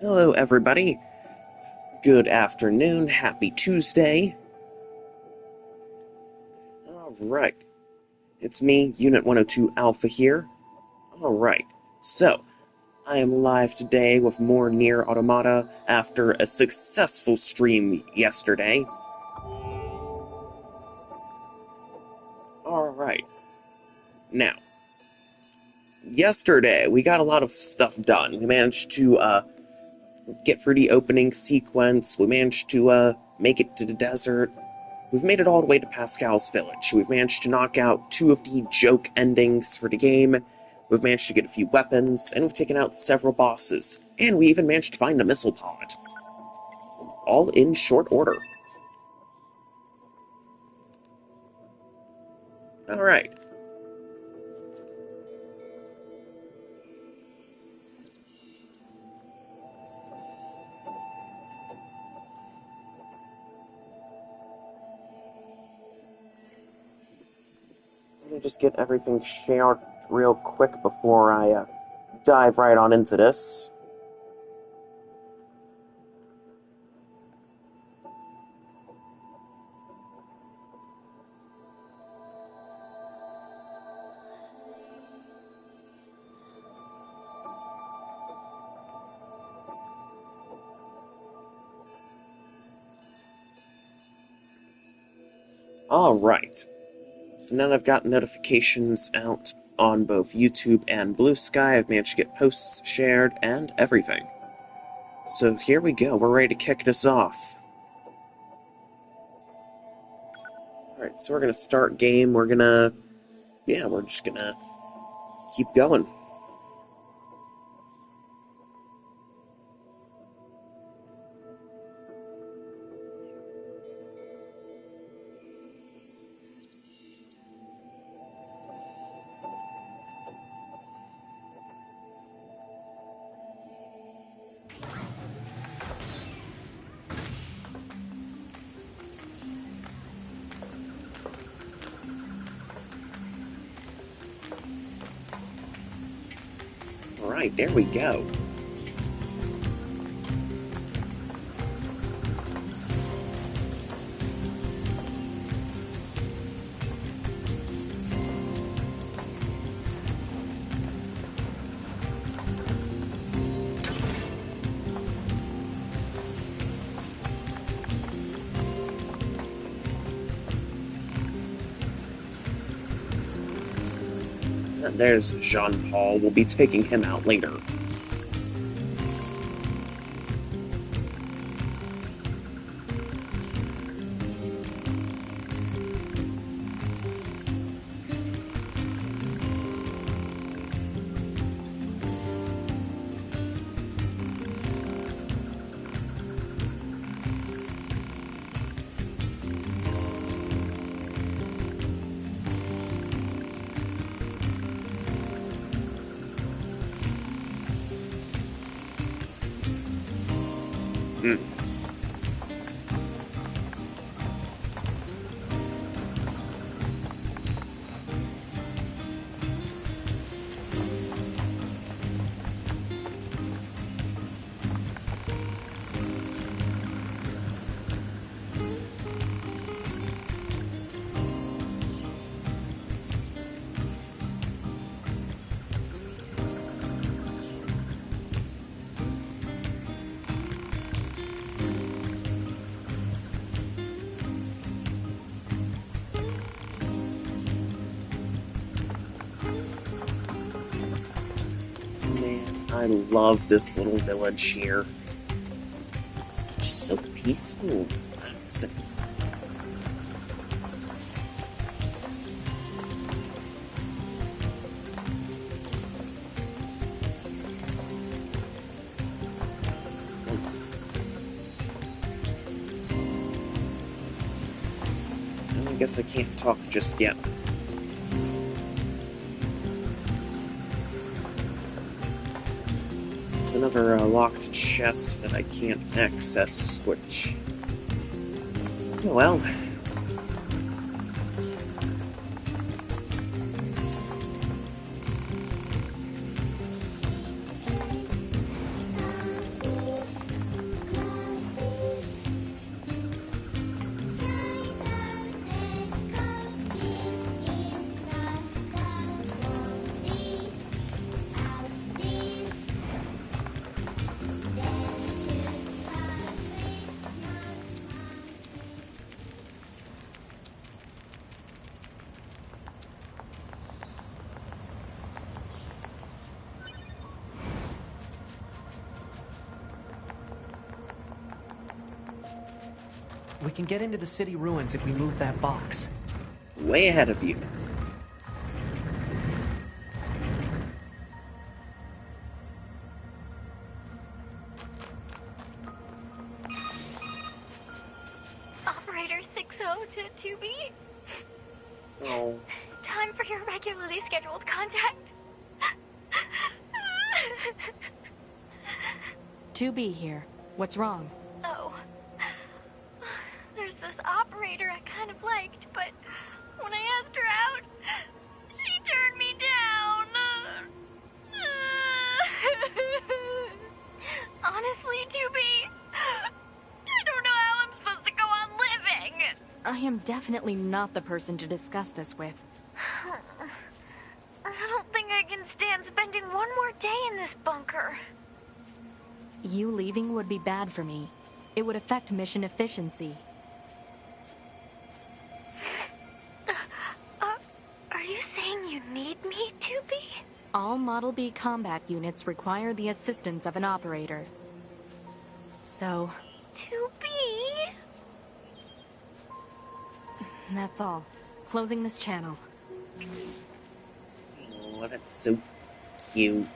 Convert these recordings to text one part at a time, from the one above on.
Hello, everybody. Good afternoon. Happy Tuesday. Alright, it's me, Unit 102 Alpha here. Alright, so, I am live today with more NieR Automata after a successful stream yesterday. Alright, now, yesterday we got a lot of stuff done. We managed to, get through the opening sequence, we managed to, make it to the desert. We've made it all the way to Pascal's village. We've managed to knock out 2 of the joke endings for the game. We've managed to get a few weapons, and we've taken out several bosses. And we even managed to find a missile pod. All in short order. Alright. Let me just get everything shared real quick before I dive right on into this. Alright. So now that I've got notifications out on both YouTube and Blue Sky, I've managed to get posts shared and everything. So here we go, we're ready to kick this off. Alright, so we're gonna start game, we're just gonna keep going. Alright, there we go. And there's Jean-Paul. We'll be taking him out later. Hmm. Man, I love this little village here. It's just so peaceful, relaxing. I guess I can't talk just yet. It's another locked chest that I can't access, which... Oh well. We can get into the city ruins if we move that box. Way ahead of you. Operator 60 to 2B. Oh. Time for your regularly scheduled contact. 2B here. What's wrong? Oh. There's this operator I kind of liked, but when I asked her out, she turned me down. Honestly, 2B, I don't know how I'm supposed to go on living. I am definitely not the person to discuss this with. I don't think I can stand spending one more day in this bunker. You leaving would be bad for me. It would affect mission efficiency. Are you saying you need me, 2B? All Model B combat units require the assistance of an operator. So, 2B? that's all. Closing this channel. Oh, that's so cute.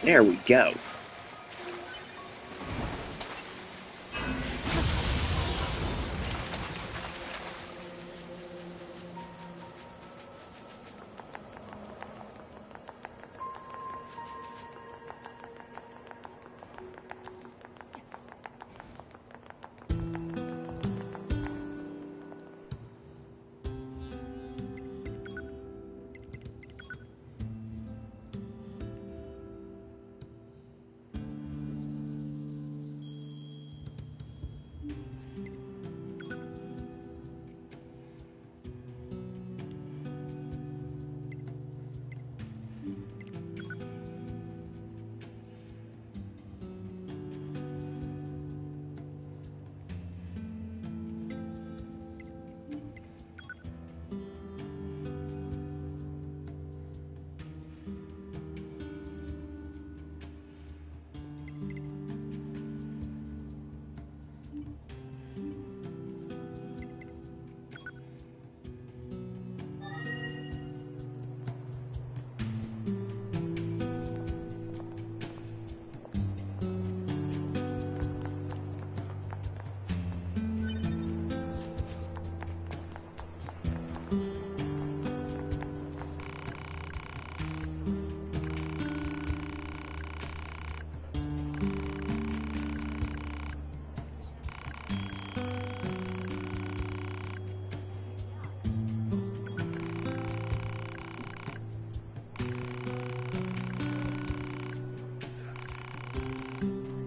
There we go.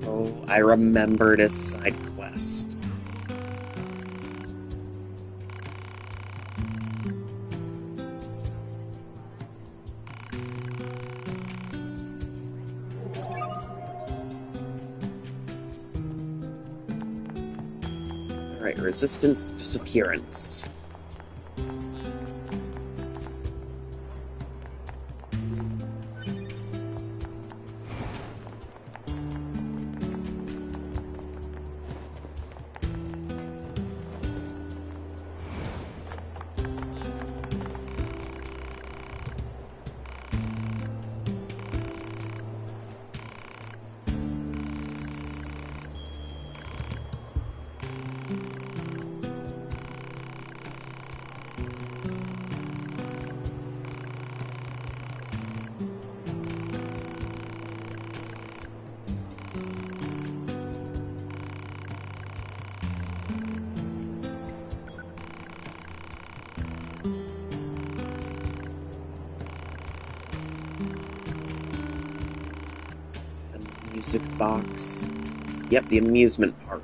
Oh, I remembered a side quest. Alright, resistance disappearance. Music box. Yep, the amusement park.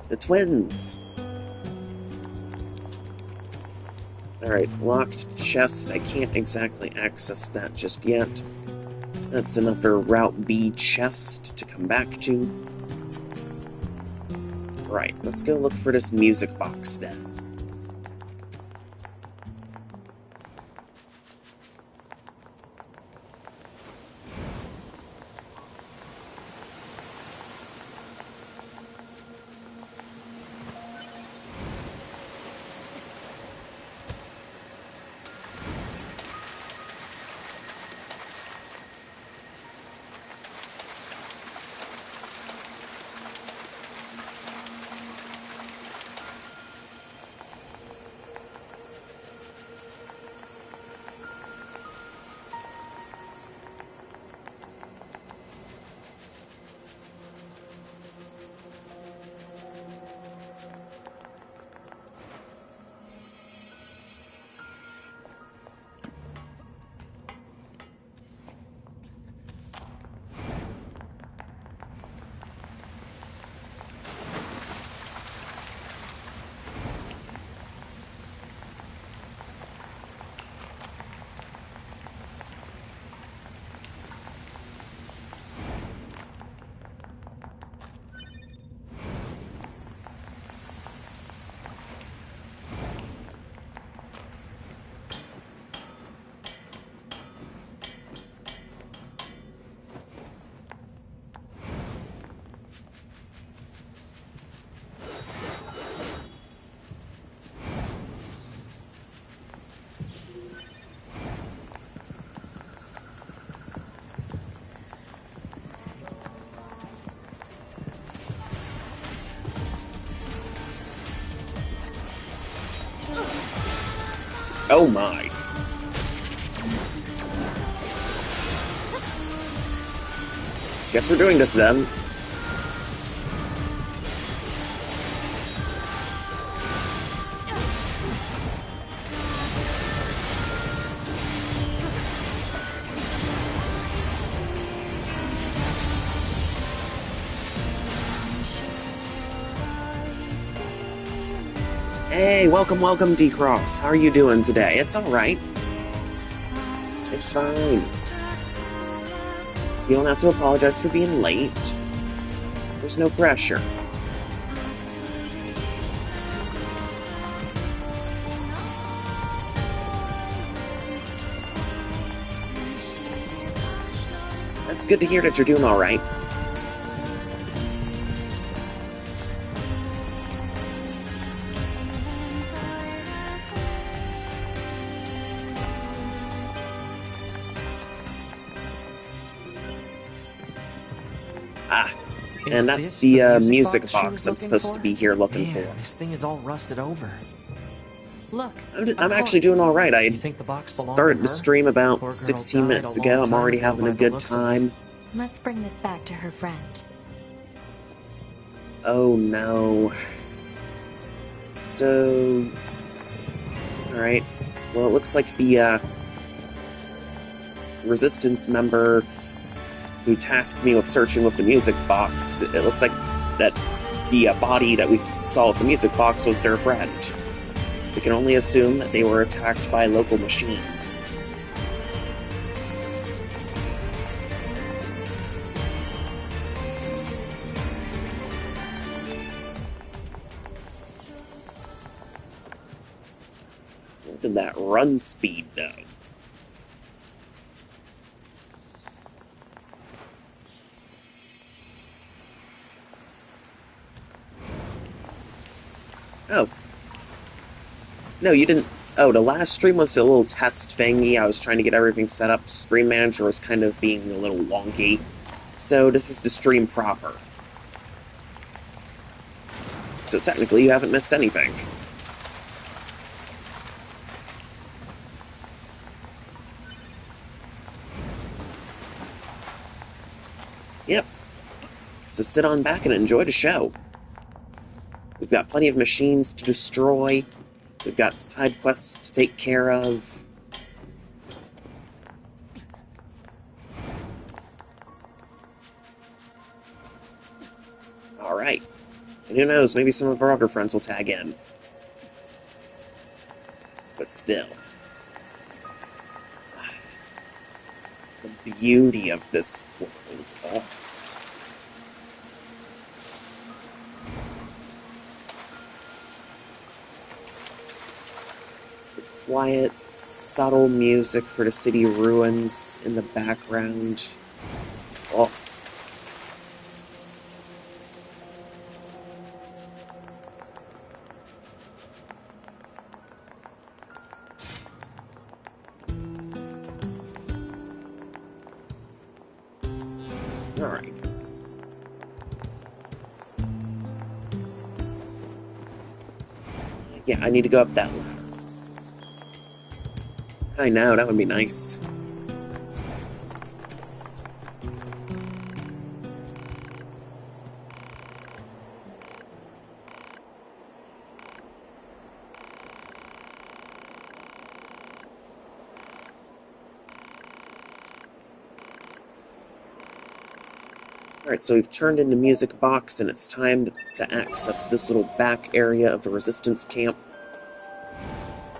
The twins! Alright, locked chest. I can't exactly access that just yet. That's another Route B chest to come back to. Right, let's go look for this music box then. Oh my. Guess we're doing this then. Hey, welcome, D-Cross. How are you doing today? It's alright. It's fine. You don't have to apologize for being late. There's no pressure. That's good to hear that you're doing alright. And that's the music box I'm supposed to be here looking for. This thing is all rusted over. Look, I'm actually doing alright. I You think the box belonged started to the her? stream Poor about girl 16 died minutes a long ago. I'm time already ago having by a the good looks of it. time. let's bring this back to her friend. Oh no. So... Alright. Well, it looks like the, Resistance member who tasked me with searching with the music box, it looks like that the body that we saw with the music box was their friend. We can only assume that they were attacked by local machines. Look at that run speed, though. Oh. No, you didn't... Oh, the last stream was a little test thingy. I was trying to get everything set up. Stream Manager was kind of being a little wonky. So this is the stream proper. So technically, you haven't missed anything. Yep. So sit on back and enjoy the show. We've got plenty of machines to destroy. We've got side quests to take care of. Alright. And who knows, maybe some of our other friends will tag in. But still. The beauty of this world. Oh. The quiet, subtle music for the city ruins in the background. Oh. Alright. Yeah, I need to go up that ladder. I know, that would be nice. Alright, so we've turned in the music box, and it's time to access this little back area of the Resistance camp.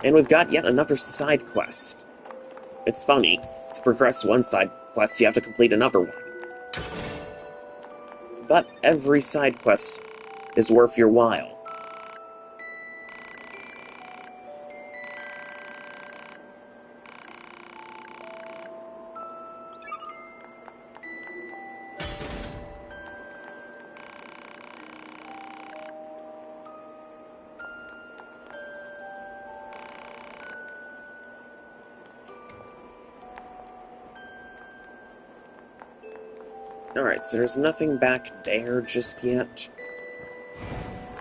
And we've got yet another side quest. It's funny, to progress one side quest, you have to complete another one. But every side quest is worth your while. Alright, so there's nothing back there just yet.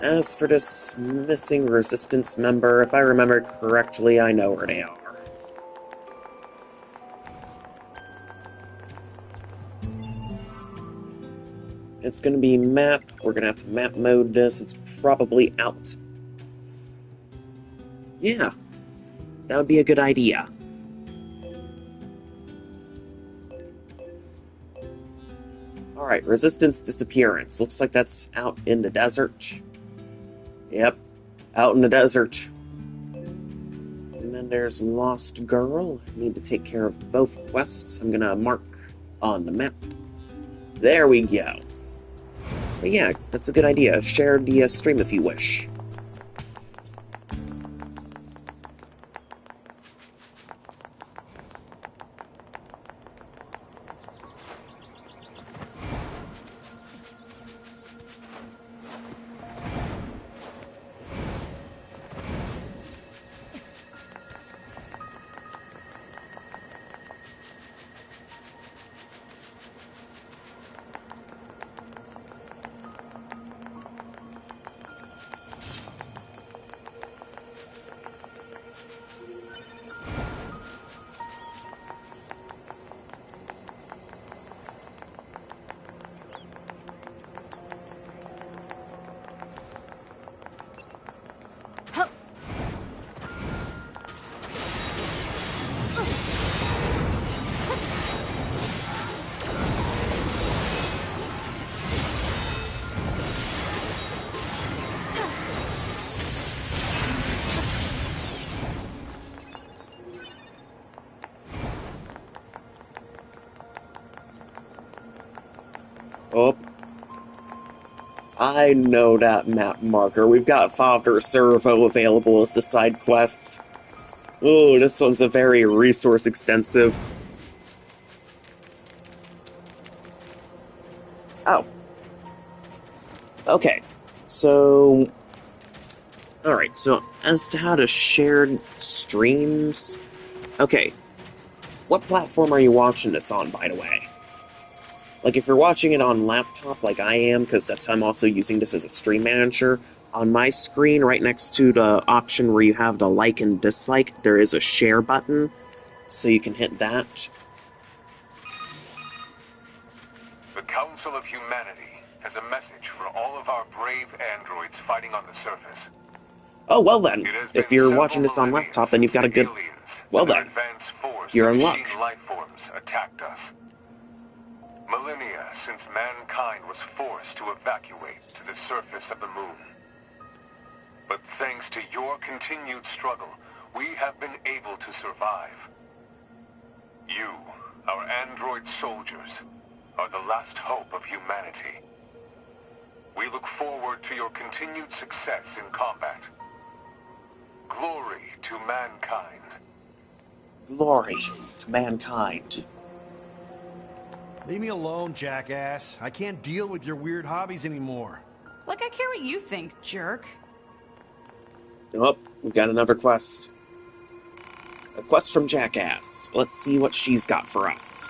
As for this missing Resistance member, if I remember correctly, I know where they are. It's gonna be map. We're gonna have to map mode this. It's probably out. Yeah, that would be a good idea. Alright, Resistance disappearance. Looks like that's out in the desert. Yep, out in the desert. And then there's Lost Girl. I need to take care of both quests. I'm gonna mark on the map. There we go. But yeah, that's a good idea. Share the stream if you wish. I know that map marker. We've got Father Servo available as the side quest. Oh, this one's a very resource extensive. Oh. Okay. So... Alright, so as to how to share streams... Okay. What platform are you watching this on, by the way? Like, if you're watching it on laptop like I am, because I'm also using this as a stream manager, on my screen, right next to the option where you have the like and dislike, there is a share button, so you can hit that. The Council of Humanity has a message for all of our brave androids fighting on the surface. Oh, well then, It has if been you're several watching this on millennia laptop, then you've got a since good... the aliens Well and their then, advanced force you're of in machine luck. life forms attacked us. Millennia since mankind was forced to evacuate to the surface of the moon. But thanks to your continued struggle, we have been able to survive. You, our android soldiers, are the last hope of humanity. We look forward to your continued success in combat. Glory to mankind. Glory to mankind. Leave me alone, jackass. I can't deal with your weird hobbies anymore. Like I care what you think, jerk. Oh, we've got another quest. A quest from Jackass. Let's see what she's got for us.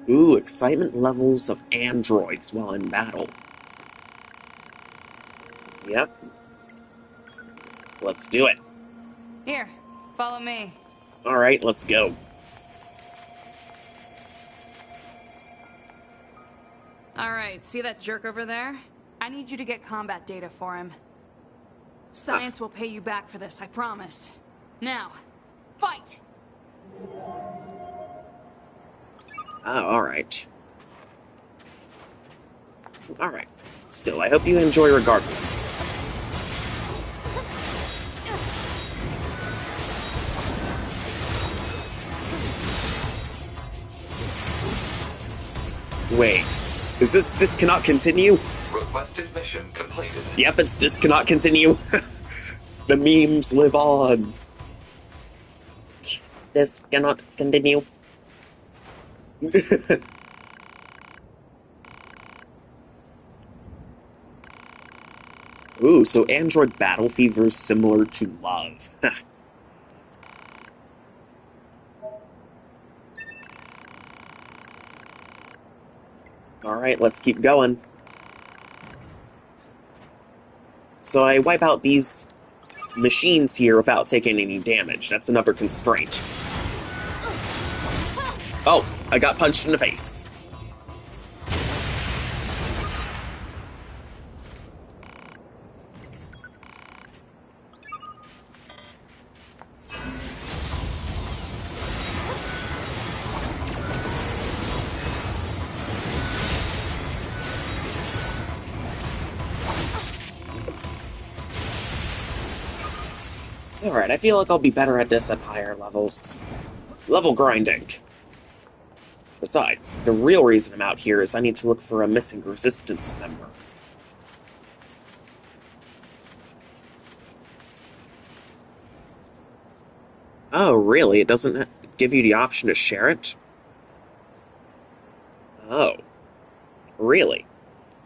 Ooh, excitement levels of androids while in battle. Yep. Let's do it. Here, follow me. Alright, let's go. Alright, see that jerk over there? I need you to get combat data for him. Science will pay you back for this, I promise. Now, fight! Alright. Alright. Still, I hope you enjoy regardless. Wait. Is this cannot continue? Requested mission completed. Yep, it's this cannot continue. The memes live on. This cannot continue. Ooh, so Android Battle Fever is similar to love. Alright, let's keep going. So I wipe out these machines here without taking any damage. That's another constraint. Oh, I got punched in the face. Alright, I feel like I'll be better at this at higher levels. Level grinding. Besides, the real reason I'm out here is I need to look for a missing resistance member. Oh, really? It doesn't give you the option to share it? Oh. Really?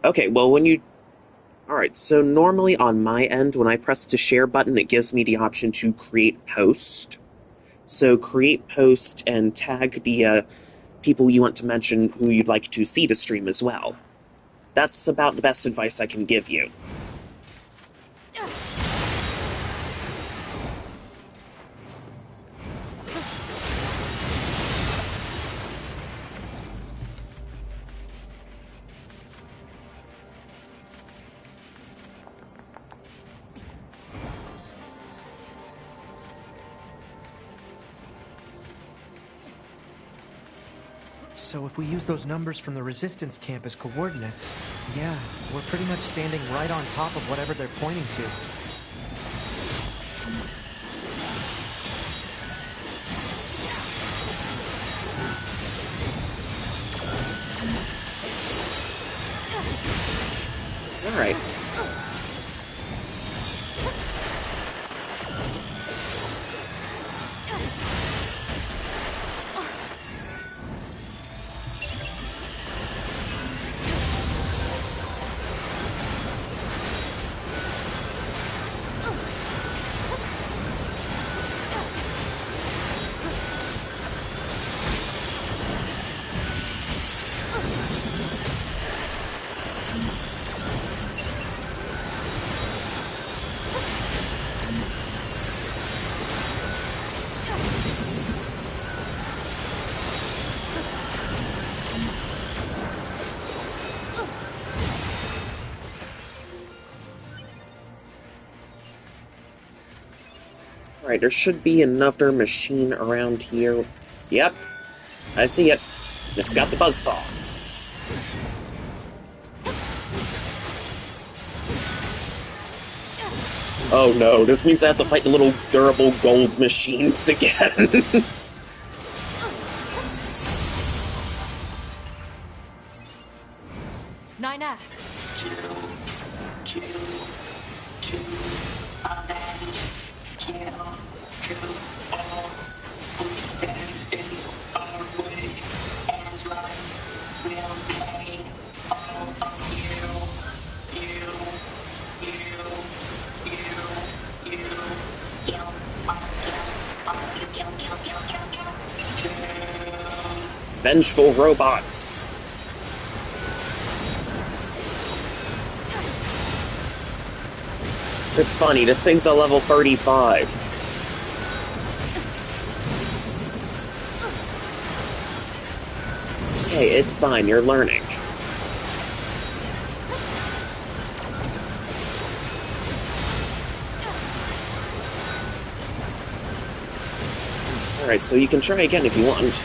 Okay, well, when you... Alright, so normally on my end, when I press the share button, it gives me the option to create post. So create post and tag the people you want to mention who you'd like to see the stream as well. That's about the best advice I can give you. So if we use those numbers from the resistance camp as coordinates, yeah, we're pretty much standing right on top of whatever they're pointing to. Alright. Alright, there should be another machine around here. Yep, I see it. It's got the buzzsaw. Oh no, this means I have to fight the little durable gold machines again. 9S. Vengeful robots. It's funny, this thing's a level 35. Hey, it's fine, you're learning. Alright, so you can try again if you want.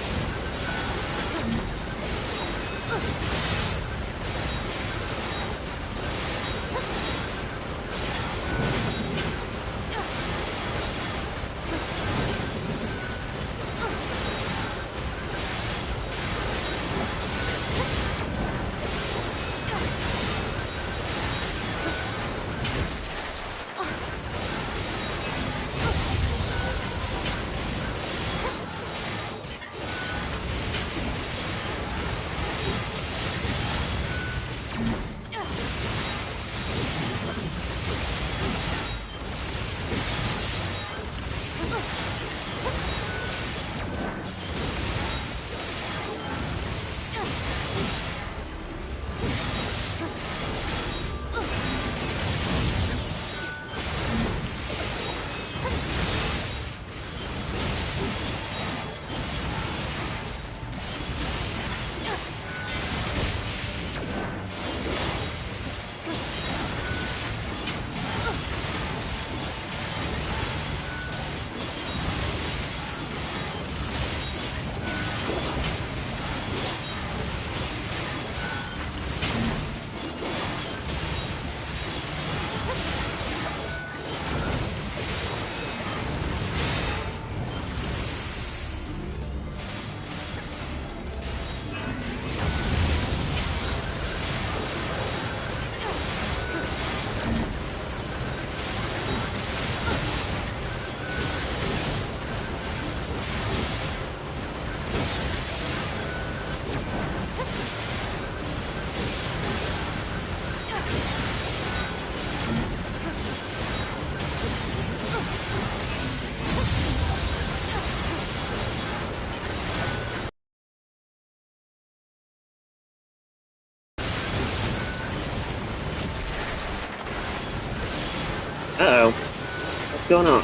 Uh-oh. What's going on?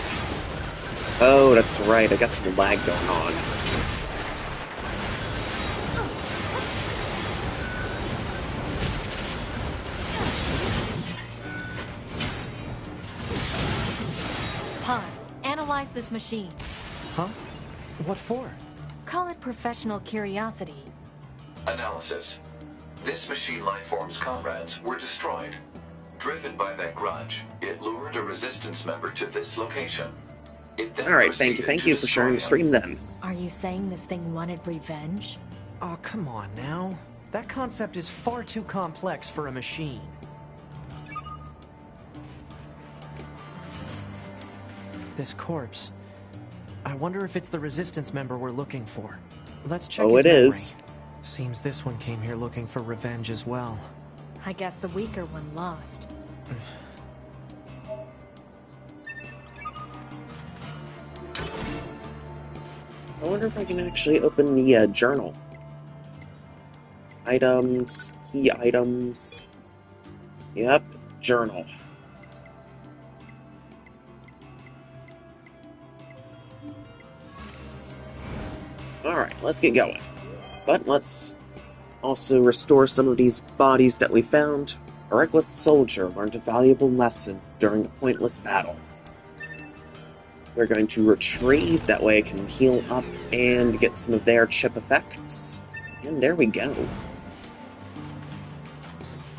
Oh, that's right, I got some lag going on. Han, analyze this machine. Huh? What for? Call it professional curiosity. Analysis. This machine lifeform's comrades were destroyed. Driven by that grudge, it lured a resistance member to this location. It then Alright, thank you for sharing the stream then. Are you saying this thing wanted revenge? Oh, come on now. That concept is far too complex for a machine. this corpse. I wonder if it's the Resistance member we're looking for. Let's check Oh, his it memory. is. Seems this one came here looking for revenge as well. I guess the weaker one lost. I wonder if I can actually open the journal. Items, key items. Yep, journal. Alright, let's get going. But let's also restore some of these bodies that we found. A reckless soldier learned a valuable lesson during a pointless battle. We're going to retrieve, that way I can heal up and get some of their chip effects. And there we go.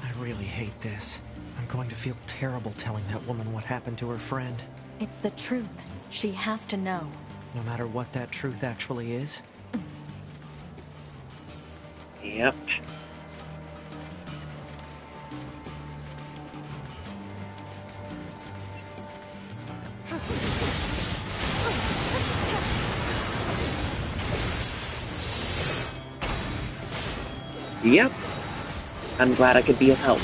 I really hate this. I'm going to feel terrible telling that woman what happened to her friend. It's the truth. She has to know. No matter what that truth actually is. Yep. Yep. I'm glad I could be of help.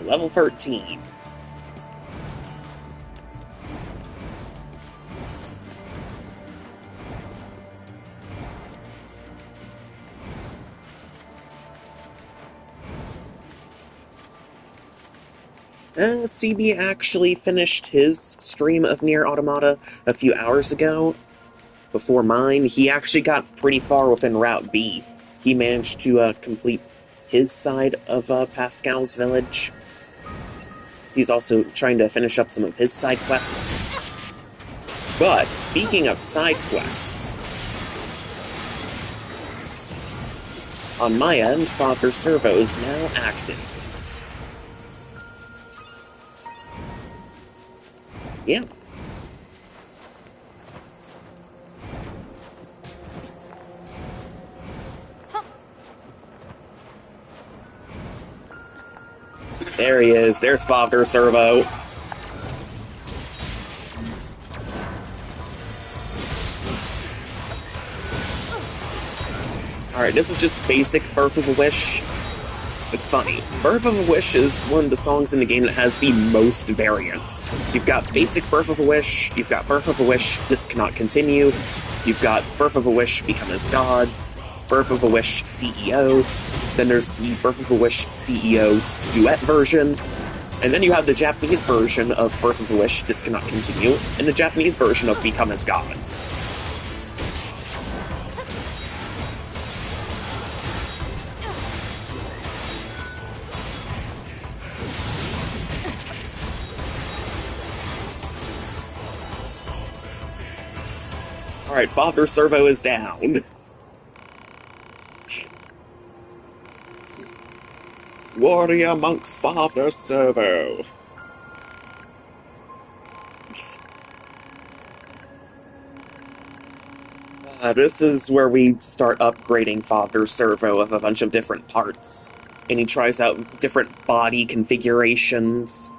Level 13. CB actually finished his stream of NieR Automata a few hours ago. Before mine, he actually got pretty far within Route B. He managed to complete his side of Pascal's village. He's also trying to finish up some of his side quests. But, speaking of side quests, on my end, Father Servo is now active. Yeah. There he is. There's Father Servo. Alright, this is just basic Birth of a Wish. It's funny. Birth of a Wish is one of the songs in the game that has the most variants. You've got basic Birth of a Wish, you've got Birth of a Wish, This Cannot Continue, you've got Birth of a Wish, Become as Gods, Birth of a Wish CEO, then there's the Birth of a Wish CEO duet version, and then you have the Japanese version of Birth of a Wish, This Cannot Continue, and the Japanese version of Become as Gods. Alright, Father Servo is down. Warrior Monk Father Servo. This is where we start upgrading Father Servo with a bunch of different parts. And he tries out different body configurations.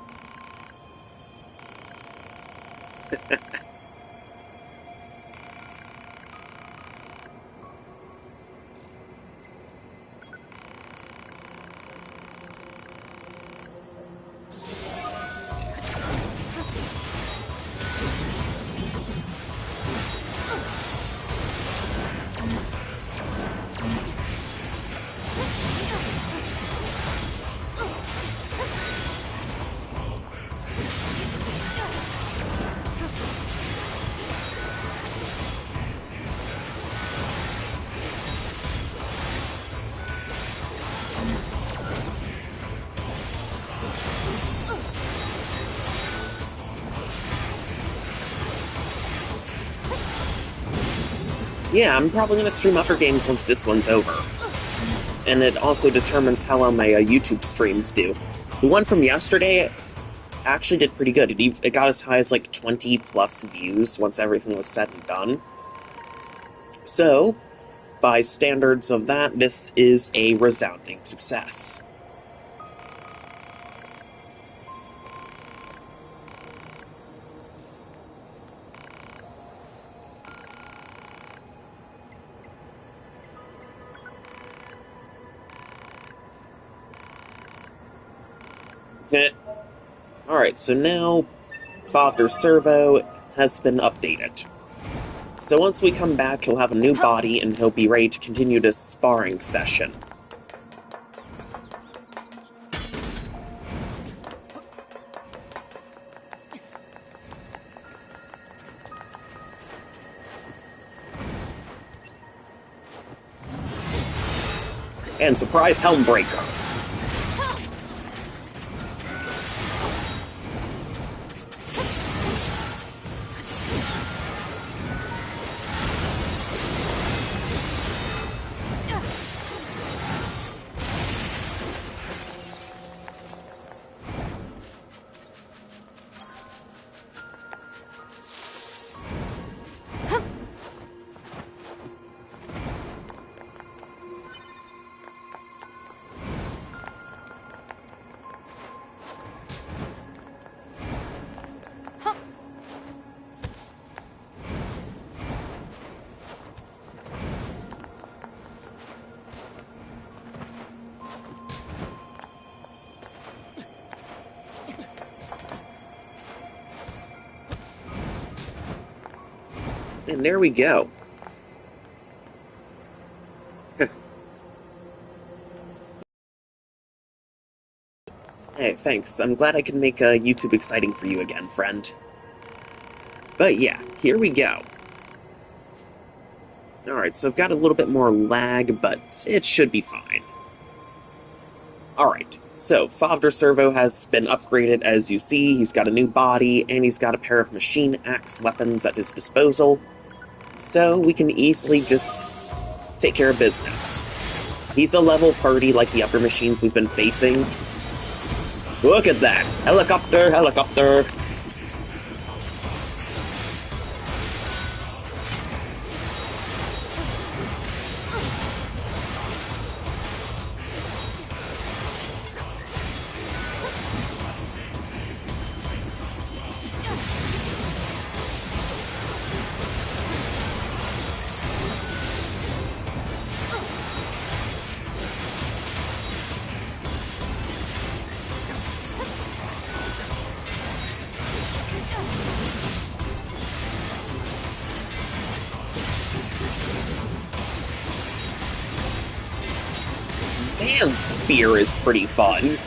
Yeah, I'm probably going to stream other games once this one's over. And it also determines how well my YouTube streams do. The one from yesterday actually did pretty good. It got as high as like 20 plus views once everything was said and done. So, by standards of that, this is a resounding success. Alright, so now Father Servo has been updated. So once we come back, he'll have a new body and he'll be ready to continue this sparring session. And surprise Helmbreaker. And there we go. Hey, thanks. I'm glad I can make YouTube exciting for you again, friend. But yeah, here we go. Alright, so I've got a little bit more lag, but it should be fine. Alright, so Favre Servo has been upgraded, as you see. He's got a new body, and he's got a pair of machine axe weapons at his disposal. So we can easily just take care of business. He's a level 30 like the other machines we've been facing. Look at that! Helicopter, helicopter! Man, Spear is pretty fun.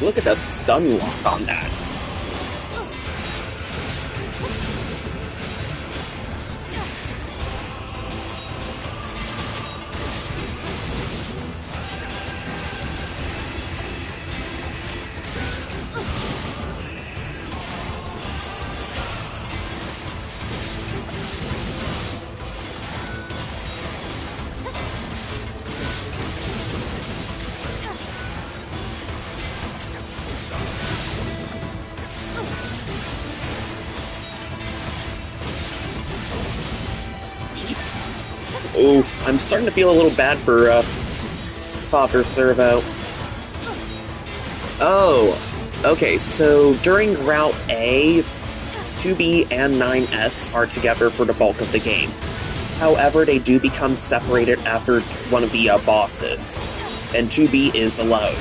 Look at the stun lock on that. Oof, I'm starting to feel a little bad for, Favre Servo. Oh, okay, so during Route A, 2B and 9S are together for the bulk of the game. However, they do become separated after one of the bosses, and 2B is alone.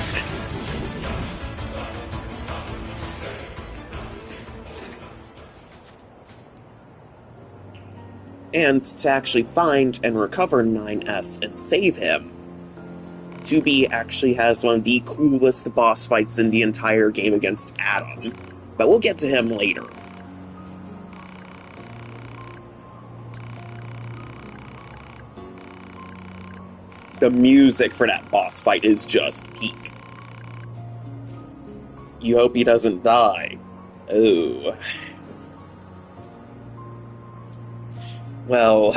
And to actually find and recover 9S and save him, 2B actually has one of the coolest boss fights in the entire game against Adam, but we'll get to him later. The music for that boss fight is just peak. You hope he doesn't die. Oh. Well,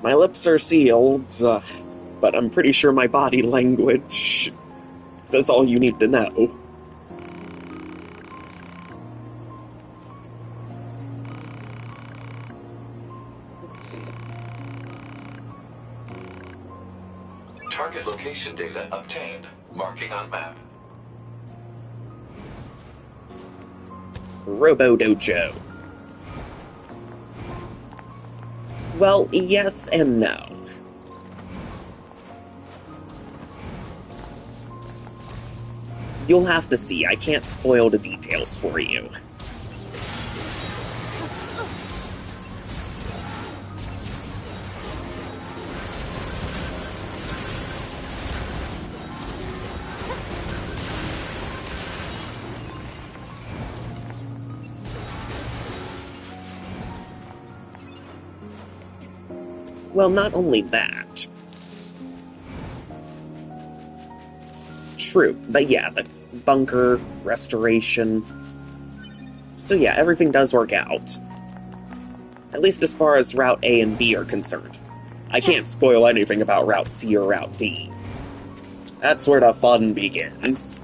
my lips are sealed, but I'm pretty sure my body language says all you need to know. Target location data obtained. Marking on map. Robo Dojo. Well, yes and no. You'll have to see. I can't spoil the details for you. Well, not only that. True, but yeah, the bunker, restoration. So yeah, everything does work out. At least as far as Route A and B are concerned. I can't spoil anything about Route C or Route D. That's where the fun begins.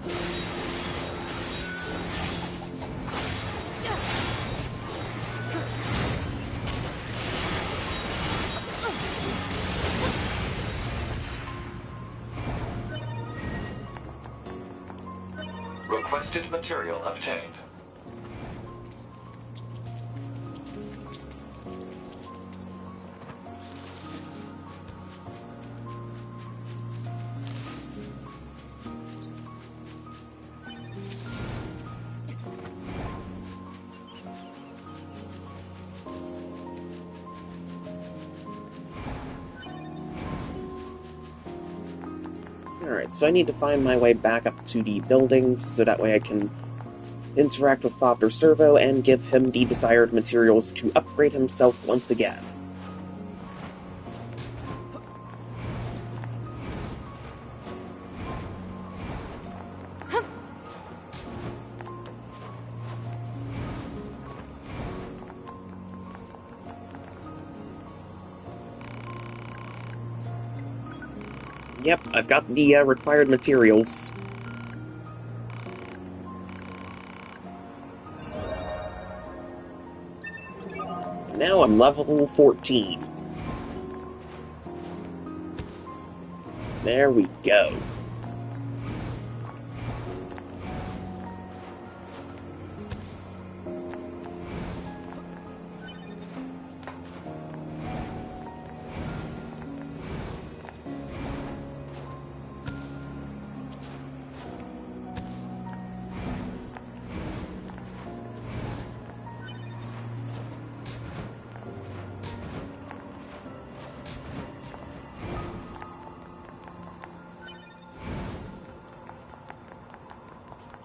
Requested material obtained. Alright, so I need to find my way back up to the buildings, so that way I can interact with Father Servo and give him the desired materials to upgrade himself once again. Yep, I've got the required materials. Now I'm level 14. There we go.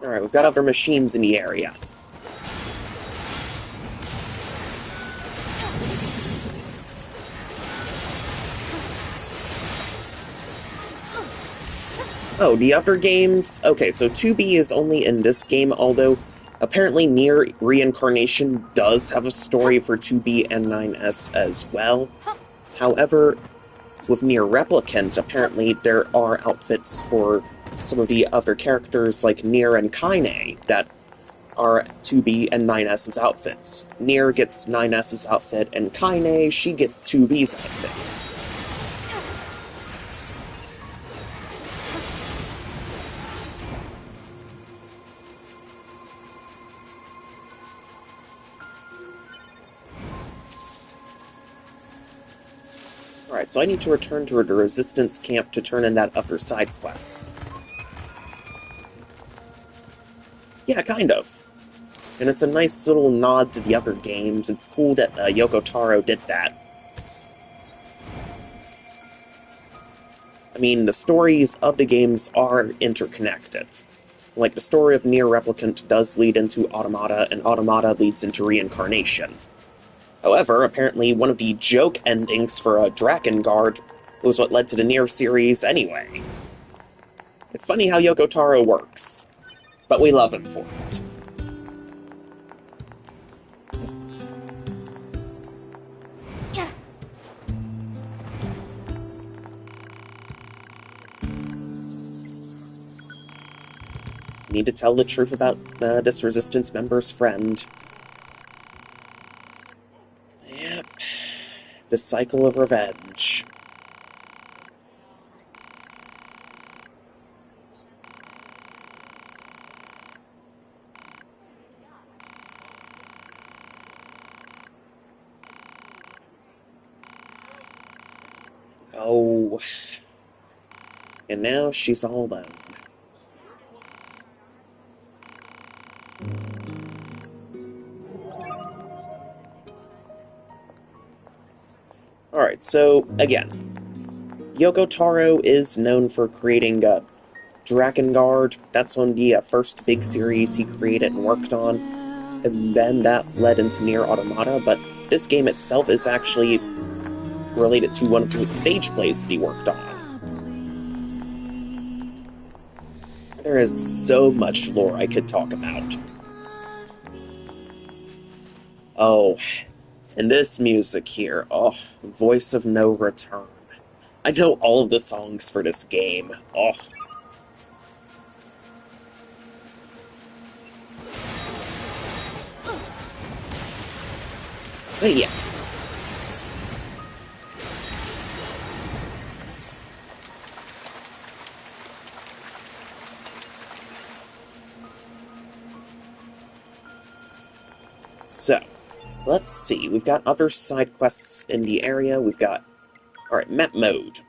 Alright, we've got other machines in the area. Oh, the other games? Okay, so 2B is only in this game, although apparently NieR Reincarnation does have a story for 2B and 9S as well. However, with NieR Replicant, apparently there are outfits for some of the other characters like NieR and Kaine that are 2B and 9S's outfits. NieR gets 9S's outfit, and Kaine, she gets 2B's outfit. Alright, so I need to return to the Resistance camp to turn in that other side quest. Yeah, kind of. And it's a nice little nod to the other games. It's cool that Yoko Taro did that. I mean, the stories of the games are interconnected. Like, the story of NieR Replicant does lead into Automata, and Automata leads into Reincarnation. However, apparently one of the joke endings for Drakengard was what led to the NieR series anyway. It's funny how Yoko Taro works, but we love him for it. Need to tell the truth about this Resistance member's friend. Yep. The cycle of revenge. Oh. And now she's all alone. Alright, so, again, Yoko Taro is known for creating Drakengard. That's one of the first big series he created and worked on, and then that led into NieR Automata, but this game itself is actually related to one of his stage plays that he worked on. There is so much lore I could talk about. Oh, and this music here, oh, Voice of No Return. I know all of the songs for this game. Oh. But yeah. So, let's see. We've got other side quests in the area. We've got... Alright, map mode.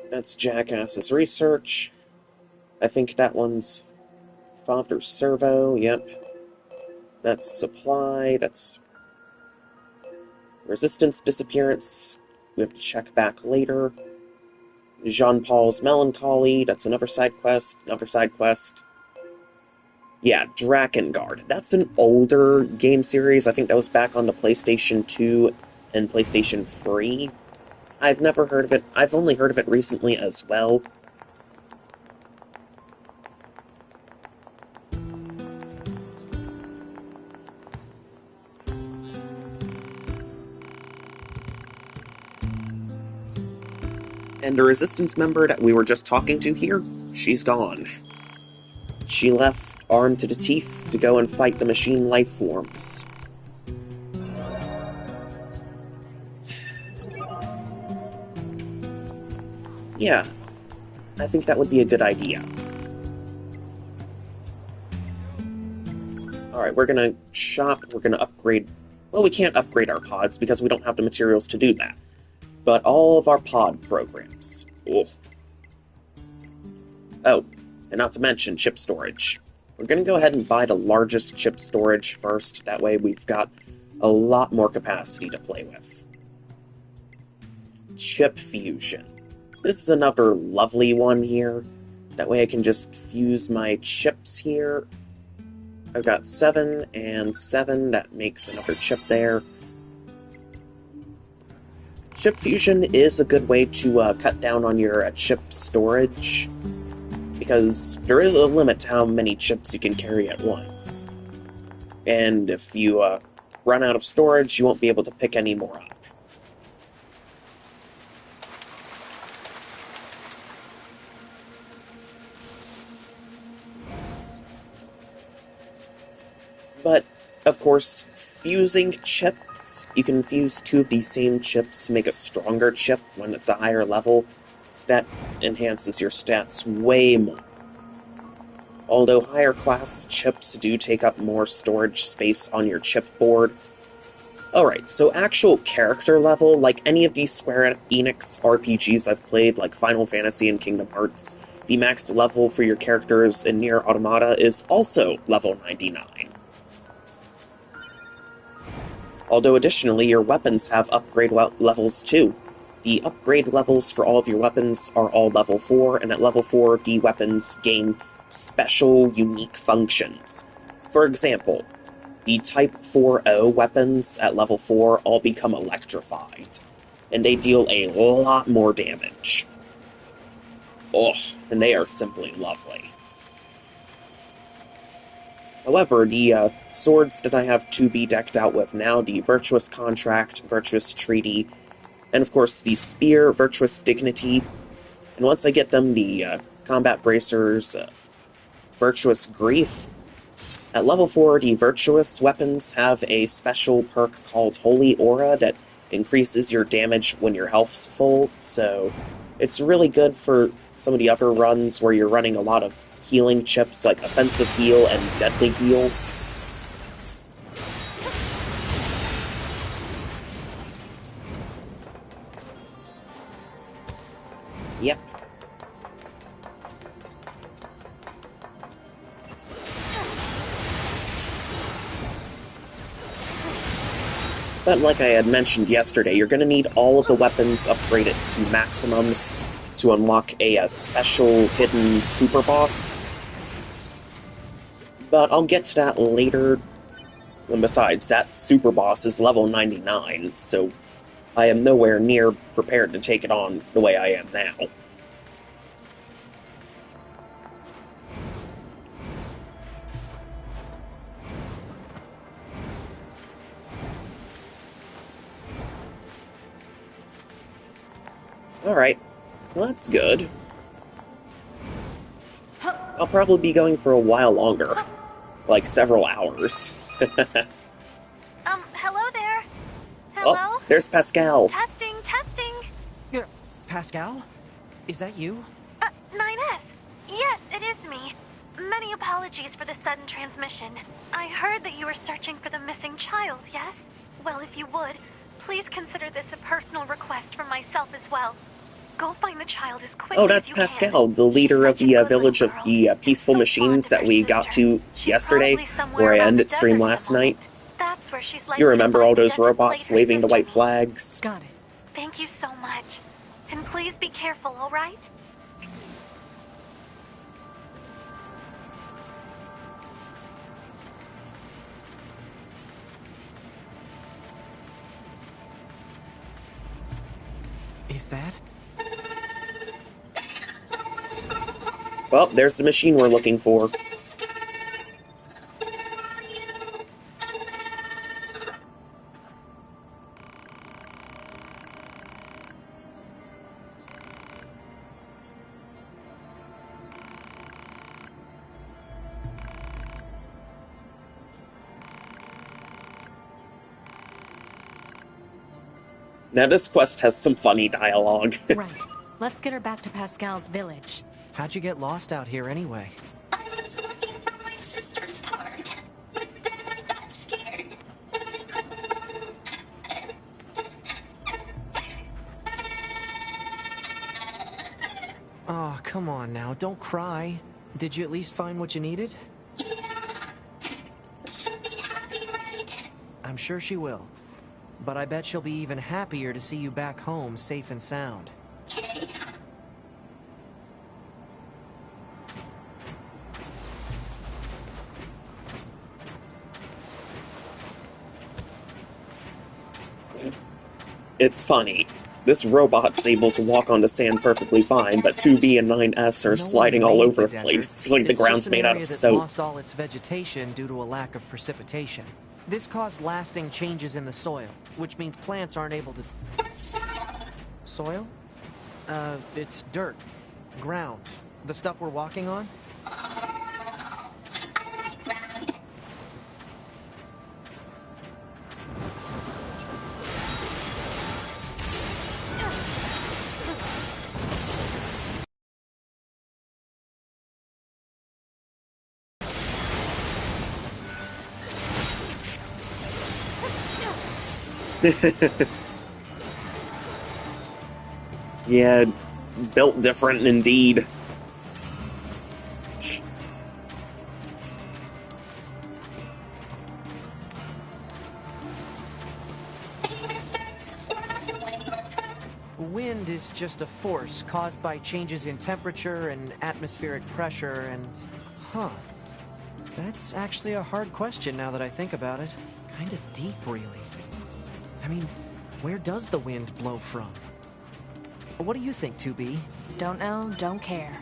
That's Jackass's research. I think that one's Father Servo, yep. That's supply, that's Resistance disappearance. We have to check back later. Jean-Paul's Melancholy, that's another side quest, Yeah, Drakengard. That's an older game series. I think that was back on the PlayStation 2 and PlayStation 3. I've never heard of it. I've only heard of it recently as well. And the Resistance member that we were just talking to here, she's gone. She left, armed to the teeth, to go and fight the machine life forms. Yeah, I think that would be a good idea. Alright, we're gonna shop, we're gonna upgrade... Well, we can't upgrade our pods because we don't have the materials to do that. But all of our pod programs. Ugh. Oh, and not to mention chip storage. We're gonna go ahead and buy the largest chip storage first, that way we've got a lot more capacity to play with. Chip fusion. This is another lovely one here. That way I can just fuse my chips here. I've got 7 and 7, that makes another chip there. Chip fusion is a good way to cut down on your chip storage, because there is a limit to how many chips you can carry at once. And if you run out of storage, you won't be able to pick any more up. But, of course, fusing chips, you can fuse 2 of these same chips to make a stronger chip when it's a higher level. That enhances your stats way more. Although higher class chips do take up more storage space on your chipboard. Alright, so actual character level, like any of these Square Enix RPGs I've played, like Final Fantasy and Kingdom Hearts, The max level for your characters in NieR Automata is also level 99. Although additionally, your weapons have upgrade levels too. The upgrade levels for all of your weapons are all level 4, and at level 4, the weapons gain special, unique functions. For example, the Type 4O weapons at level 4 all become electrified, and they deal a lot more damage. Ugh, and they are simply lovely. However, the swords that I have to be decked out with now, the Virtuous Contract, Virtuous Treaty, and of course the Spear, Virtuous Dignity, and once I get them, the Combat Bracers, Virtuous Grief. At level 4, the Virtuous weapons have a special perk called Holy Aura that increases your damage when your health's full, so it's really good for some of the other runs where you're running a lot of healing chips like Offensive Heal and Deadly Heal. Yep. But like I had mentioned yesterday, you're going to need all of the weapons upgraded to maximum to unlock a special hidden super boss. But I'll get to that later. And besides, that super boss is level 99, so I am nowhere near prepared to take it on the way I am now. Alright, well, that's good. I'll probably be going for a while longer. Like several hours. Hello there? Hello? Oh, there's Pascal. Testing, testing. Pascal? Is that you? 9S. Yes, it is me. Many apologies for the sudden transmission. I heard that you were searching for the missing child, yes? Well, if you would, please consider this a personal request from myself as well. Go find the child as quickly Oh, that's as you Pascal, can. the leader of She's such a the good village of little the girl. peaceful So machines fond of that her we got sister. to She's yesterday, probably somewhere where I around the ended stream desert at last the moment. night. That's where she's likely You to remember find all the those desert robots place her waving the sister white needs. flags? Got it. Thank you so much. And please be careful, alright? Is that? Well, there's the machine we're looking for. Now, this quest has some funny dialogue. Right. Let's get her back to Pascal's village. How'd you get lost out here anyway? I was looking for my sister's part, but then I got scared. Oh, come on now, don't cry. Did you at least find what you needed? Yeah. She'll be happy, right? I'm sure she will. But I bet she'll be even happier to see you back home, safe and sound. Okay. It's funny. This robot's able to walk on the sand perfectly fine, but 2B and 9S are No one sliding all made over the desert. place, like the It's ground's just an made out area of that soap. lost all its vegetation due to a lack of precipitation. This caused lasting changes in the soil, which means plants aren't able to... Soil? It's dirt. Ground. The stuff we're walking on? Yeah, built different indeed. just a force caused by changes in temperature and atmospheric pressure and... Huh. That's actually a hard question now that I think about it. Kinda deep, really. I mean, where does the wind blow from? What do you think, 2B? Don't know, don't care.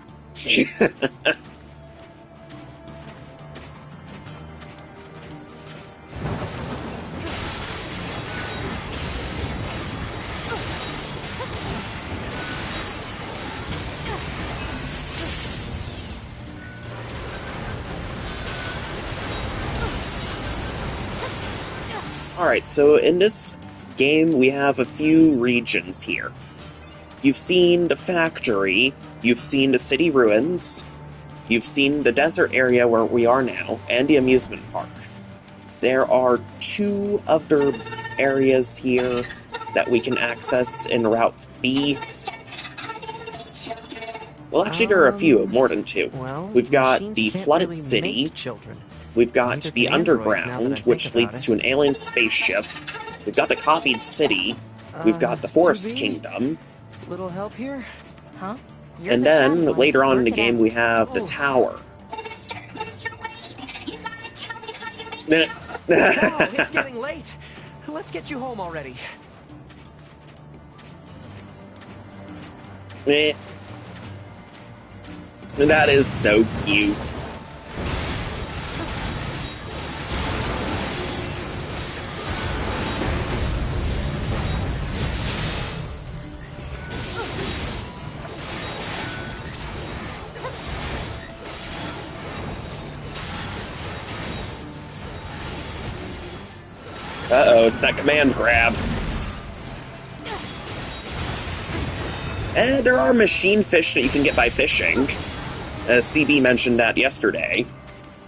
Alright, so in this game, we have a few regions here. You've seen the factory, you've seen the city ruins, you've seen the desert area where we are now, and the amusement park. There are 2 other areas here that we can access in Route B. Well, actually, there are a few, more than 2. Well, We've got machines the can't flooded really city. make children. We've got Neither the can androids, now that I underground, think which about leads it. to an alien spaceship. We've got the copied city. We've got the Forest 2B? Kingdom. Little help here? Huh? You're And the then, satellite. later on in the Work it game, out. we have the Oof. tower. Mister, wait. You gotta tell me how you make No, it's getting late. Let's get you home already. That is so cute. Uh-oh, it's that command grab. And there are machine fish that you can get by fishing. CB mentioned that yesterday.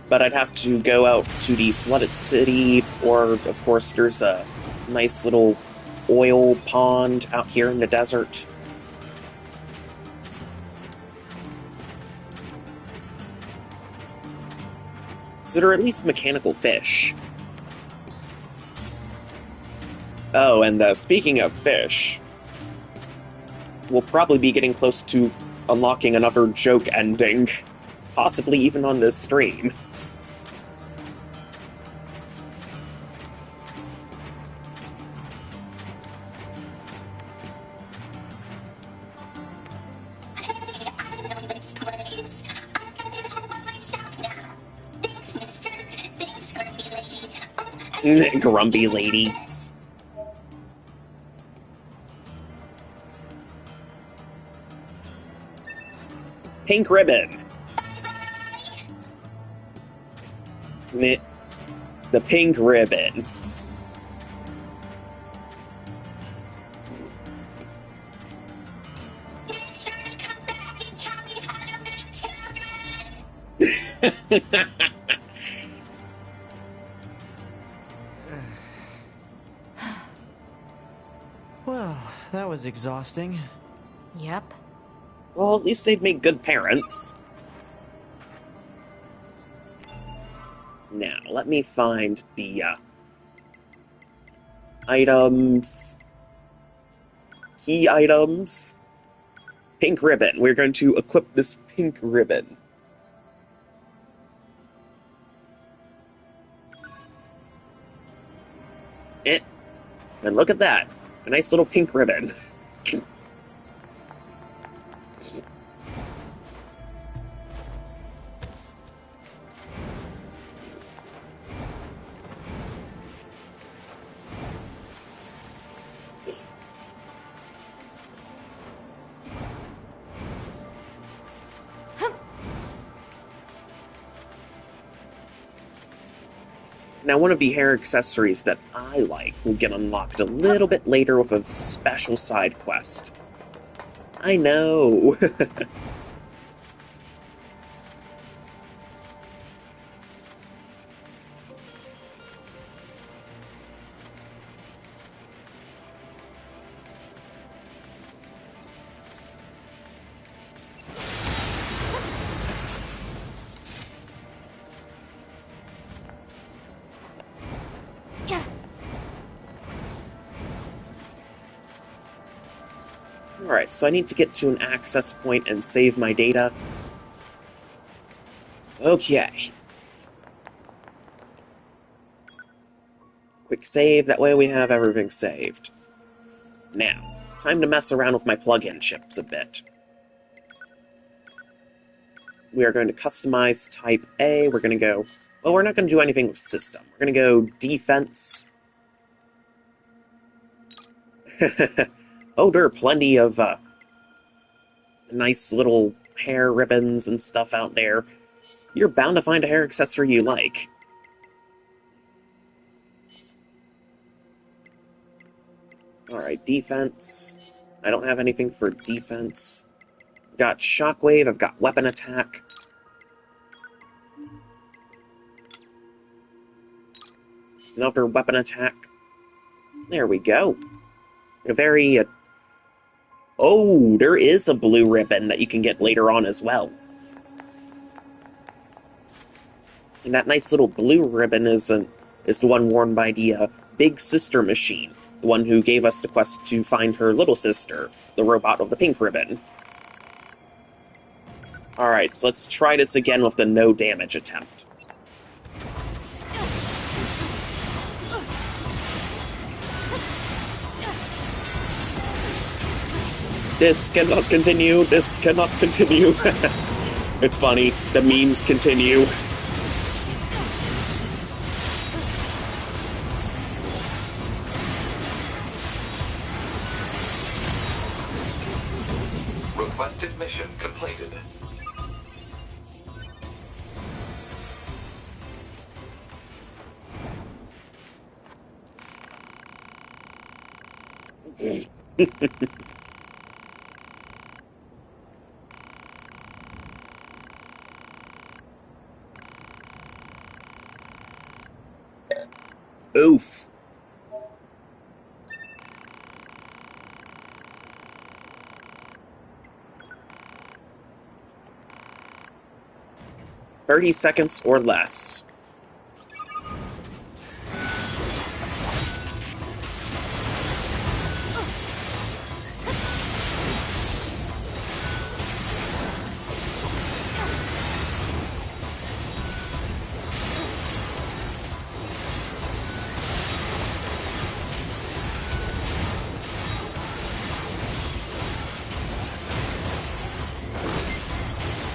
But I'd have to go out to the flooded city, or, of course, there's a nice little oil pond out here in the desert. So there are at least mechanical fish. Oh, and speaking of fish, we'll probably be getting close to unlocking another joke ending, possibly even on this stream. I know this place. I'm gonna go home myself now. Thanks, mister. Thanks, grumpy lady. Oh, Grumpy lady. Pink ribbon. The pink ribbon. make sure to come back and tell me how to make children. Well, that was exhausting. Yep. Well, at least they've made good parents. Now, let me find the items. Key items. Pink ribbon. We're going to equip this pink ribbon. And look at that. A nice little pink ribbon. Now, one of the hair accessories that I like will get unlocked a little bit later with a special side quest. I know! Alright, so I need to get to an access point and save my data. Okay. Quick save, that way we have everything saved. Now, time to mess around with my plug-in chips a bit. We are going to customize type A. We're going to go... Well, we're not going to do anything with system. We're going to go defense. Oh, there are plenty of nice little hair ribbons and stuff out there. You're bound to find a hair accessory you like. Alright, defense. I don't have anything for defense. I've got shockwave, I've got weapon attack. Another weapon attack. There we go. A very... Oh, there is a blue ribbon that you can get later on as well. And that nice little blue ribbon is the one worn by the Big Sister machine. The one who gave us the quest to find her little sister, the robot of the pink ribbon. Alright, so let's try this again with the no damage attempt. This cannot continue, this cannot continue. It's funny, the memes continue. Requested mission completed. Oof. "30 seconds or less."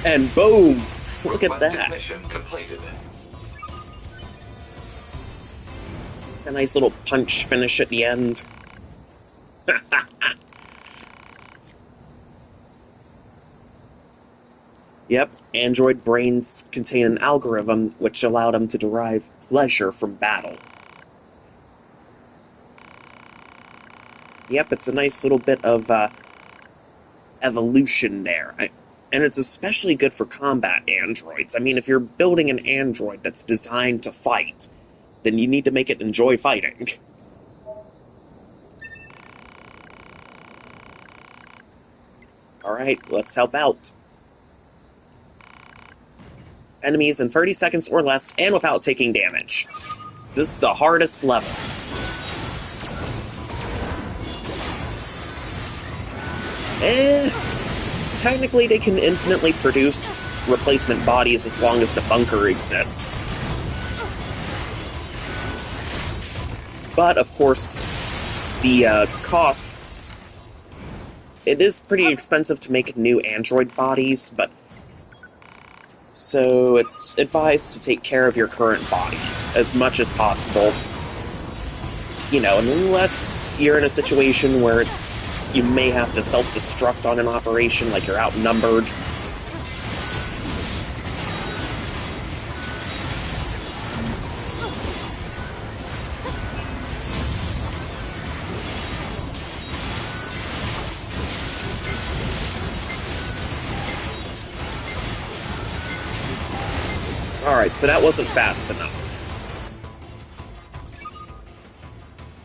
And boom! Look at that. Mission completed. A nice little punch finish at the end. Yep, android brains contain an algorithm which allowed them to derive pleasure from battle. Yep, it's a nice little bit of evolution there. And it's especially good for combat androids. I mean, if you're building an android that's designed to fight, then you need to make it enjoy fighting. Alright, let's help out. Enemies in 30 seconds or less, and without taking damage. This is the hardest level. Technically they can infinitely produce replacement bodies as long as the bunker exists. But, of course, the costs... It is pretty expensive to make new android bodies, but... So it's advised to take care of your current body as much as possible. You know, unless you're in a situation where you may have to self-destruct on an operation, like you're outnumbered. Alright, so that wasn't fast enough.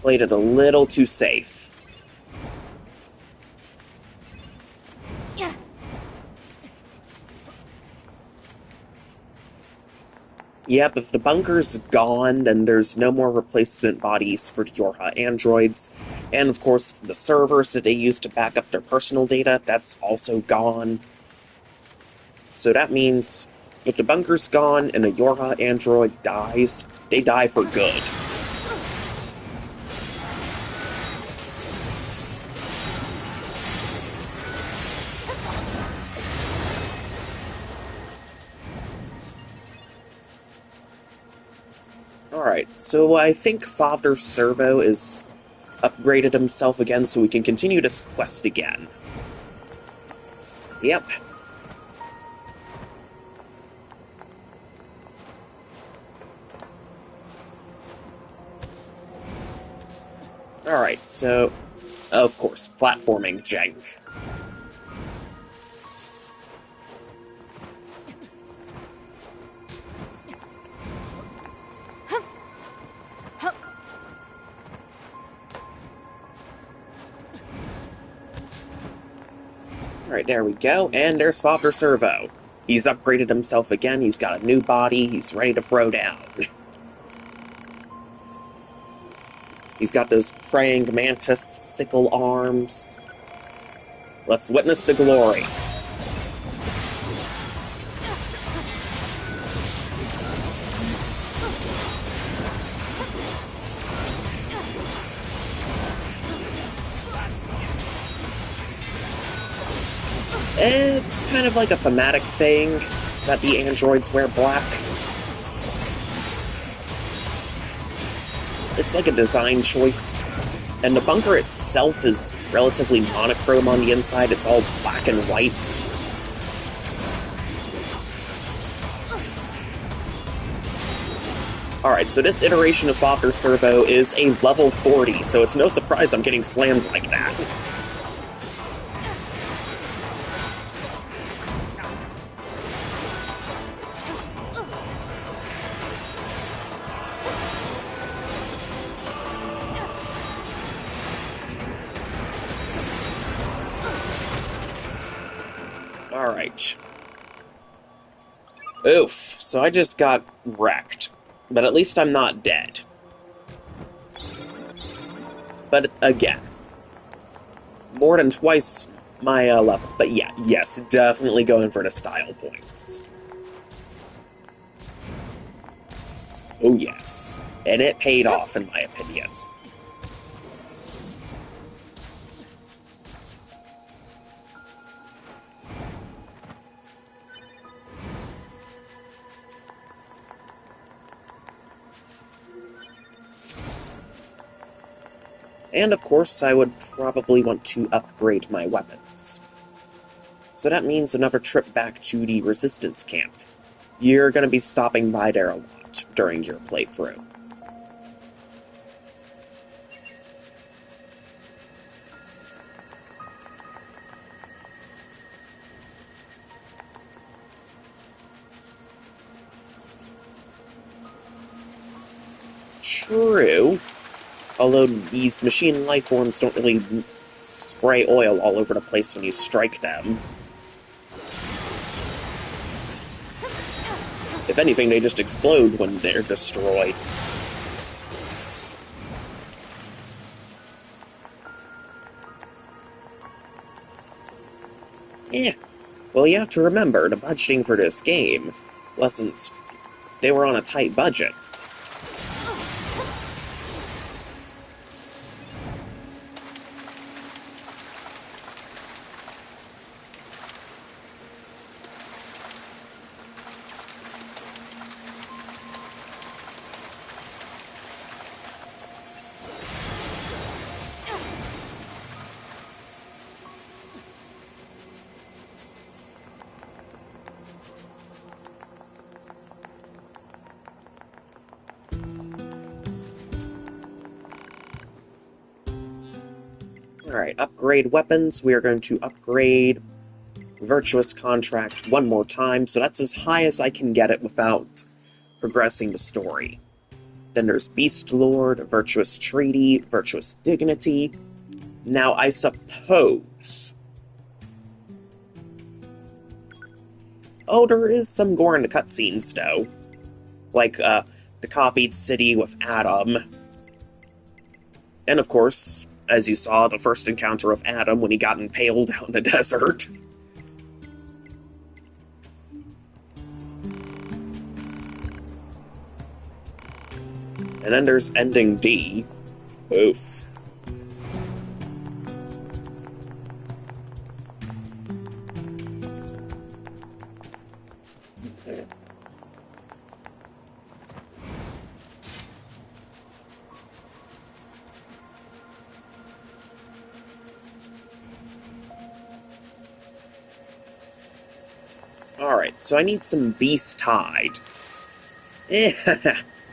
Played it a little too safe. Yep, if the bunker's gone, then there's no more replacement bodies for your androids. And of course, the servers that they use to back up their personal data, that's also gone. So that means if the bunker's gone and a Yorha android dies, they die for good. Alright, so I think Father Servo is upgraded himself again so we can continue this quest again. Yep. Alright, so, of course, platforming jank. Alright, there we go, and there's Father Servo. He's upgraded himself again, he's got a new body, he's ready to throw down. He's got those praying mantis sickle arms. Let's witness the glory. It's kind of like a thematic thing that the androids wear black. It's like a design choice. And the bunker itself is relatively monochrome on the inside. It's all black and white. Alright, so this iteration of Father Servo is a level 40, so it's no surprise I'm getting slammed like that. Alright. Oof, so I just got wrecked. But at least I'm not dead. But again, more than twice my level. But yeah, yes, definitely going for the style points. Oh yes, and it paid off in my opinion. And of course, I would probably want to upgrade my weapons. So that means another trip back to the Resistance camp. You're going to be stopping by there a lot during your playthrough. True. Although these machine life forms don't really spray oil all over the place when you strike them. If anything, they just explode when they're destroyed. Yeah. Well, you have to remember, the budgeting for this game wasn't... They were on a tight budget. Alright, upgrade weapons. We are going to upgrade Virtuous Contract one more time, so that's as high as I can get it without progressing the story. Then there's Beast Lord, Virtuous Treaty, Virtuous Dignity. Now, I suppose... Oh, there is some gore in the cutscenes, though. Like, the copied city with Adam. And, of course, as you saw the first encounter of Adam when he got impaled out in the desert. And then there's Ending D. Oof. Alright, so I need some Beast Tide.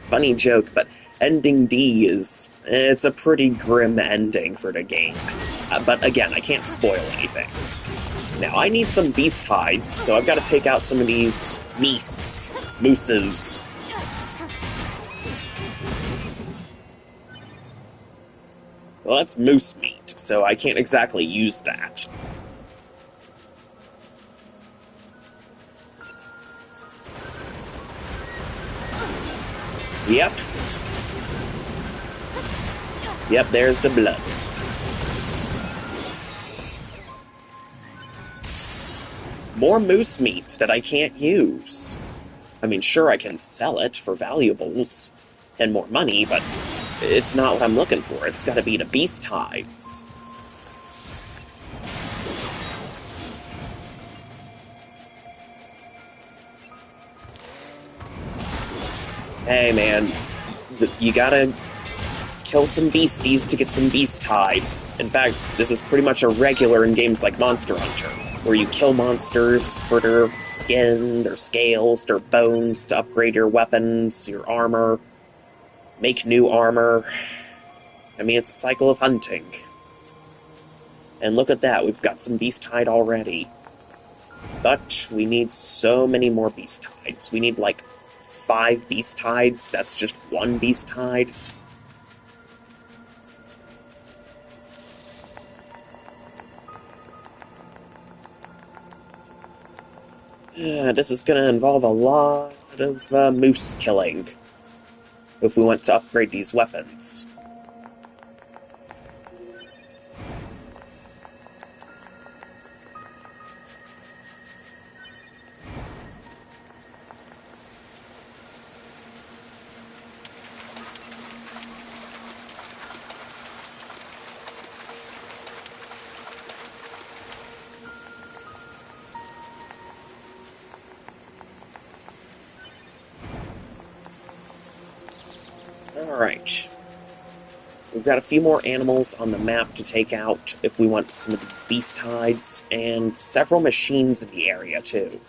Funny joke, but Ending D it's a pretty grim ending for the game. But again, I can't spoil anything. Now, I need some Beast Tides, so I've got to take out some of these mooses. Well, that's moose meat, so I can't exactly use that. Yep. Yep, there's the blood. More moose meat that I can't use. I mean, sure, I can sell it for valuables and more money, but it's not what I'm looking for. It's gotta be the beast hides. Hey, man, you gotta kill some beasties to get some beast hide. In fact, this is pretty much a regular in games like Monster Hunter, where you kill monsters for their skin, their scales, their bones to upgrade your weapons, your armor, make new armor. I mean, it's a cycle of hunting. And look at that, we've got some beast hide already. But we need so many more beast hides. We need like 5 beast hides. That's just 1 beast hide. This is going to involve a lot of moose killing if we want to upgrade these weapons. Alright. We've got a few more animals on the map to take out if we want some of the beast hides, and several machines in the area, too.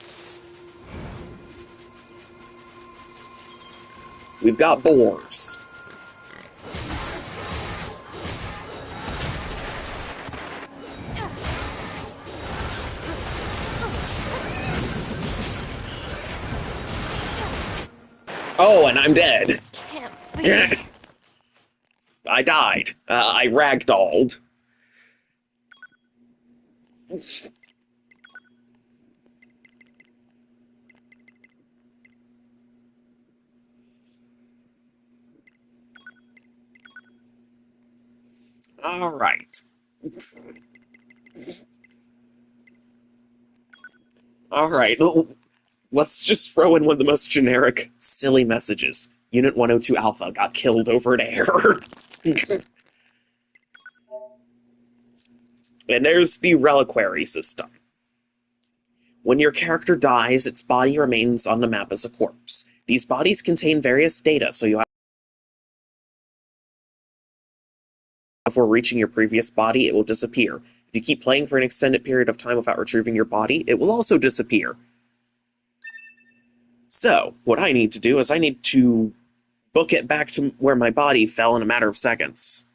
We've got boars. Oh, and I'm dead. This can't be. I died. I ragdolled. Alright. Alright, let's just throw in one of the most generic, silly messages. Unit 102 Alpha got killed over there. And there's the reliquary system. When your character dies, its body remains on the map as a corpse. These bodies contain various data, so you have before reaching your previous body, it will disappear. If you keep playing for an extended period of time without retrieving your body, it will also disappear. So, what I need to do is I need to book it back to where my body fell in a matter of seconds.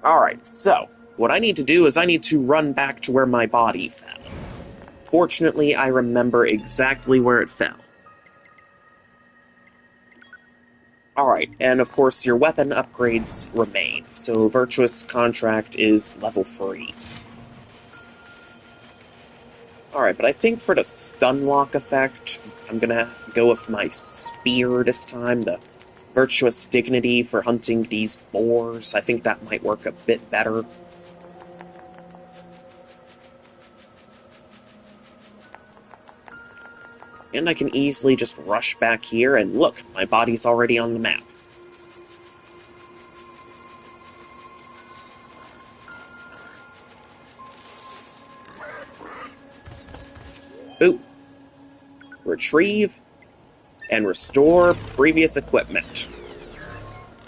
Alright, so, what I need to do is I need to run back to where my body fell. Fortunately, I remember exactly where it fell. Alright, and of course your weapon upgrades remain, so Virtuous Contract is level 3. Alright, but I think for the stun lock effect, I'm gonna go with my spear this time, the Virtuous Dignity for hunting these boars. I think that might work a bit better. And I can easily just rush back here, and look, my body's already on the map. Boop. Retrieve, and restore previous equipment.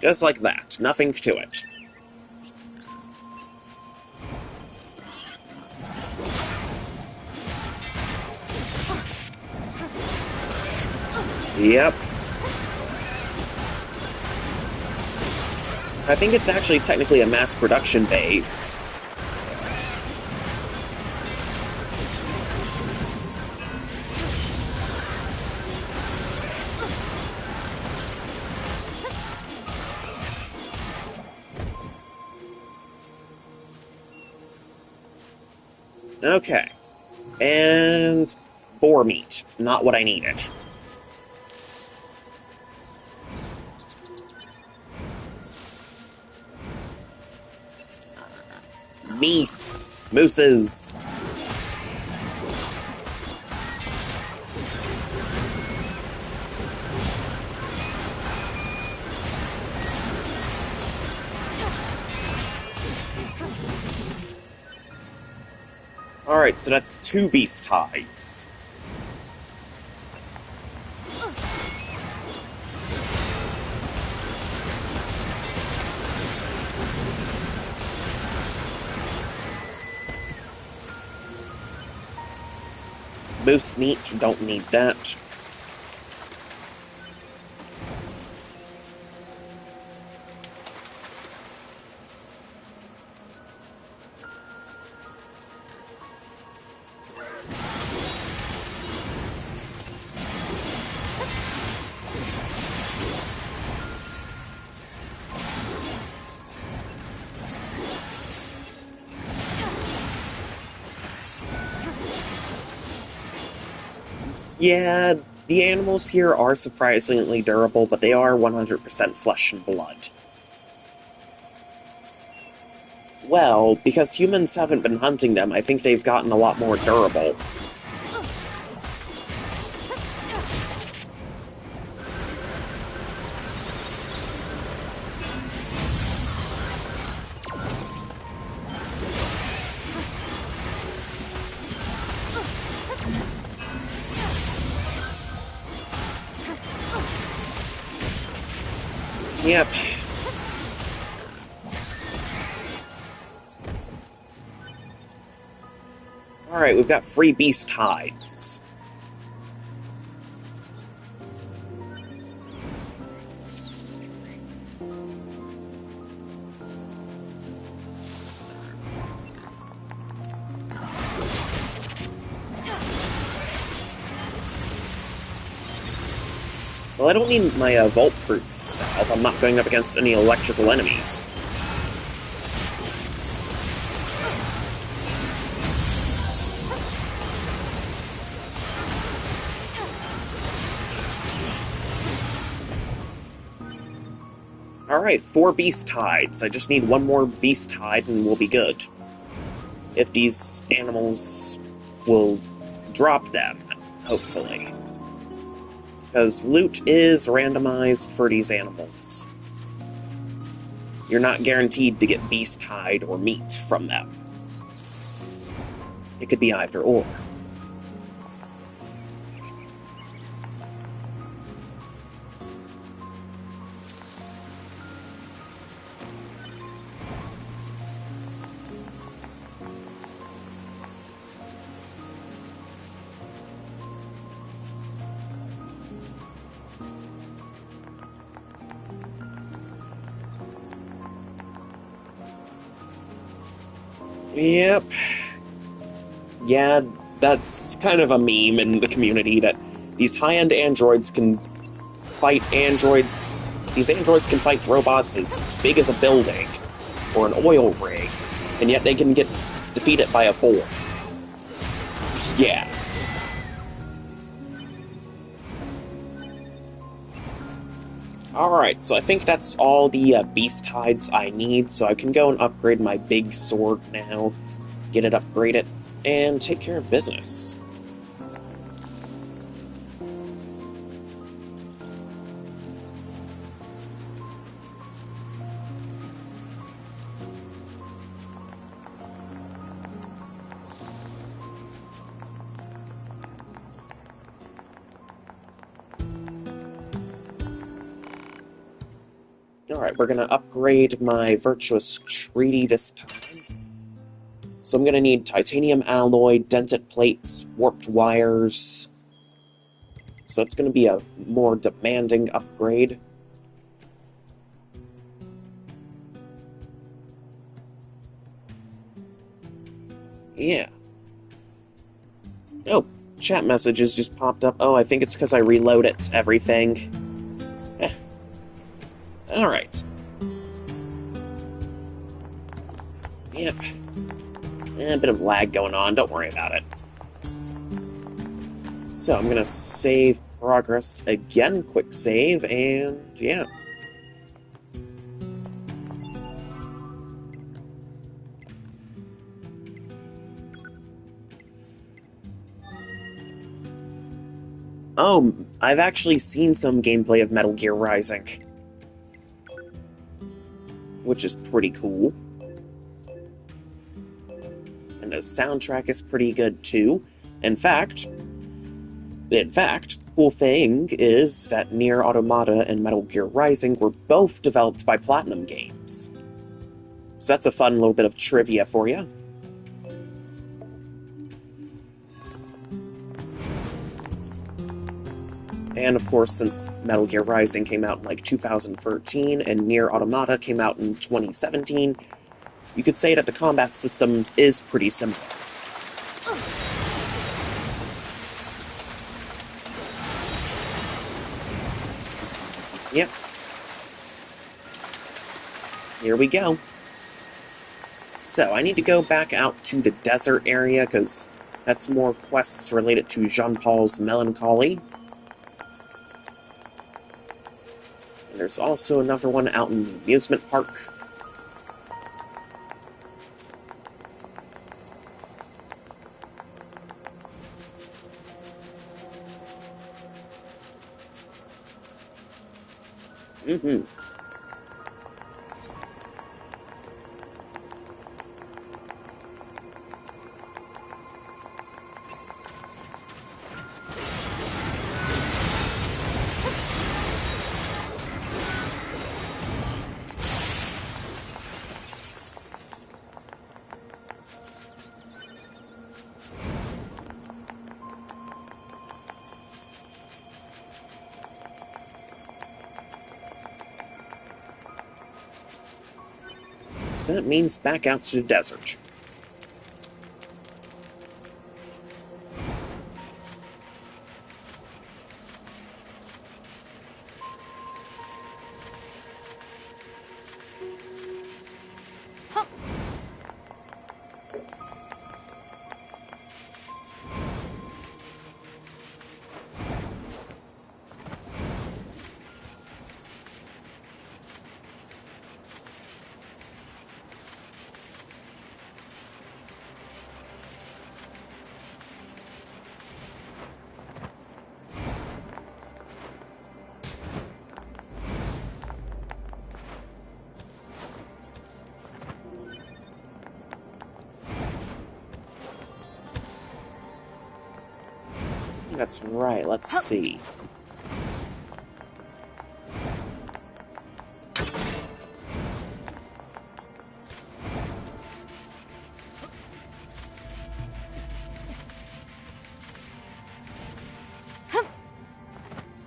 Just like that, nothing to it. Yep. I think it's actually technically a mass production bay. Okay. And boar meat. Not what I needed. Meese. Mooses. Alright, so that's 2 beast hides. Moose meat, don't need that. Yeah, the animals here are surprisingly durable, but they are 100% flesh and blood. Well, because humans haven't been hunting them, I think they've gotten a lot more durable. Yep. Alright, we've got free beast hides. Well, I don't need my vault-proof salve. I'm not going up against any electrical enemies. Alright, 4 beast hides. I just need 1 more beast hide and we'll be good. If these animals will drop them, hopefully. Because loot is randomized for these animals. You're not guaranteed to get beast hide or meat from them. It could be either or. Yep. Yeah, that's kind of a meme in the community that these high-end androids can fight androids These androids can fight robots as big as a building, or an oil rig, and yet they can get defeated by a boar. Yeah. Alright, so I think that's all the beast hides I need, so I can go and upgrade my big sword now, get it upgraded, and take care of business. Alright, we're gonna upgrade my Virtuous Treaty this time. So I'm gonna need titanium alloy, dented plates, warped wires. So it's gonna be a more demanding upgrade. Yeah. Oh, chat messages just popped up. Oh, I think it's because I reloaded everything. Alright. Yep. A bit of lag going on, don't worry about it. So, I'm gonna save progress again, quick save, and yeah. Oh, I've actually seen some gameplay of Metal Gear Rising, which is pretty cool. And the soundtrack is pretty good too. In fact, cool thing is that NieR Automata and Metal Gear Rising were both developed by Platinum Games. So that's a fun little bit of trivia for you. And of course, since Metal Gear Rising came out in like 2013 and NieR Automata came out in 2017, you could say that the combat system is pretty similar. Yep. Here we go. So, I need to go back out to the desert area, because that's more quests related to Jean-Paul's melancholy. And there's also another one out in the amusement park. Mm-hmm. So that means back out to the desert. That's right, let's see.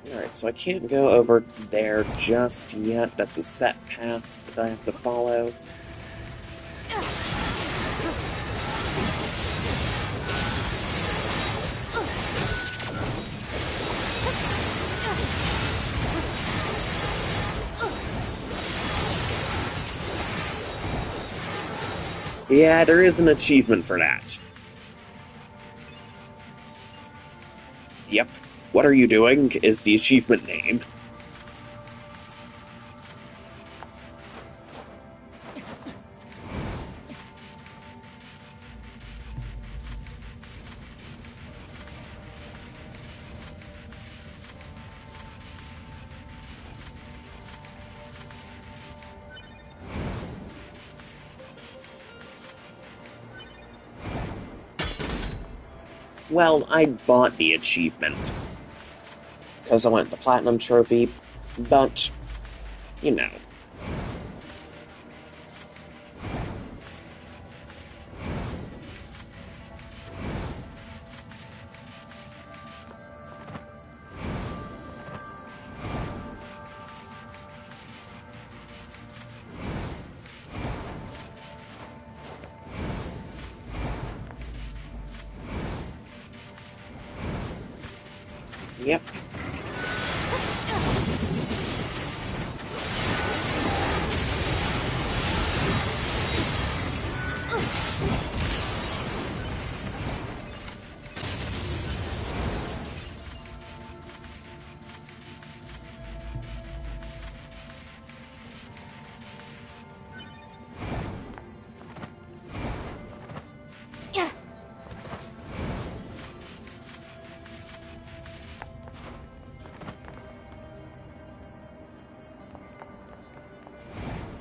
Alright, so I can't go over there just yet. That's a set path that I have to follow. Yeah, there is an achievement for that. Yep. What are you doing is the achievement name. Well, I bought the achievement. Because I want the Platinum Trophy, but, you know. Yep.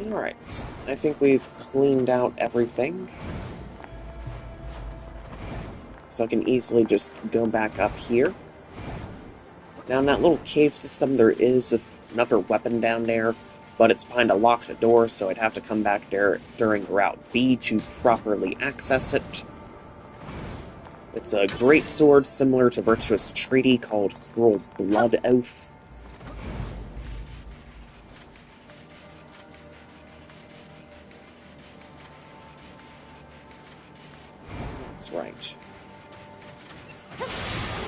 Alright, I think we've cleaned out everything. So I can easily just go back up here. Now in that little cave system there is another weapon down there, but it's behind a locked door, so I'd have to come back there during Route B to properly access it. It's a great sword similar to Virtuous Treaty called Cruel Blood Oath. That's right.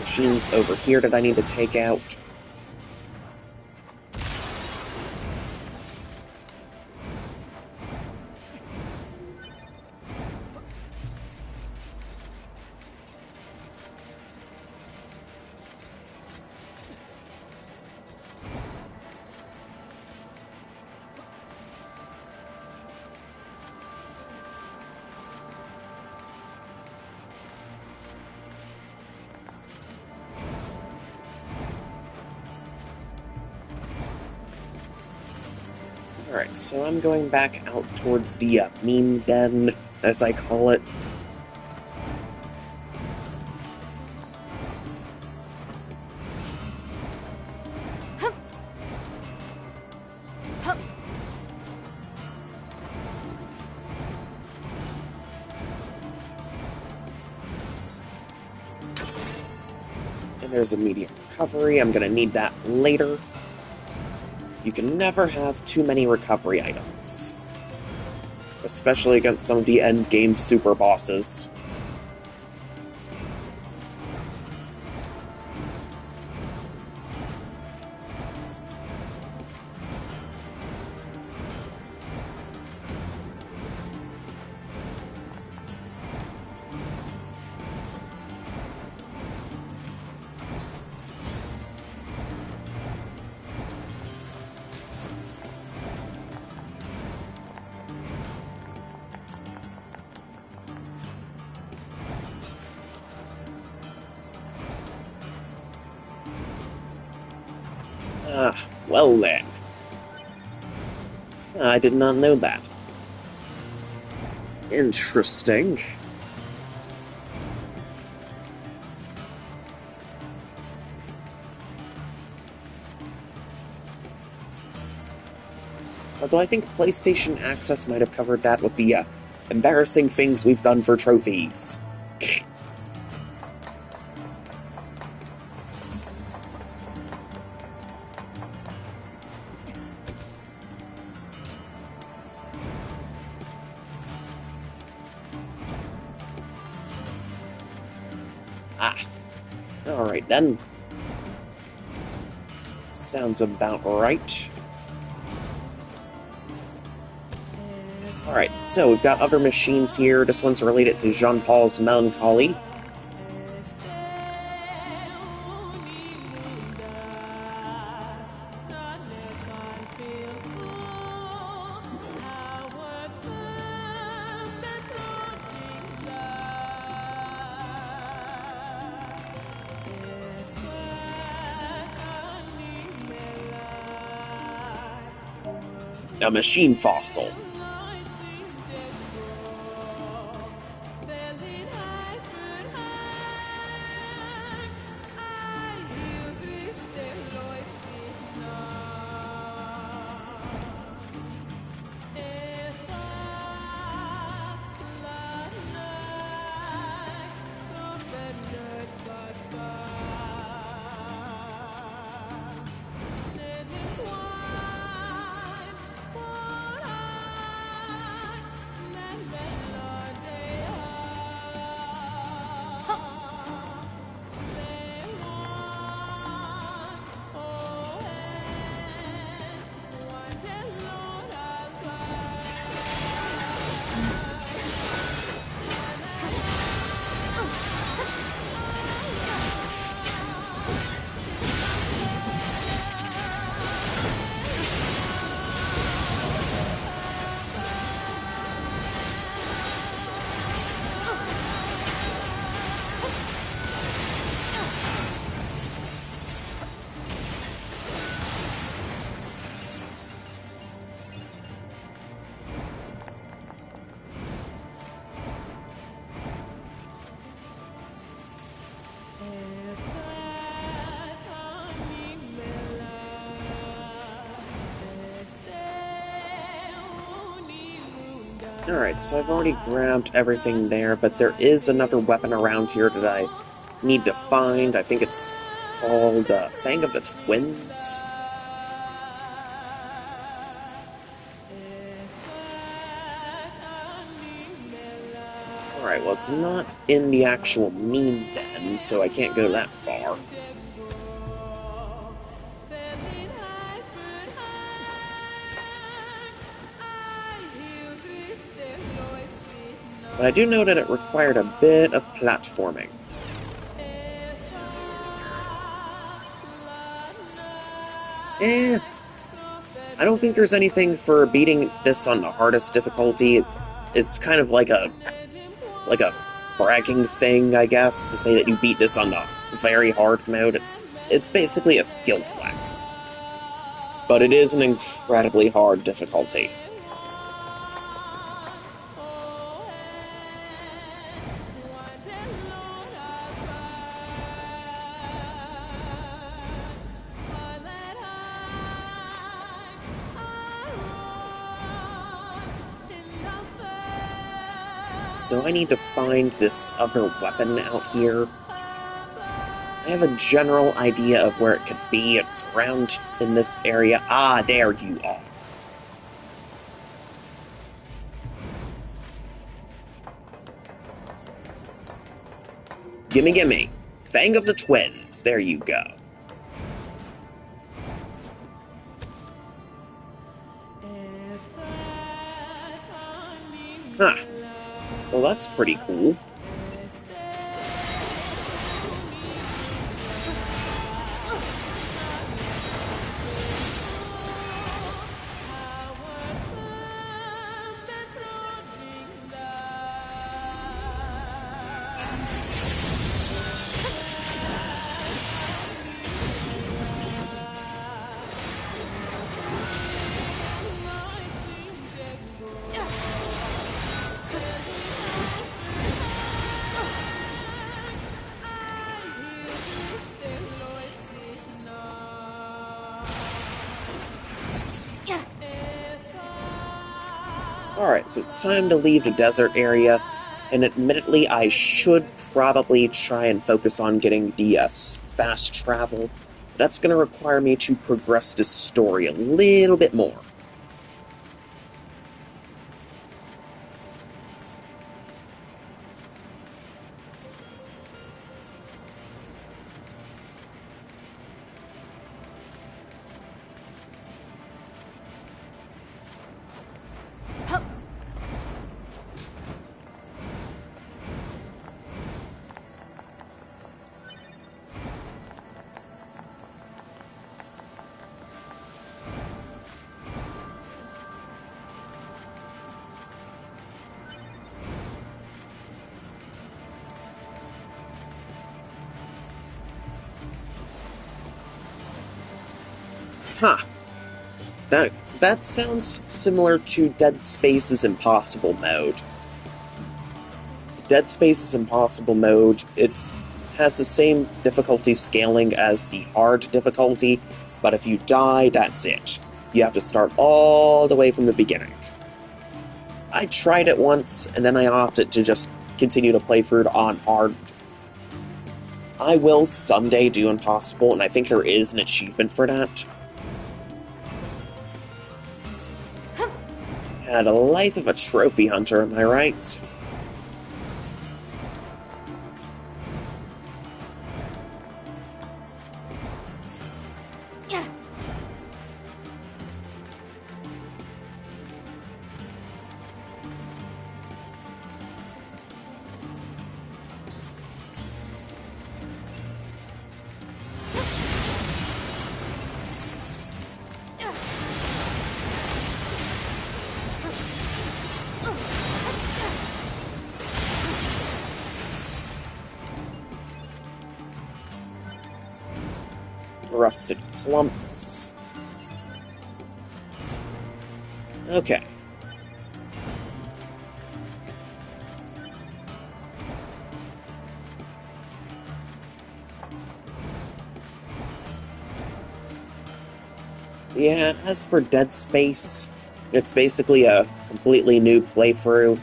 Machines over here that I need to take out. Alright, so I'm going back out towards the meme den, as I call it. And there's immediate recovery. I'm gonna need that later. You can never have too many recovery items. Especially against some of the endgame super bosses. Well then. I did not know that. Interesting. Although I think PlayStation Access might have covered that with the embarrassing things we've done for trophies. Alright then. Sounds about right. Alright, so we've got other machines here. This one's related to Jean-Paul's melancholy. A machine fossil. Alright, so I've already grabbed everything there, but there is another weapon around here that I need to find. I think it's called Fang of the Twins. Alright, well it's not in the actual mine den, so I can't go that far. But I do know that it required a bit of platforming. I don't think there's anything for beating this on the hardest difficulty. It's kind of like a bragging thing, I guess, to say that you beat this on the very hard mode. It's basically a skill flex. But it is an incredibly hard difficulty. So I need to find this other weapon out here. I have a general idea of where it could be. It's around in this area. Ah, there you are. Gimme, gimme. Fang of the Twins. There you go. Huh. Well, that's pretty cool. Alright, so it's time to leave the desert area, and admittedly I should probably try and focus on getting the fast travel. That's going to require me to progress this story a little bit more. Huh. That sounds similar to Dead Space's Impossible mode. Dead Space's Impossible mode, has the same difficulty scaling as the hard difficulty, but if you die, that's it. You have to start all the way from the beginning. I tried it once, and then I opted to just continue to play through it on hard. I will someday do Impossible, and I think there is an achievement for that. Had a life of a trophy hunter, am I right? Rusted clumps. Okay. Yeah, as for Dead Space, it's basically a completely new playthrough.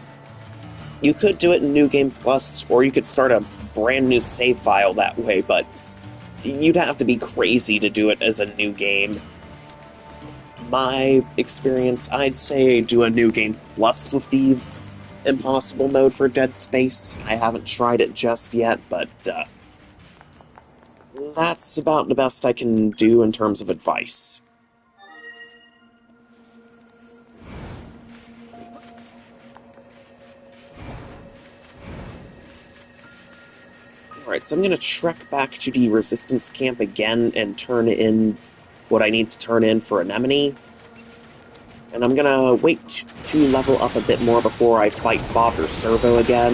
You could do it in New Game Plus, or you could start a brand new save file that way, but you'd have to be crazy to do it as a new game. My experience, I'd say do a New Game Plus with the Impossible mode for Dead Space. I haven't tried it just yet, but that's about the best I can do in terms of advice. Alright, so I'm gonna trek back to the Resistance camp again and turn in what I need to turn in for Anemone. And I'm gonna wait to level up a bit more before I fight Father Servo again.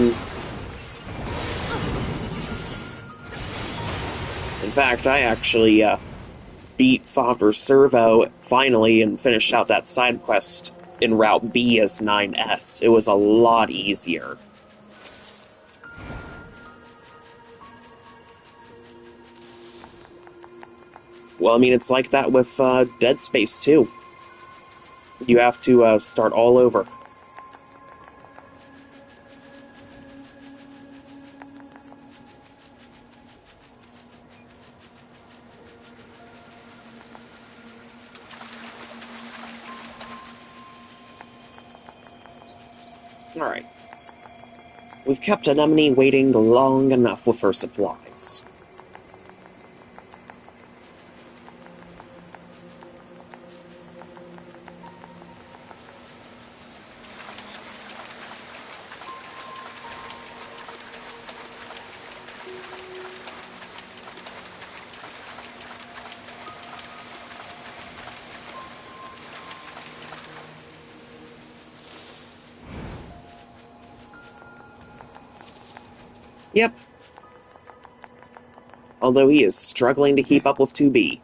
In fact, I actually beat Father Servo finally and finished out that side quest in Route B as 9S. It was a lot easier. Well, I mean, it's like that with Dead Space too. You have to start all over. Alright. We've kept Anemone waiting long enough with her supplies. Yep. Although he is struggling to keep up with 2B.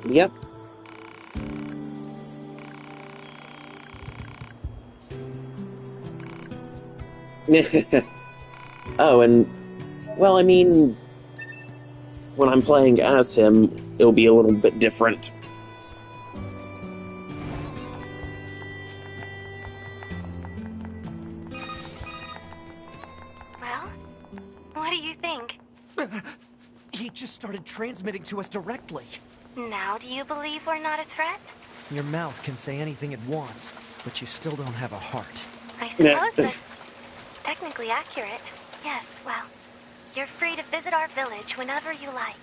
Yep. Oh, and, well, I mean, when I'm playing as him, it'll be a little bit different. Well, what do you think? He just started transmitting to us directly. Now do you believe we're not a threat? Your mouth can say anything it wants, but you still don't have a heart. I suppose that's technically accurate. Yes, well, you're free to visit our village whenever you like.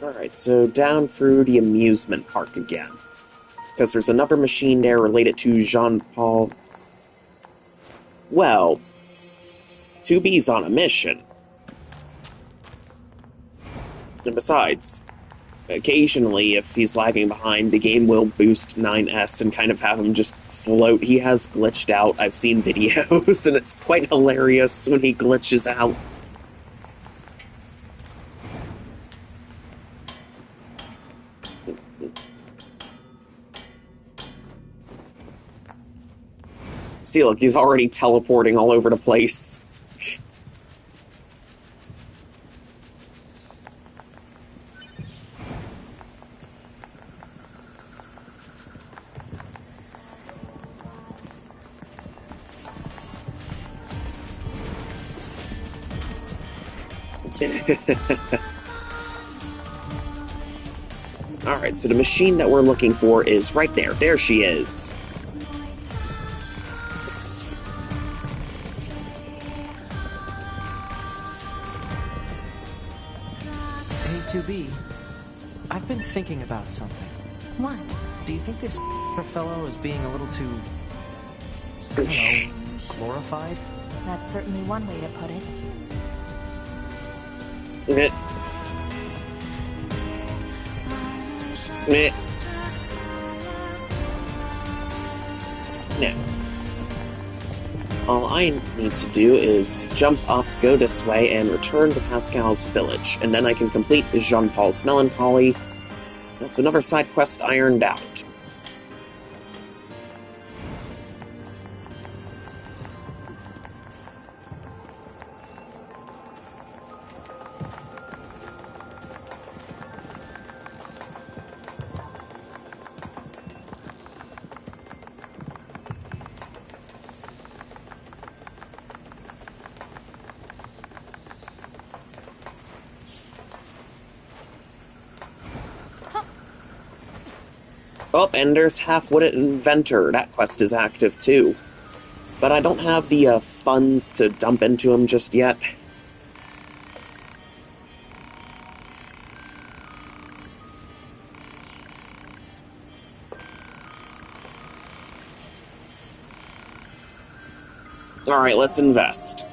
Alright, so down through the amusement park again. Because there's another machine there related to Jean-Paul. Well, 2B's on a mission. And besides, occasionally, if he's lagging behind, the game will boost 9S and kind of have him just float. He has glitched out. I've seen videos, and it's quite hilarious when he glitches out. See, look, he's already teleporting all over the place. Alright, so the machine that we're looking for is right there. There she is. A2B, I've been thinking about something. What? Do you think this fellow is being a little too, I don't know, glorified? That's certainly one way to put it. Meh. Meh. Now, all I need to do is jump up, go this way, and return to Pascal's village, and then I can complete Jean-Paul's melancholy. That's another side quest ironed out. Oh, and there's Half-Witted Inventor. That quest is active, too. But I don't have the funds to dump into him just yet. Alright, let's invest.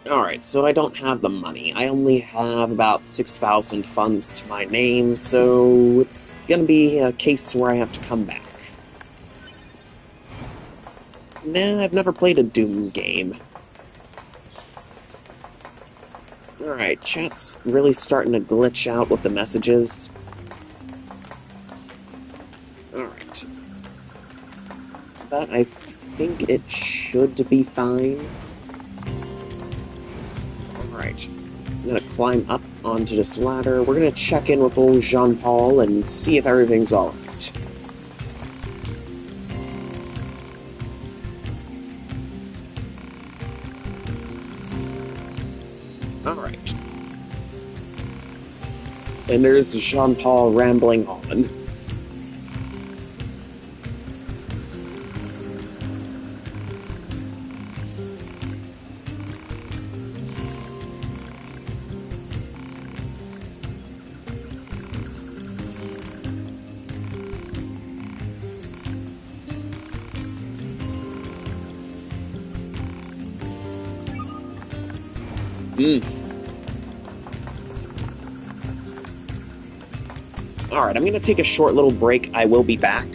Alright, so I don't have the money. I only have about 6,000 funds to my name, so it's gonna be a case where I have to come back. Nah, I've never played a Doom game. Alright, chat's really starting to glitch out with the messages. Alright. But I think it should be fine. Alright. I'm gonna climb up onto this ladder. We're gonna check in with old Jean-Paul and see if everything's alright. Alright. And there's Jean-Paul rambling on. Alright, I'm gonna take a short little break. I will be back.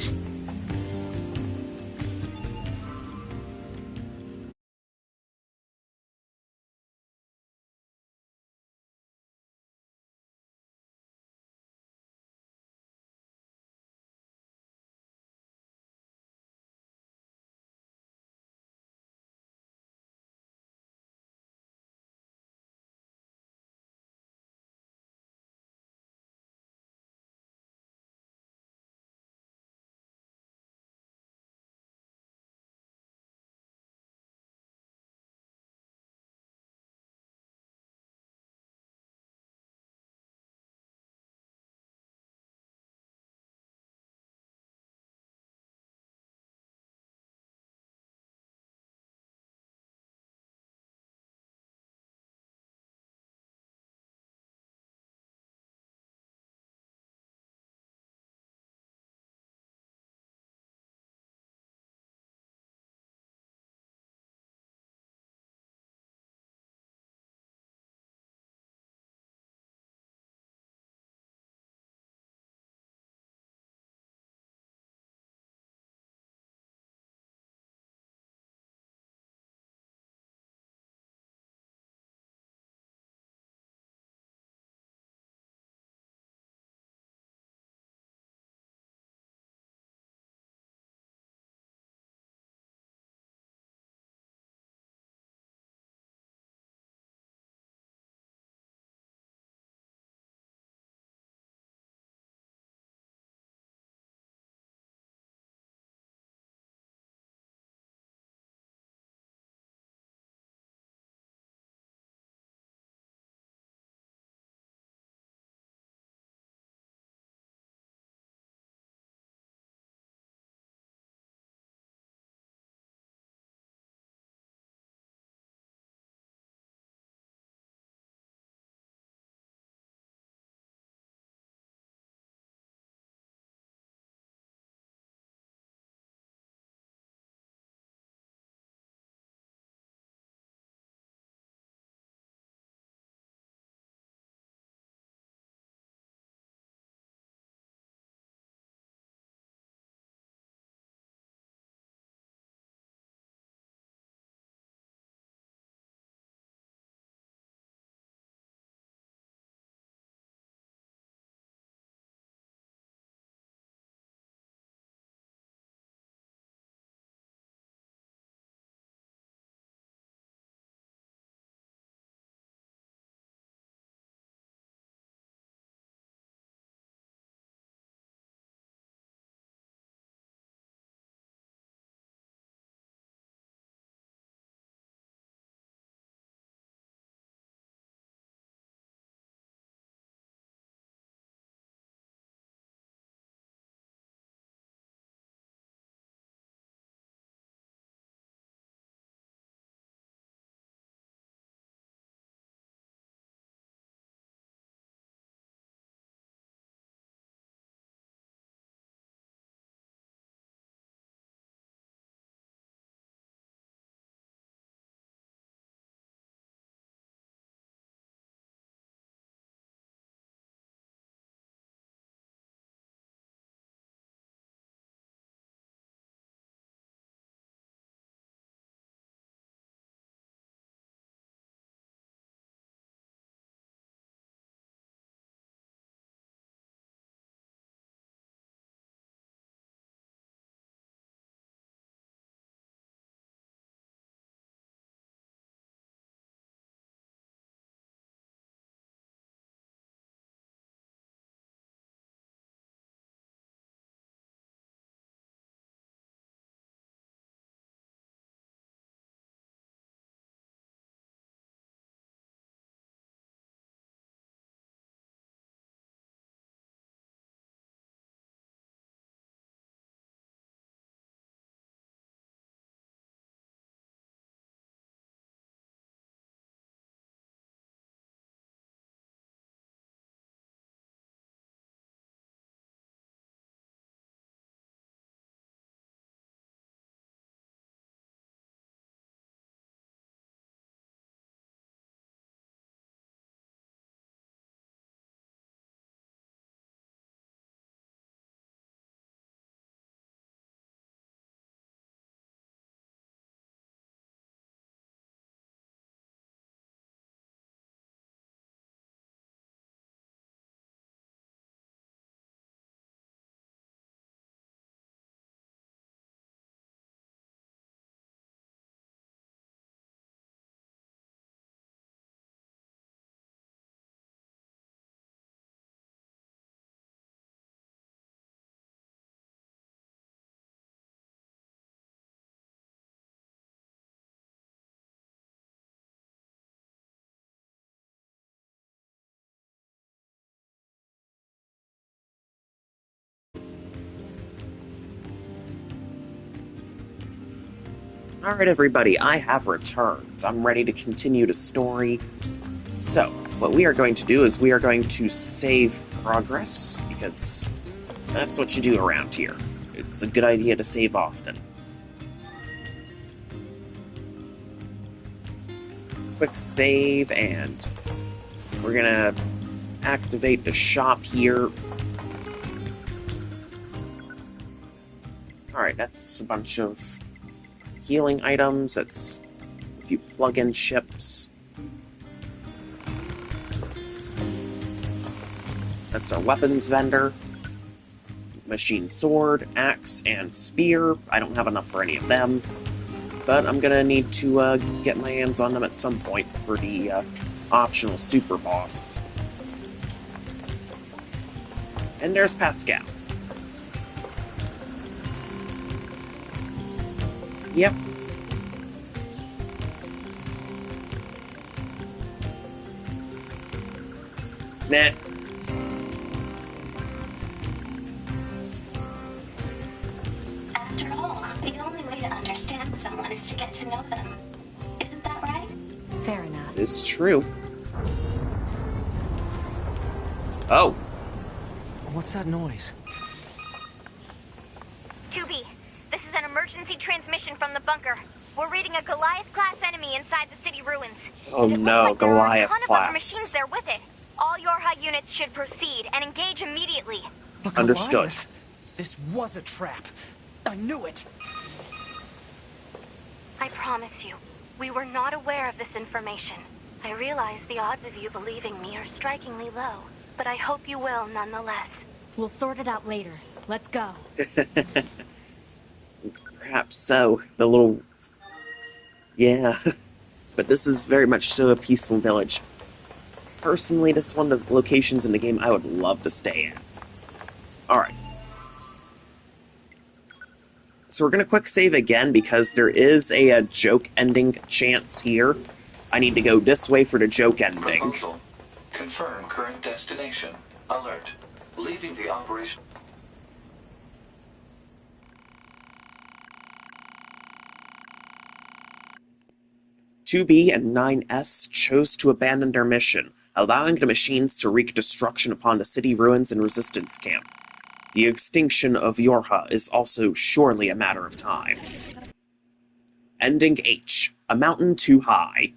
Alright, everybody, I have returned. I'm ready to continue the story. So, what we are going to do is we are going to save progress, because that's what you do around here. It's a good idea to save often. Quick save, and we're gonna activate the shop here. Alright, that's a bunch of healing items, that's a few plug-in chips. That's our weapons vendor. Machine sword, axe, and spear. I don't have enough for any of them, but I'm gonna need to get my hands on them at some point for the optional super boss. And there's Pascal. Yep. Nah. After all, the only way to understand someone is to get to know them. Isn't that right? Fair enough. It's true. Oh. What's that noise? 2B, this is an emergency transmission from the bunker. We're reading a Goliath-class enemy inside the city ruins. Oh And it looks no, like there are a Goliath ton of other machines class. there with it. All Yorha units should proceed and engage immediately. A Understood. Goliath? This was a trap. I knew it. I promise you, we were not aware of this information. I realize the odds of you believing me are strikingly low, but I hope you will nonetheless. We'll sort it out later. Let's go. Perhaps so. The little... Yeah. But this is very much so a peaceful village. Personally, this is one of the locations in the game I would love to stay at. Alright. So we're gonna quick save again because there is a joke ending chance here. I need to go this way for the joke ending. Proposal. Confirm current destination. Alert. Leaving the operation. "2B and 9S chose to abandon their mission, allowing the machines to wreak destruction upon the city ruins and resistance camp. The extinction of Yorha is also surely a matter of time. Ending H. A mountain too high."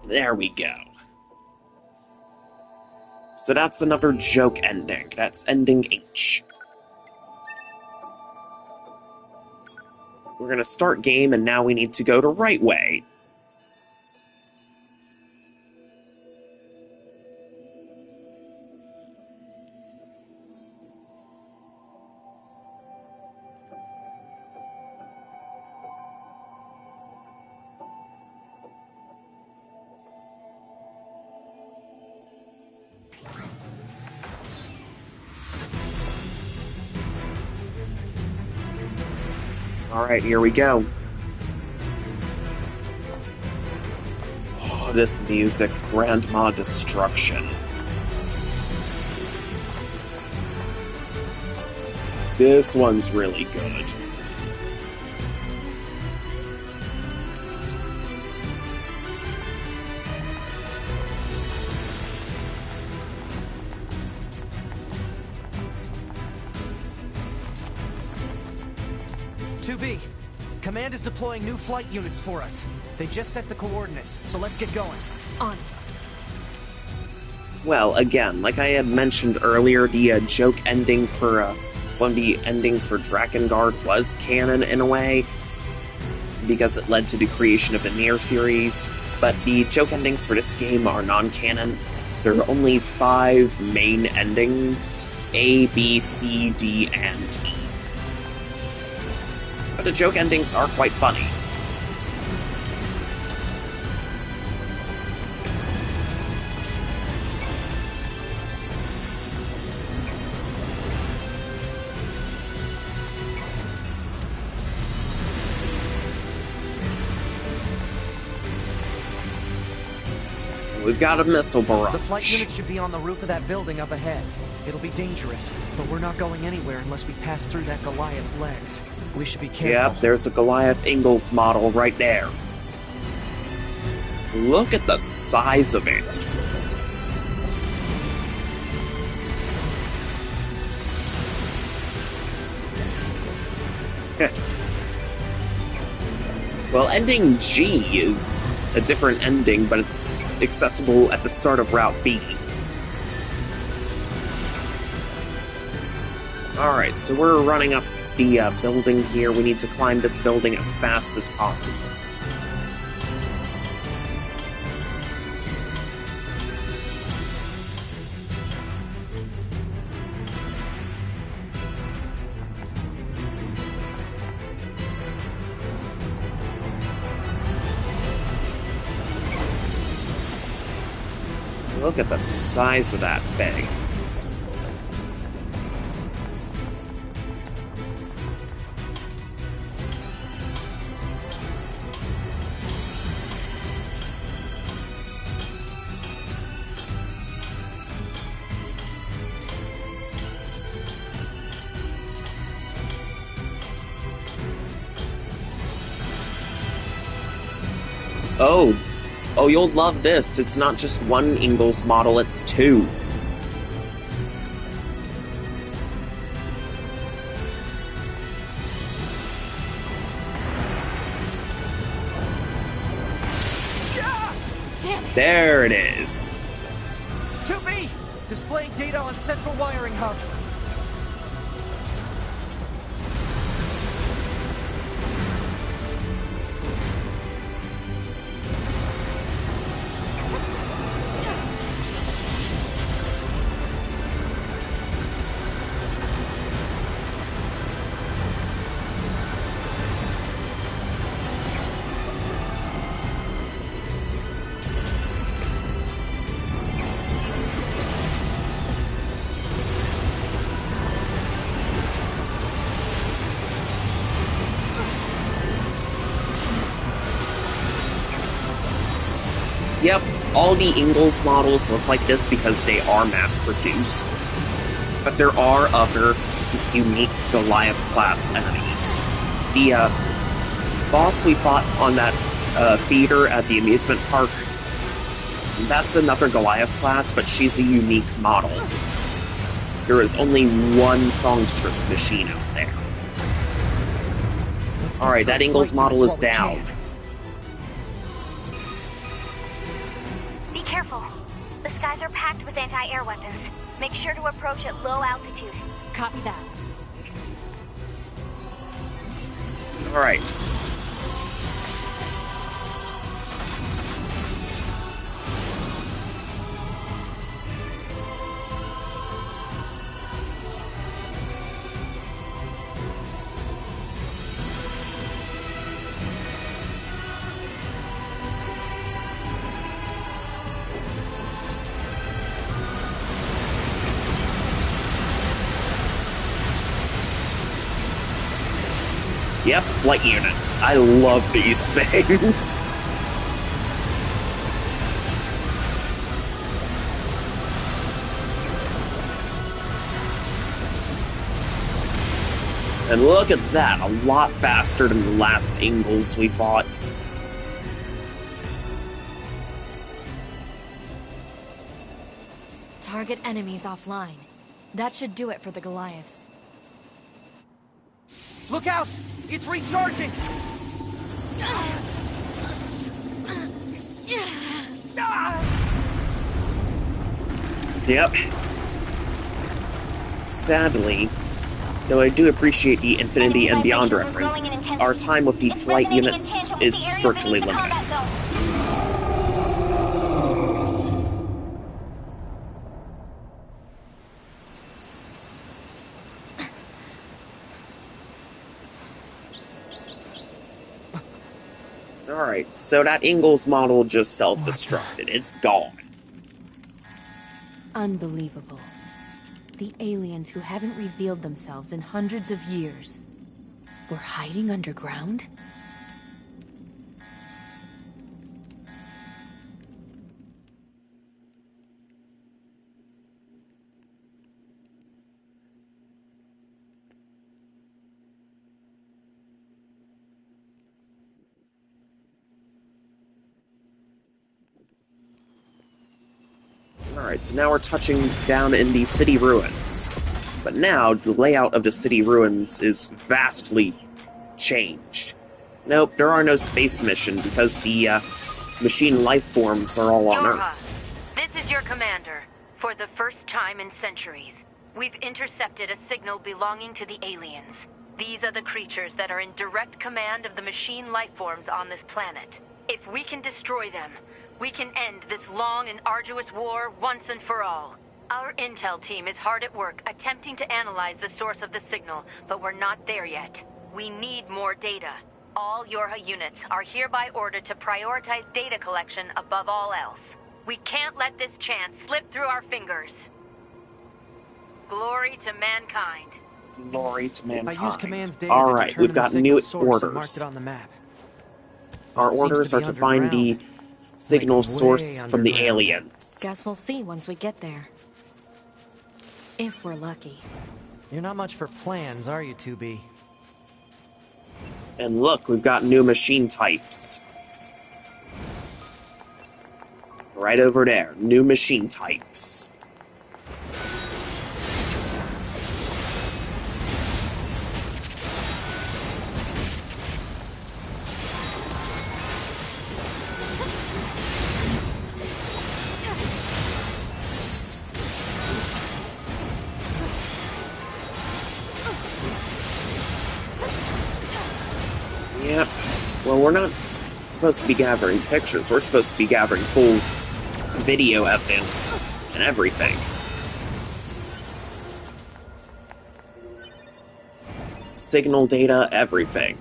There we go. So that's another joke ending. That's ending H. We're gonna start game, and now we need to go to right way. Alright, here we go. Oh, this music. Grandma Destruction. This one's really good. Command is deploying new flight units for us. They just set the coordinates, so let's get going. On it. Well, again, like I had mentioned earlier, the joke ending for one of the endings for Drakengard was canon in a way, because it led to the creation of the NieR series, but the joke endings for this game are non-canon. There are only 5 main endings: A, B, C, D, and E. But the joke endings are quite funny. we've got a missile barrage. The flight units should be on the roof of that building up ahead. It'll be dangerous, but we're not going anywhere unless we pass through that Goliath's legs. We should be careful. Yep, there's a Goliath Ingalls model right there. Look at the size of it. Well, ending G is a different ending, but it's accessible at the start of Route B. Alright, so we're running up the building here. We need to climb this building as fast as possible. Look at the size of that thing. Oh, you'll love this. It's not just one Ingalls model, it's two. Damn it! There it is. 2B! Displaying data on central wiring hub. Yep, all the Ingalls models look like this because they are mass-produced. But there are other unique Goliath-class enemies. The boss we fought on that theater at the amusement park, that's another Goliath class, but she's a unique model. There is only one songstress machine out there. Alright, that Ingalls model is down. Be careful. The skies are packed with anti-air weapons. Make sure to approach at low altitude. Copy that. Alright. Yep, flight units. I love these things. And look at that, a lot faster than the last Ingalls we fought. Target enemies offline. That should do it for the Goliaths. Look out! It's recharging! Yep. Sadly, though I do appreciate the Infinity and Beyond reference, our time with the flight units is strictly limited. Alright, so that Ingalls model just self-destructed. It's gone. Unbelievable. The aliens who haven't revealed themselves in hundreds of years were hiding underground? Alright, so now we're touching down in the city ruins. But now, the layout of the city ruins is vastly changed. Nope, there are no space missions because the machine life forms are all on Earth. This is your commander. For the first time in centuries, we've intercepted a signal belonging to the aliens. These are the creatures that are in direct command of the machine life forms on this planet. If we can destroy them, we can end this long and arduous war once and for all. Our intel team is hard at work attempting to analyze the source of the signal, but we're not there yet. We need more data. All Yorha units are hereby ordered to prioritize data collection above all else. We can't let this chance slip through our fingers. Glory to mankind. Glory to mankind. I used command's data Alright, to we've determine got the new signal source and marked it orders. on the map. Our It seems orders are be to find the underground. signal Like, source way from the underground. aliens. Guess we'll see once we get there. If we're lucky. You're not much for plans, are you, 2B? And look, we've got new machine types. Right over there, new machine types. Yep. Well, we're not supposed to be gathering pictures. We're supposed to be gathering full video evidence and everything. Signal data, everything.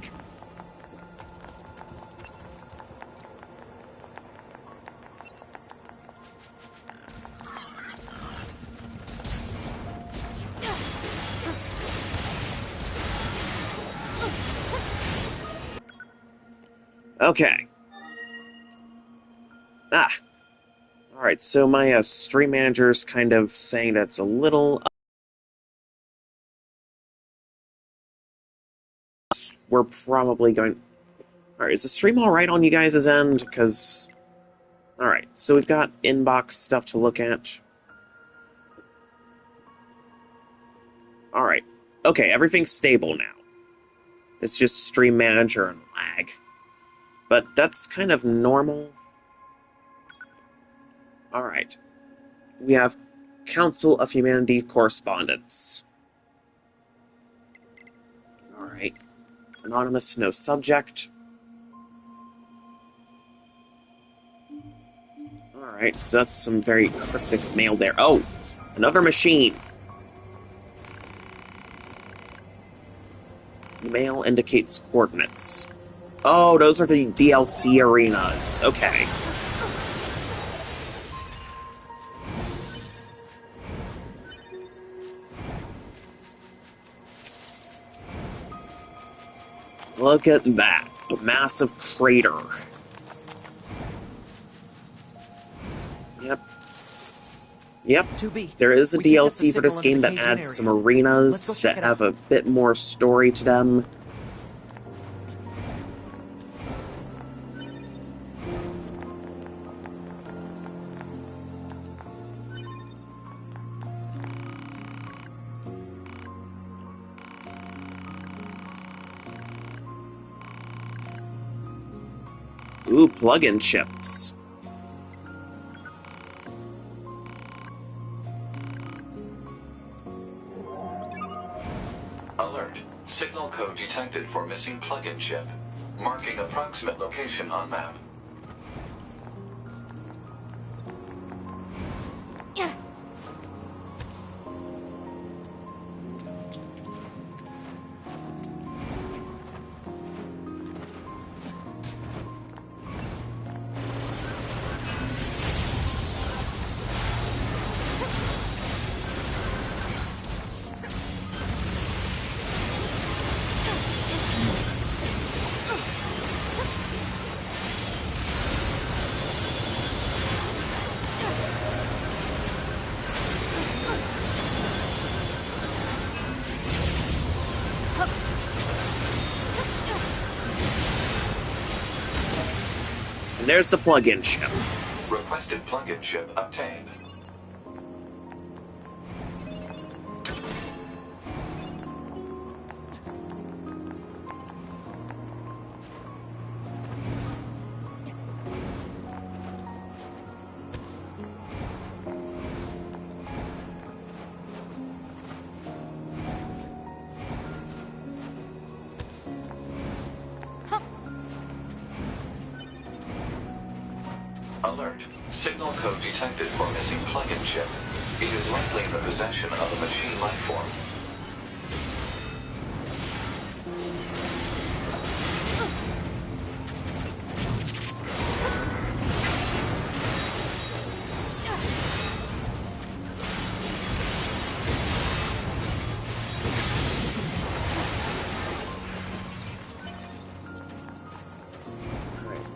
Okay. Alright, so my stream manager's kind of saying that's a little... we're probably going... Alright, is the stream alright on you guys' end? Because... Alright, so we've got inbox stuff to look at. Alright. Okay, everything's stable now. It's just stream manager and lag. But that's kind of normal. Alright. We have Council of Humanity correspondence. Alright. Anonymous, no subject. Alright, so that's some very cryptic mail there. Oh! Another machine! The mail indicates coordinates. Oh, those are the DLC arenas. Okay. Look at that. A massive crater. Yep. Yep. 2B, There is a we picked up the DLC for this signal game under that the adds Cajun some area. Let's go arenas check that it have out. a bit more story to them. Ooh, plug-in chips. Alert. Signal code detected for missing plug-in chip. Marking approximate location on map. And there's the plug-in chip. Requested plug-in chip obtained. Alert. Signal code detected for missing plug-in chip. It is likely in the possession of a machine life form.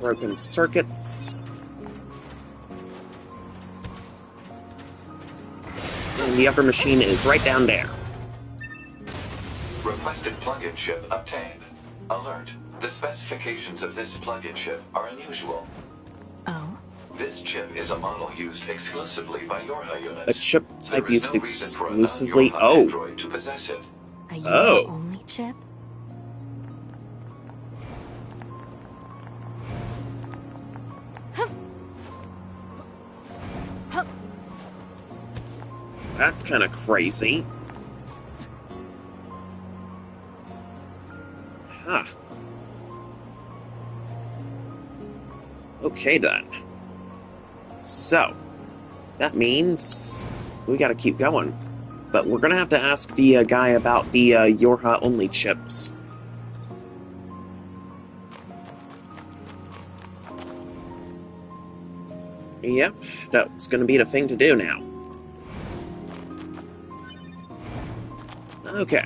Broken circuits. And the upper machine is right down there. Requested plug-in chip obtained. Alert. The specifications of this plug-in chip are unusual. Oh? This chip is a model used exclusively by Yorha A units. chip There type is used no reason for a exclusively. non-Yorha Oh, android to possess it. A Oh. Yorha-only chip? that's kind of crazy. Huh. Okay then. So, that means we gotta keep going. But we're gonna have to ask the guy about the Yorha-only chips. Yep, that's gonna be the thing to do now. Okay.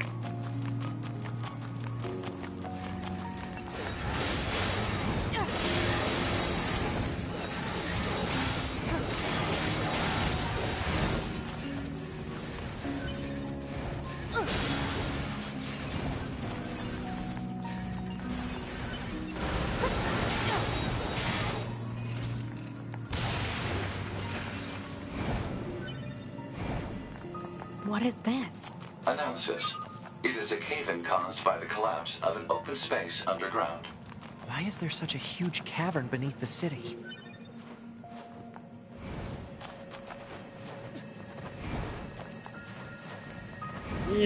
What is this? Analysis. It is a cave-in caused by the collapse of an open space underground. Why is there such a huge cavern beneath the city?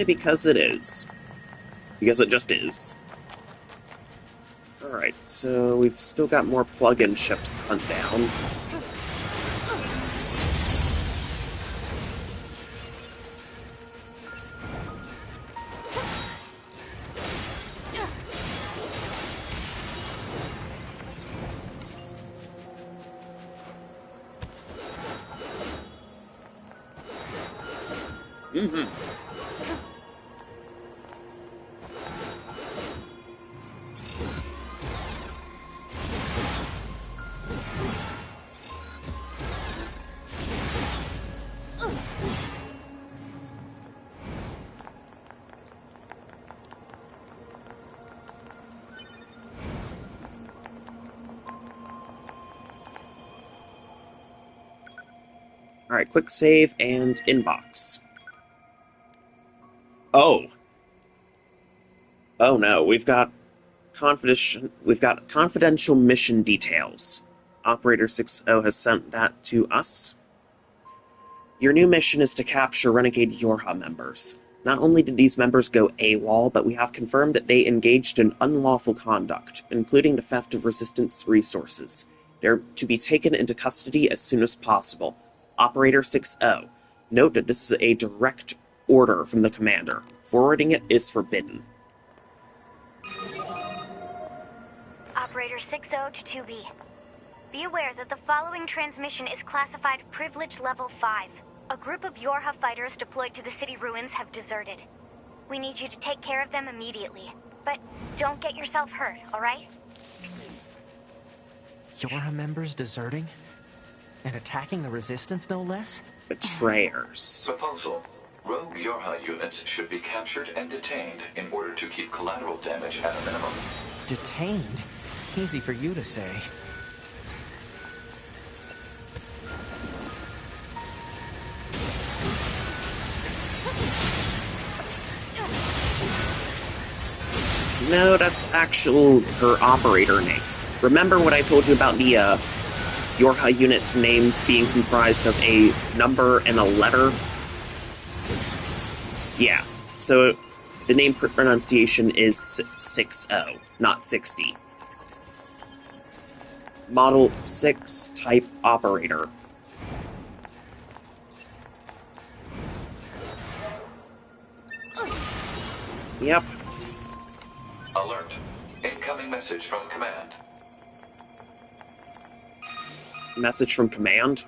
Because it is. Because it just is. Alright, so we've still got more plug-in chips to hunt down. Alright, quick save and inbox. Oh. Oh no, we've got confidential mission details. Operator 60 has sent that to us. Your new mission is to capture renegade Yorha members. Not only did these members go AWOL, but we have confirmed that they engaged in unlawful conduct, including the theft of Resistance resources. They're to be taken into custody as soon as possible. Operator 60. Note that this is a direct order from the commander. Forwarding it is forbidden. Operator 60 to 2B. Be aware that the following transmission is classified Privilege Level 5. A group of Yorha fighters deployed to the city ruins have deserted. We need you to take care of them immediately. But don't get yourself hurt, alright? Yorha members deserting? And attacking the Resistance, no less? Betrayers. Proposal. Rogue Yorha units should be captured and detained in order to keep collateral damage at a minimum. Detained? Easy for you to say. No, that's her operator name. Remember what I told you about the Yorha unit's names being comprised of a number and a letter? Yeah, so the name pronunciation is 60, not 60. Model 6 type operator. Yep. Alert. Incoming message from command. Message from command.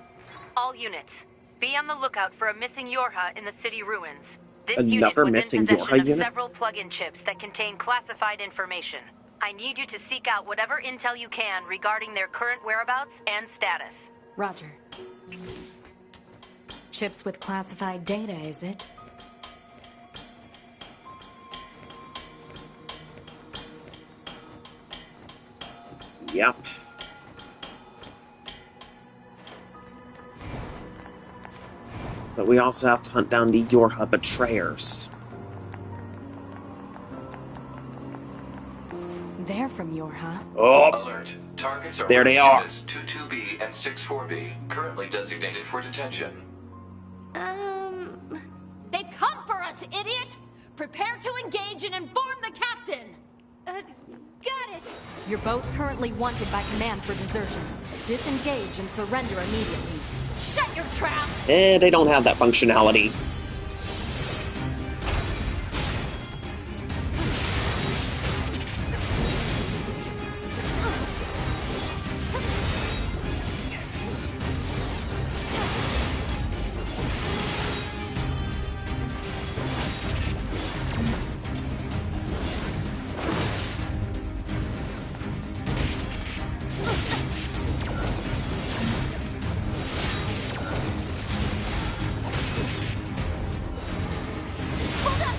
All units, be on the lookout for a missing Yorha in the city ruins. This Another unit was missing in possession Yorha of unit? several plug-in chips that contain classified information. I need you to seek out whatever intel you can regarding their current whereabouts and status. Roger. Chips with classified data, is it? Yep. But we also have to hunt down the Yorha betrayers. They're from Yorha. Oh! Alert. Targets are There they are. units 22B and 64B, currently designated for detention. They've come for us, idiot! Prepare to engage and inform the captain! Got it! You're both currently wanted by command for desertion. Disengage and surrender immediately. Shut your trap! They don't have that functionality. Hold up!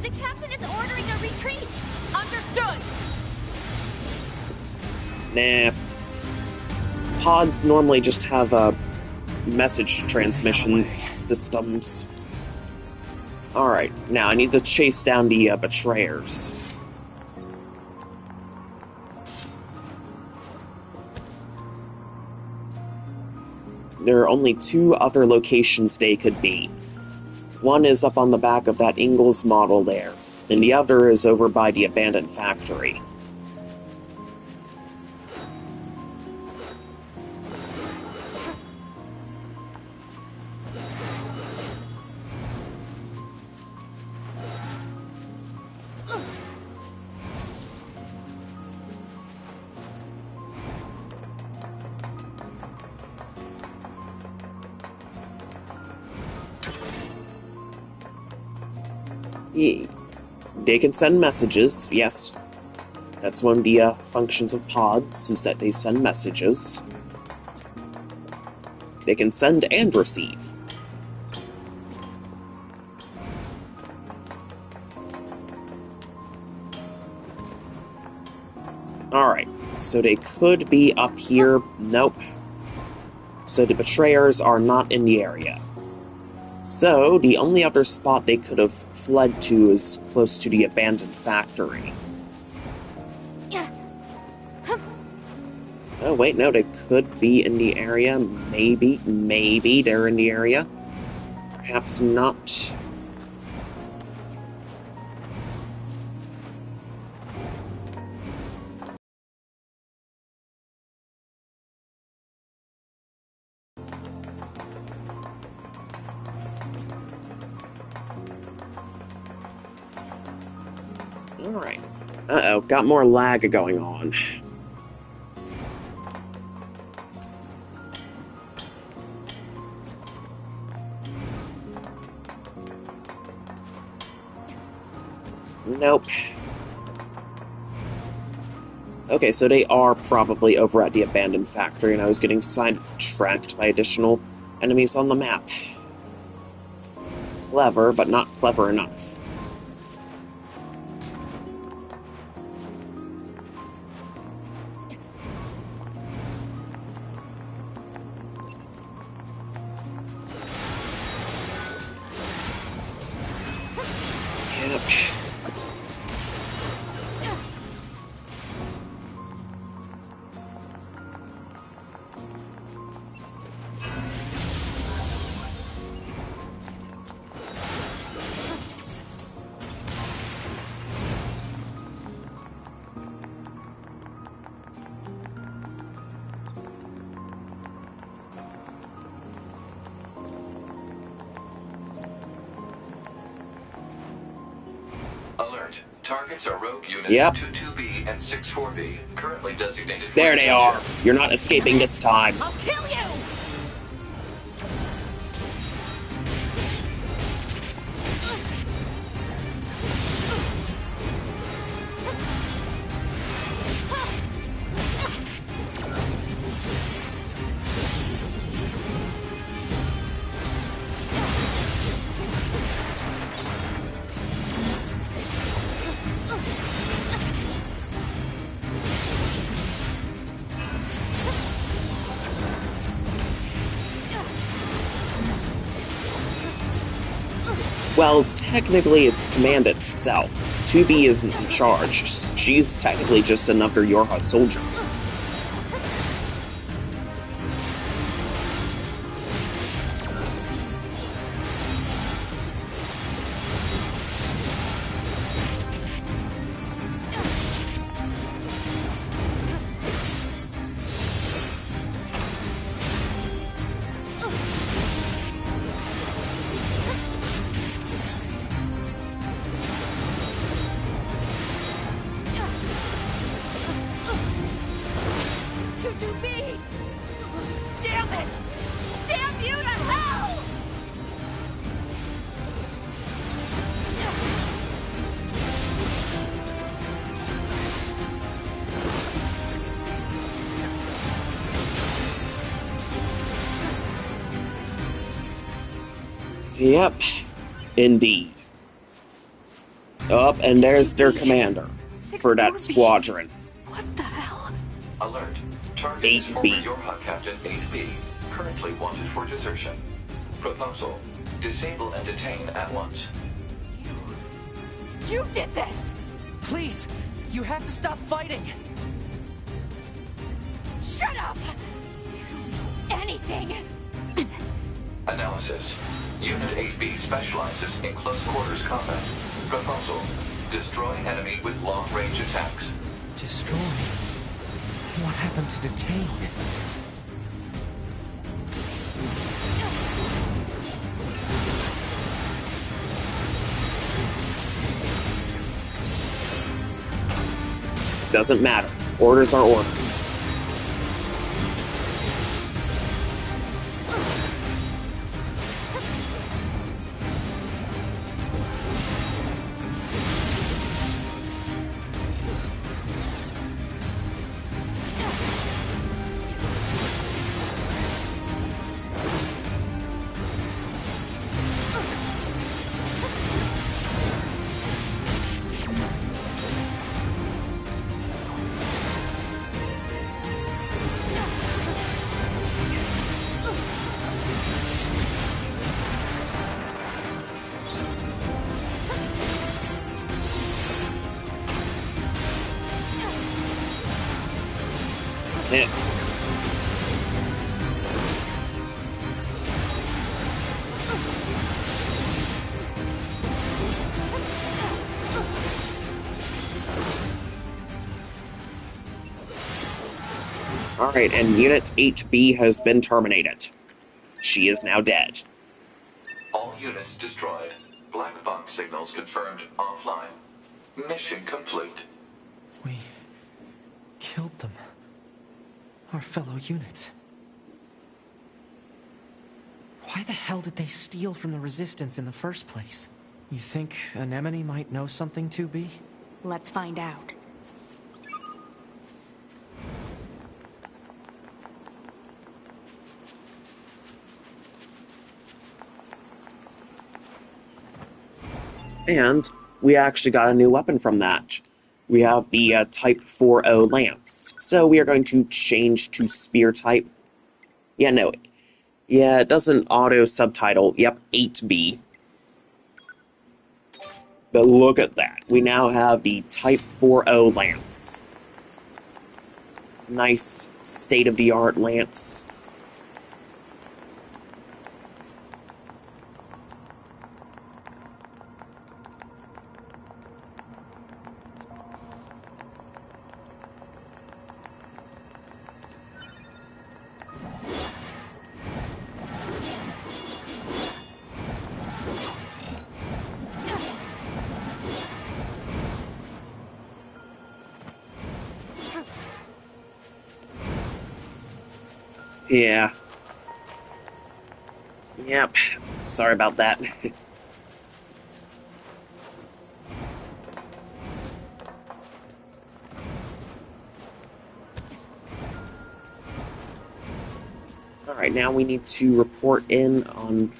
The captain is ordering a retreat! Understood! Nah. Pods normally just have message transmission systems. Alright, now I need to chase down the betrayers. There are only two other locations they could be. One is up on the back of that Ingalls model there, and the other is over by the abandoned factory. They can send messages, yes. That's one of the functions of pods, is that they send messages. They can send and receive. Alright, so they could be up here. Nope. So the betrayers are not in the area. So, the only other spot they could have fled to is close to the abandoned factory. Oh, wait, no, they could be in the area. Maybe they're in the area. Perhaps not. Alright. Uh-oh, got more lag going on. Nope. Okay, so they are probably over at the abandoned factory, and I was getting sidetracked by additional enemies on the map. Clever, but not clever enough. Yep. Targets are rogue units Yep. 22B and 64B, currently designated for There they are. detention. You're not escaping this time. I'll kill you! Well, technically it's command itself. 2B isn't in charge. She's technically just another Yorha soldier. Damn it! Damn you to hell! Yep, indeed. Up, and there's their commander for that squadron. What the hell? Alert. Target is former 8B. Yorha Captain 8B, currently wanted for desertion. Proposal. Disable and detain at once. You did this! Please, you have to stop fighting. Shut up! You don't know anything! Analysis. Unit 8B specializes in close quarters combat. Proposal. Destroy enemy with long-range attacks. Destroy? What happened to detain? Doesn't matter. Orders are orders. Yeah. Alright, and Unit 8B has been terminated. She is now dead. All units destroyed. Black box signals confirmed offline. Mission complete. We killed them. Our fellow units. Why the hell did they steal from the Resistance in the first place? You think Anemone might know something, 2B? Let's find out. And we actually got a new weapon from that. We have the Type 4O Lance. So we are going to change to Spear type. Yeah, no. Yeah, it doesn't auto-subtitle. Yep, 8B. But look at that. We now have the Type 4O Lance. Nice, state-of-the-art lance. Yeah. Yep. Sorry about that. Alright, now we need to report in on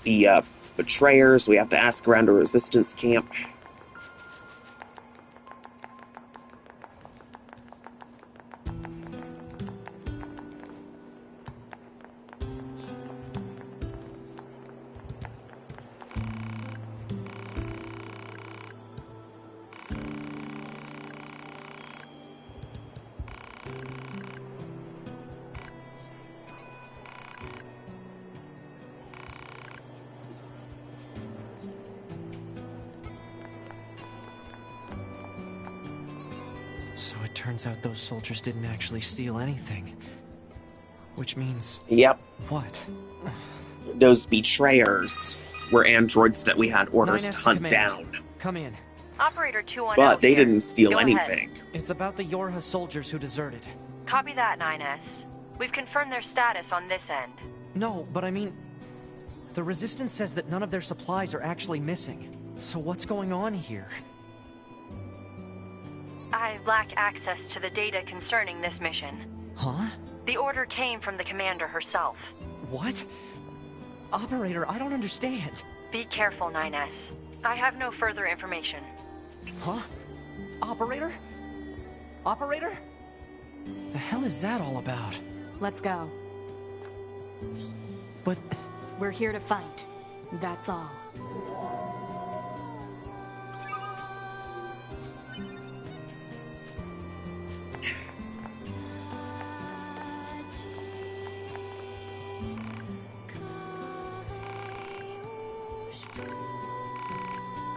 the betrayers. We have to ask around a resistance camp. So it turns out those soldiers didn't actually steal anything. Which means... Yep. What? Those betrayers were androids that we had orders 9S to to hunt command. down. Come in. Operator 210 But they here. didn't steal Go anything. ahead. It's about the Yorha soldiers who deserted. Copy that, 9S. We've confirmed their status on this end. No, but I mean... The Resistance says that none of their supplies are actually missing. So what's going on here? I lack access to the data concerning this mission. Huh? The order came from the commander herself. What? Operator, I don't understand. Be careful, 9S. I have no further information. Huh? Operator? Operator? The hell is that all about? Let's go. But... We're here to fight. That's all.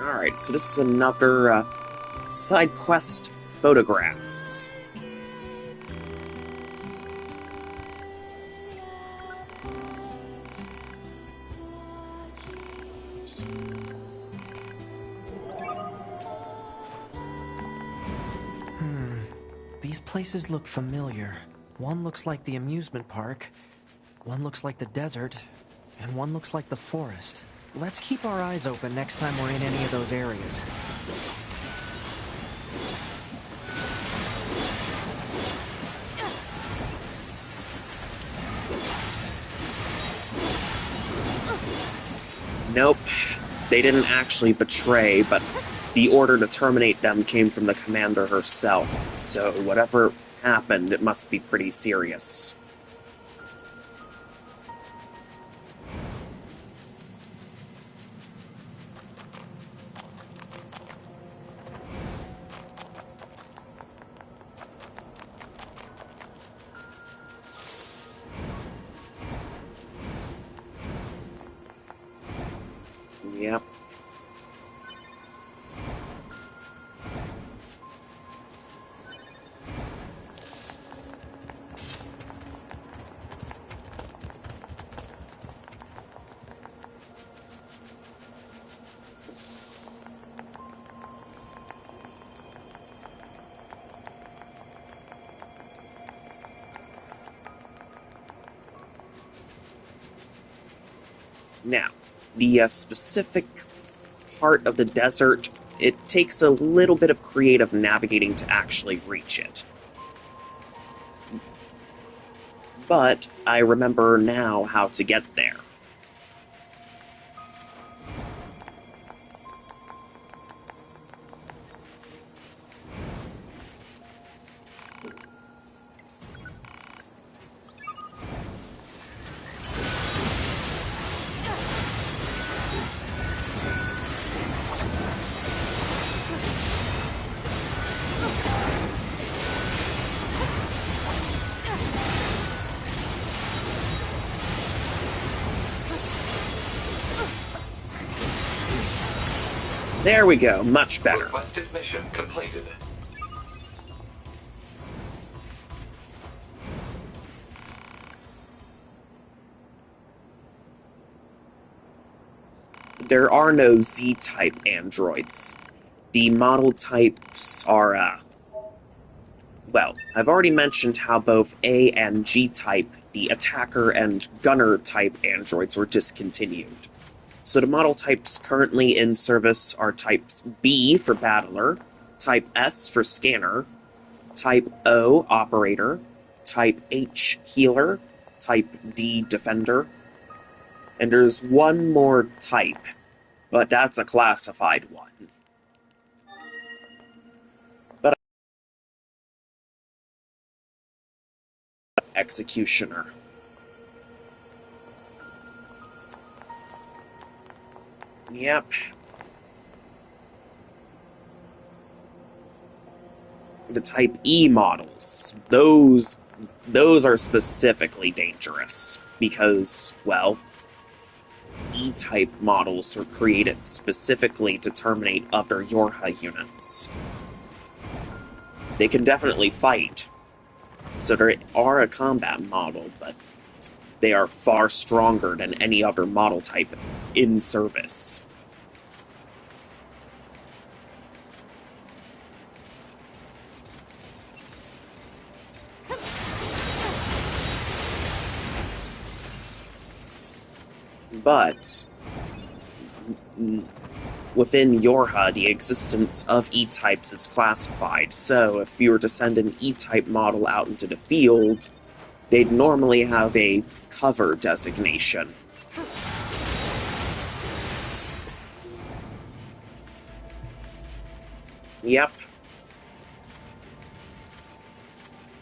Alright, so this is another side quest photographs. These places look familiar. One looks like the amusement park, one looks like the desert, and one looks like the forest. Let's keep our eyes open next time we're in any of those areas. Nope, they didn't actually betray, but the order to terminate them came from the commander herself, so whatever happened, it must be pretty serious. Yep. Now, the specific part of the desert, it takes a little bit of creative navigating to actually reach it. But I remember now how to get there. There we go, much better. Requested mission completed. There are no Z-type androids. The model types are, well, I've already mentioned how both A and G-type the attacker and gunner type androids were discontinued. So the model types currently in service are types B for battler, type S for scanner, type O operator, type H healer, type D defender, and there's one more type, but that's a classified one. But executioner. Yep. The type E models, those are specifically dangerous because, well, E-type models were created specifically to terminate other Yorha units. They can definitely fight, so they are a combat model, but they are far stronger than any other model type in service. But within Yorha, the existence of E-types is classified, so if you were to send an E-type model out into the field, they'd normally have a cover designation. Yep.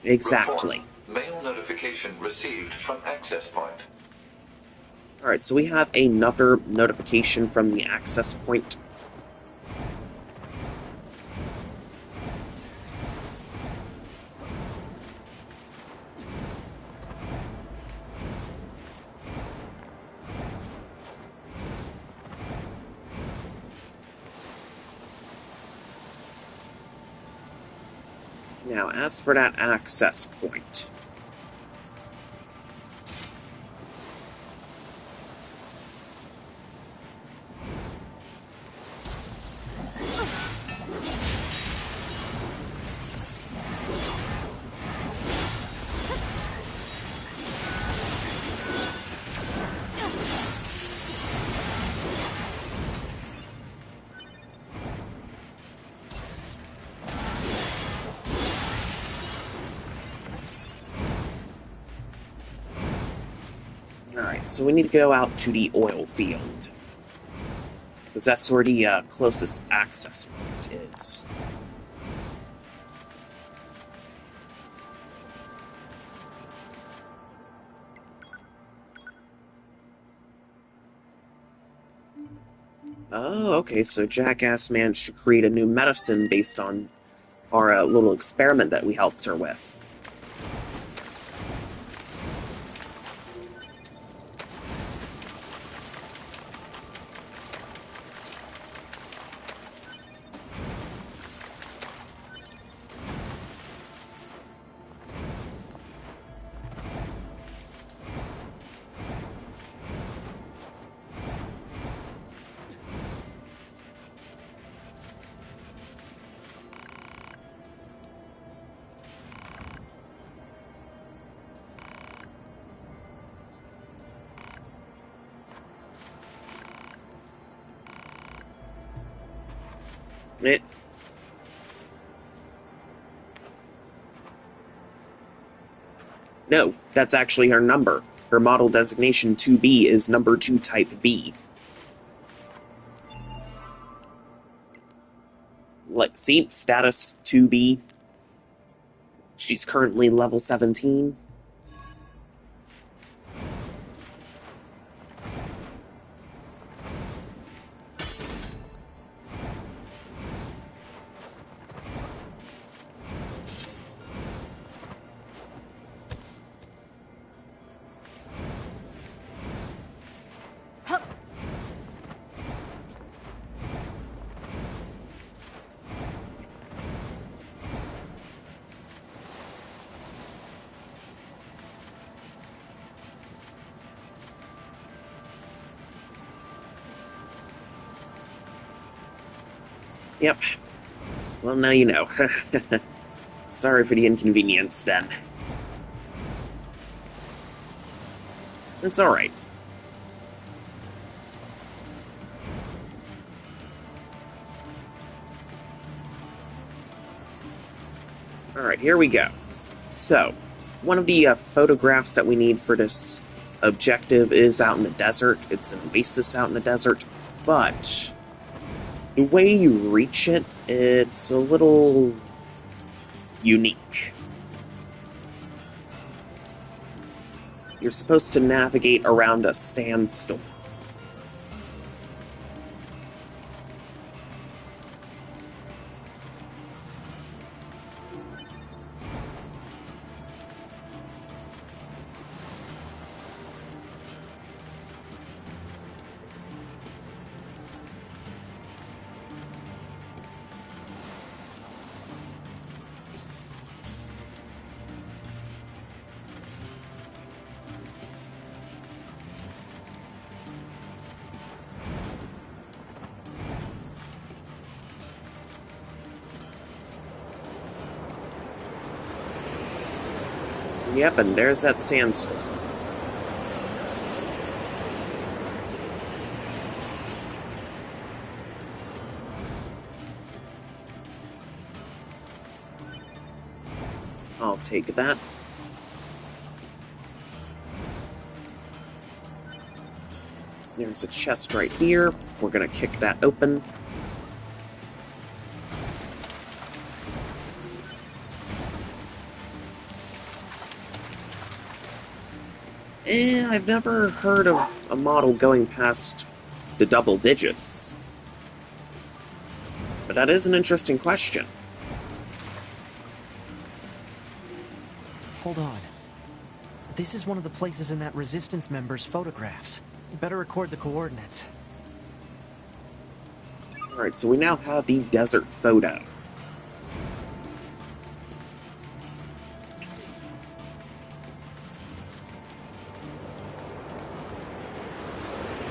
Exactly. Report. Mail notification received from access point. Alright, so we have another notification from the access point. Now, as for that access point, alright, so we need to go out to the oil field, because that's where the closest access point is. Oh, okay, so Jackass managed to create a new medicine based on our little experiment that we helped her with. It. No, that's actually her number. Her model designation 2B is number 2 type B. Like, see? Status 2B. She's currently level 17. Yep. Well, now you know. Sorry for the inconvenience, then. It's alright. Alright, here we go. So, one of the photographs that we need for this objective is out in the desert. It's an oasis out in the desert, but the way you reach it, it's a little unique. You're supposed to navigate around a sandstorm. Yep, and there's that sandstorm. I'll take that. There's a chest right here. We're gonna kick that open. I've never heard of a model going past the double digits. But that is an interesting question. Hold on. This is one of the places in that Resistance member's photographs. Better record the coordinates. Alright, so we now have the desert photo.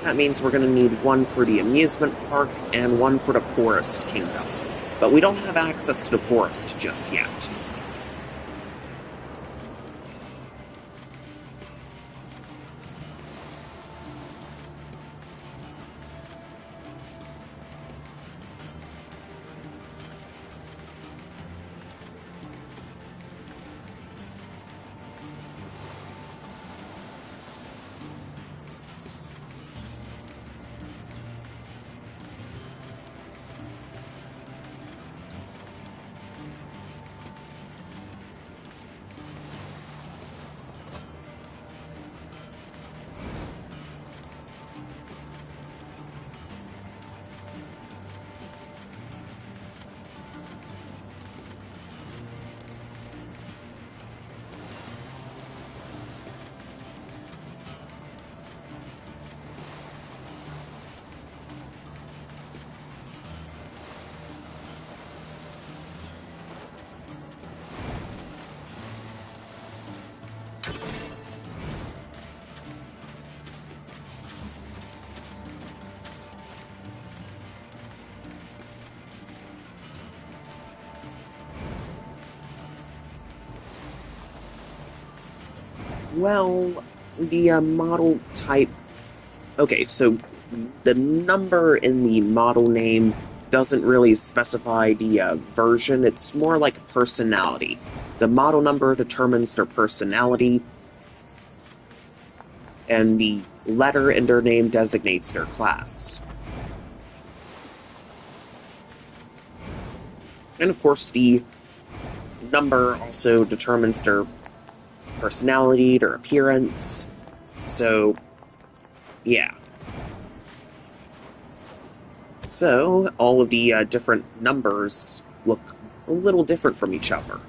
That means we're going to need one for the amusement park and one for the Forest Kingdom. But we don't have access to the forest just yet. Well, the model type... Okay, so the number in the model name doesn't really specify the version. It's more like personality. The model number determines their personality, and the letter in their name designates their class. And of course, the number also determines their personality, their appearance. So, yeah. So, all of the different numbers look a little different from each other.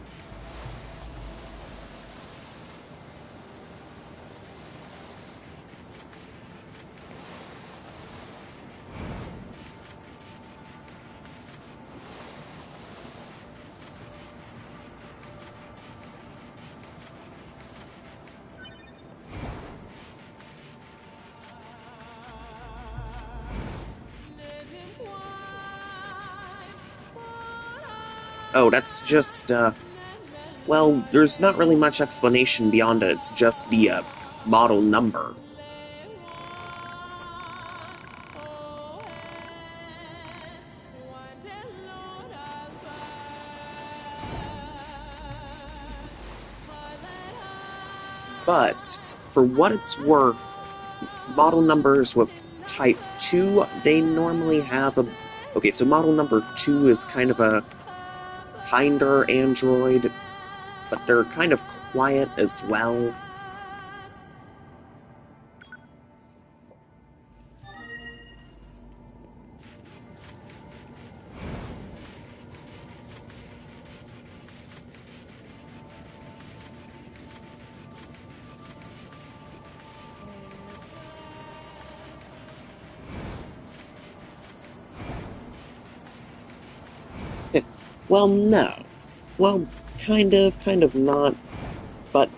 Oh, that's just, well, there's not really much explanation beyond it. It's just the model number. But, for what it's worth, model numbers with Type 2, they normally have a... Okay, so model number 2 is kind of a kinder android, but they're kind of quiet as well. Well, no. Well, kind of not. But,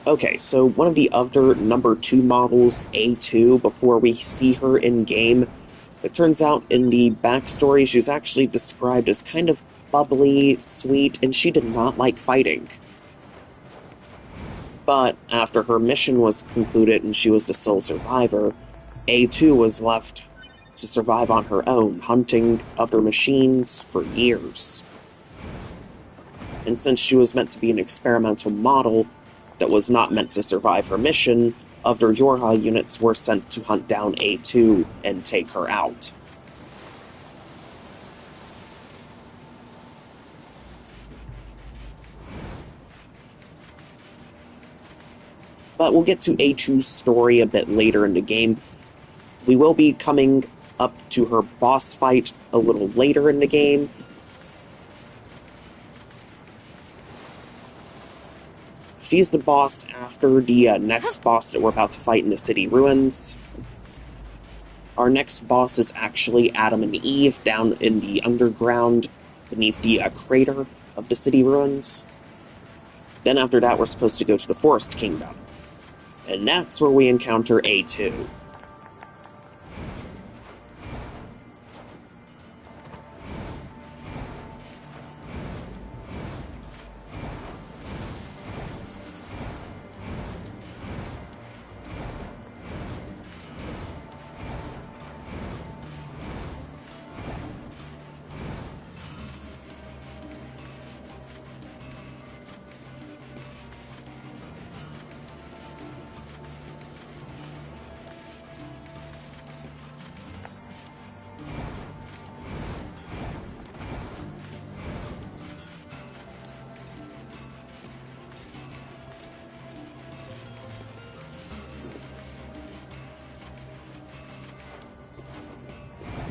okay, so one of the other number 2 models, A2, before we see her in-game, it turns out in the backstory she's actually described as kind of bubbly, sweet, and she did not like fighting. But after her mission was concluded and she was the sole survivor, A2 was left to survive on her own, hunting other machines for years. And since she was meant to be an experimental model that was not meant to survive her mission, other Yorha units were sent to hunt down A2 and take her out. But we'll get to A2's story a bit later in the game. We will be coming up to her boss fight a little later in the game. She's the boss after the next boss that we're about to fight in the city ruins. Our next boss is actually Adam and Eve down in the underground beneath the crater of the city ruins. Then after that we're supposed to go to the Forest Kingdom. And that's where we encounter A2.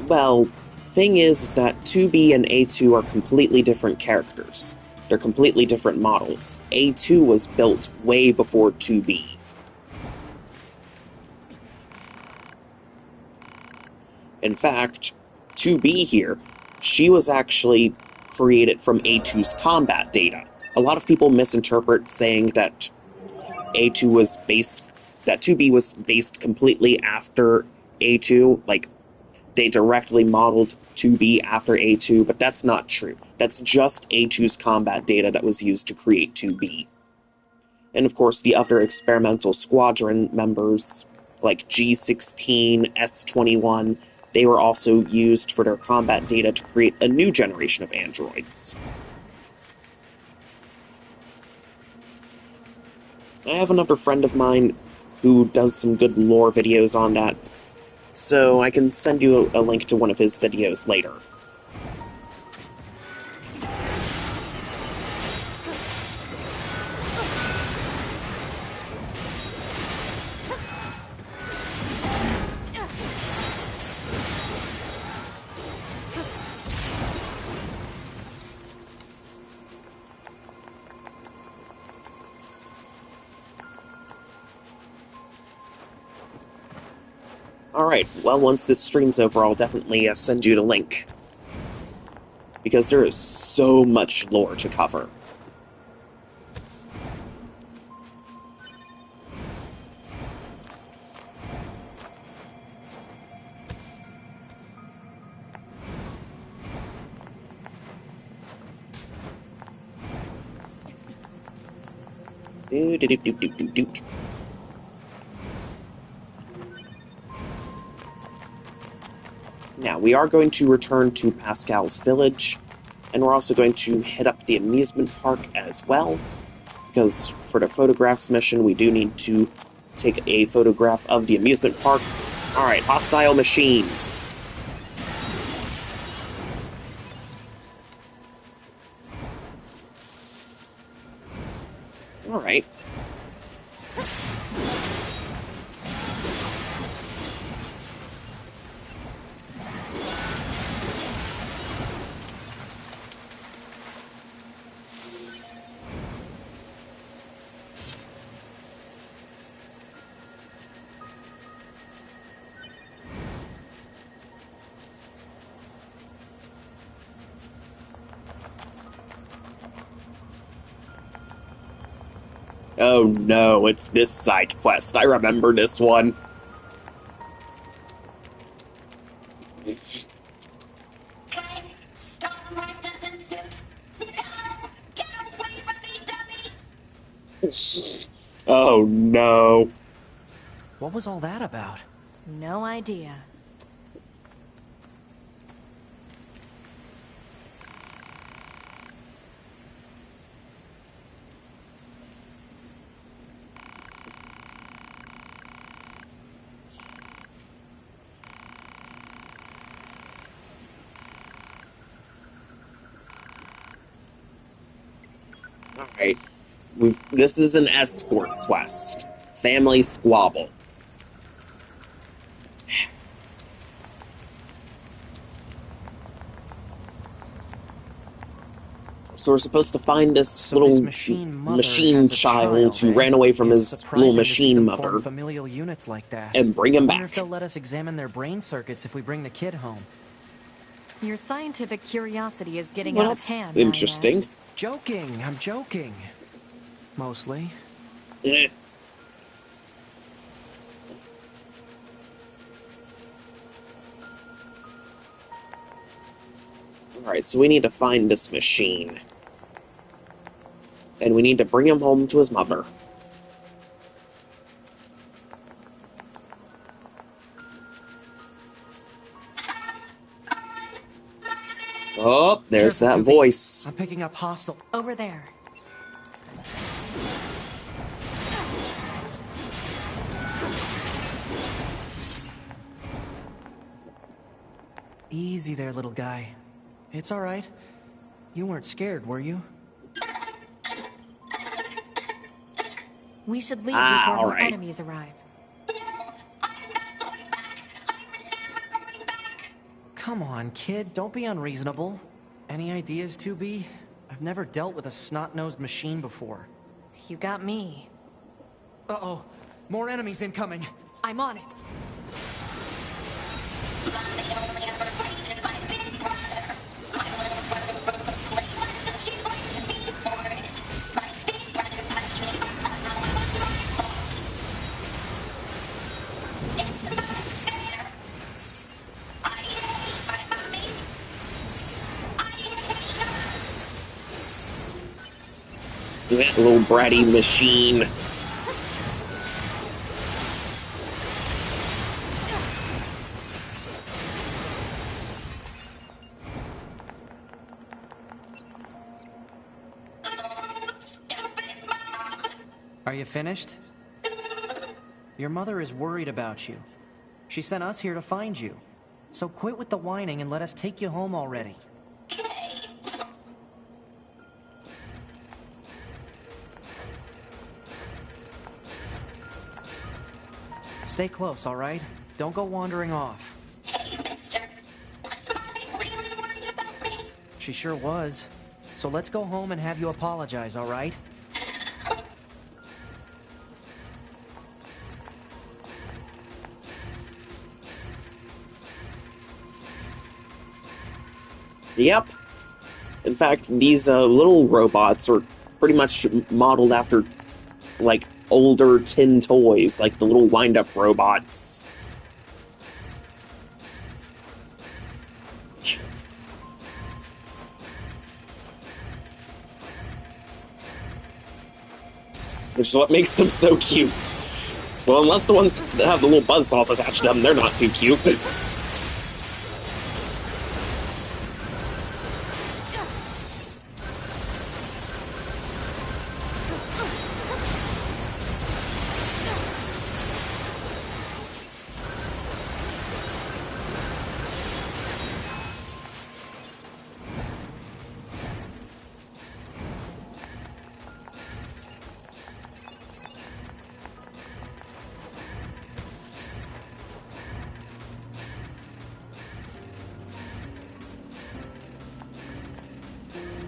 Well, thing is that 2B and A2 are completely different characters. They're completely different models. A2 was built way before 2B. In fact, 2B here, she was actually created from A2's combat data. A lot of people misinterpret saying that A2 was based, that 2B was based completely after A2, like, they directly modeled 2B after A2, but that's not true. That's just A2's combat data that was used to create 2B. And of course, the other experimental squadron members, like G16, S21, they were also used for their combat data to create a new generation of androids. I have another friend of mine who does some good lore videos on that, so I can send you a link to one of his videos later. Alright, well, once this stream's over, I'll definitely send you the link. Because there is so much lore to cover. Now, we are going to return to Pascal's village, and we're also going to hit up the amusement park as well. because for the photographs mission, we do need to take a photograph of the amusement park. Alright, hostile machines. Alright. Oh no, it's this side quest. I remember this one. Hey, stop right this instant. No! Get away from me, dummy! Oh no. What was all that about? No idea. Alright. This is an escort quest. Family squabble. So we're supposed to find this So little this machine mother machine has a child who eh? ran away from It's his little surprising to see machine them form mother familial units like that. and bring him I wonder back. if they'll let us examine their brain circuits if we bring the kid home. Your scientific curiosity is getting Well, out of that's hand, interesting. Inez. Joking, I'm joking. Mostly. Eh. Alright, so we need to find this machine. And we need to bring him home to his mother. Oh, there's Careful, that 2B. voice. I'm picking up hostile. Over there. Easy there, little guy. It's alright. You weren't scared, were you? We should leave before more alright. enemies arrive. Come on, kid. Don't be unreasonable. Any ideas, 2B? I've never dealt with a snot-nosed machine before. You got me. Uh-oh. More enemies incoming. I'm on it. Mommy only ever praises my big brother. My little brother broke a plate once and she's blaming me for it. My big brother punched me once. Somehow it was my fault. It's not fair. I hate my mommy. I hate her. That little bratty machine. Are you finished? Your mother is worried about you. She sent us here to find you. So quit with the whining and let us take you home already. Stay close, all right? Don't go wandering off. Hey, mister. Was mommy really worried about me? She sure was. So let's go home and have you apologize, all right? Yep. In fact, these little robots are pretty much modeled after, like, older tin toys, like the little wind-up robots. Which is what makes them so cute. Well, unless the ones that have the little buzzsaws attached to them, they're not too cute.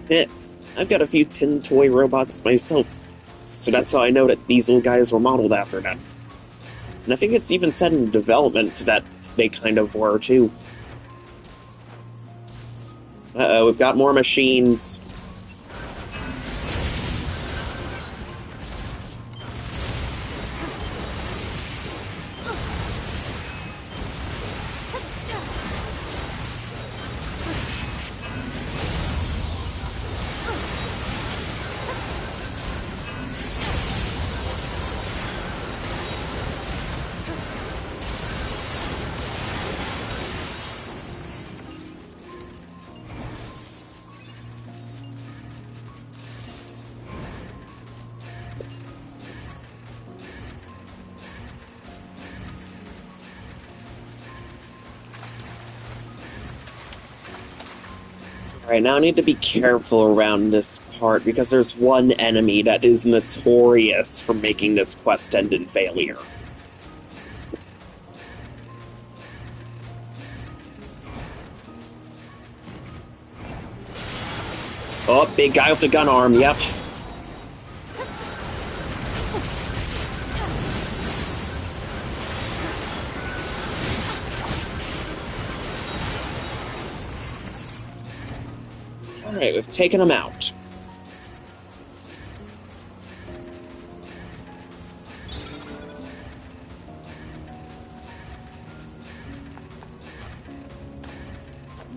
Eh, I've got a few tin toy robots myself, so that's how I know that these little guys were modeled after them. And I think it's even said in development that they kind of were, too. Uh-oh, we've got more machines. Alright, now I need to be careful around this part, because there's one enemy that is notorious for making this quest end in failure. Oh, big guy with the gun arm, yep. Alright, we've taken him out.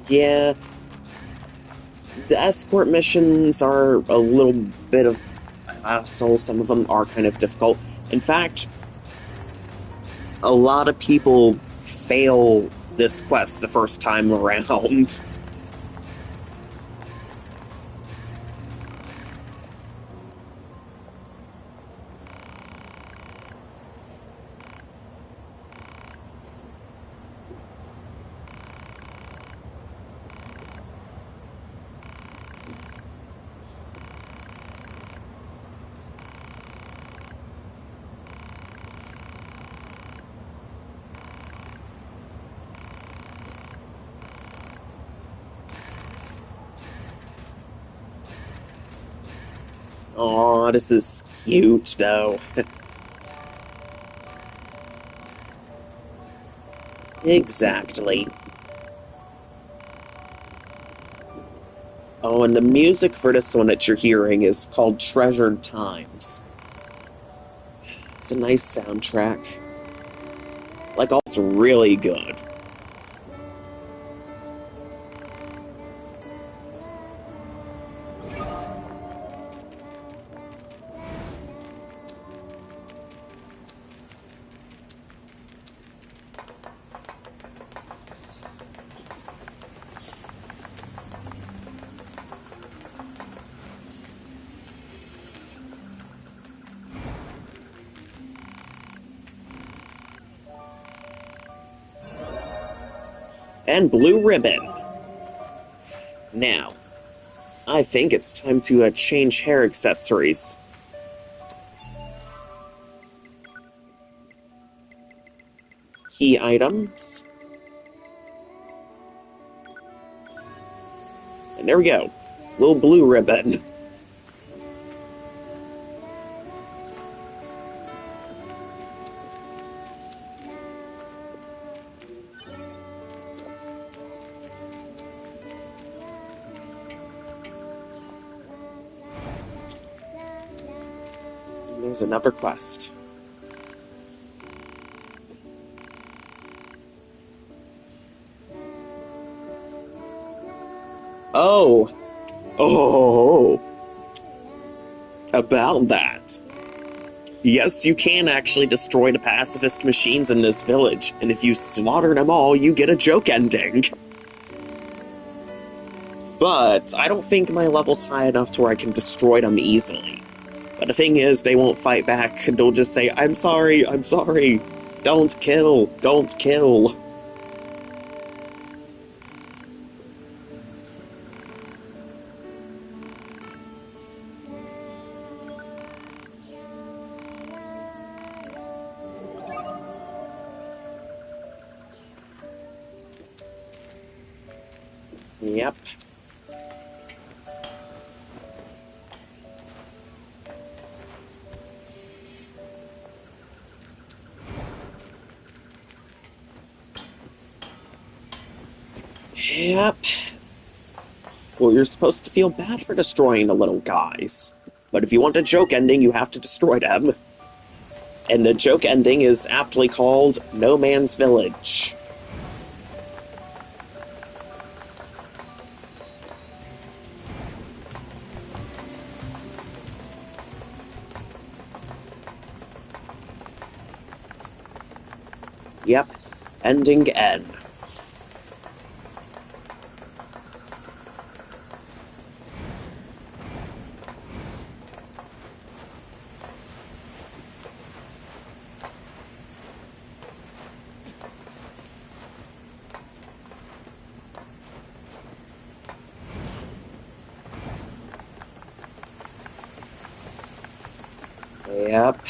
Yeah. The escort missions are a little bit of a hassle. Some of them are kind of difficult. In fact, a lot of people fail this quest the first time around. Aw, this is cute, though. Exactly. Oh, and the music for this one that you're hearing is called Treasured Times. It's a nice soundtrack. Like, all it's really good. And blue ribbon. Now, I think it's time to change hair accessories. Key items. And there we go. Little blue ribbon. And there's another quest. Oh. Oh. About that. Yes, you can actually destroy the pacifist machines in this village, and if you slaughter them all, you get a joke ending. But I don't think my level's high enough to where I can destroy them easily. But the thing is, they won't fight back, and they'll just say, I'm sorry, I'm sorry. Don't kill, don't kill. Yep. Yep. Well, you're supposed to feel bad for destroying the little guys. But if you want a joke ending, you have to destroy them. And the joke ending is aptly called No Man's Village. Yep. Ending N. Yep.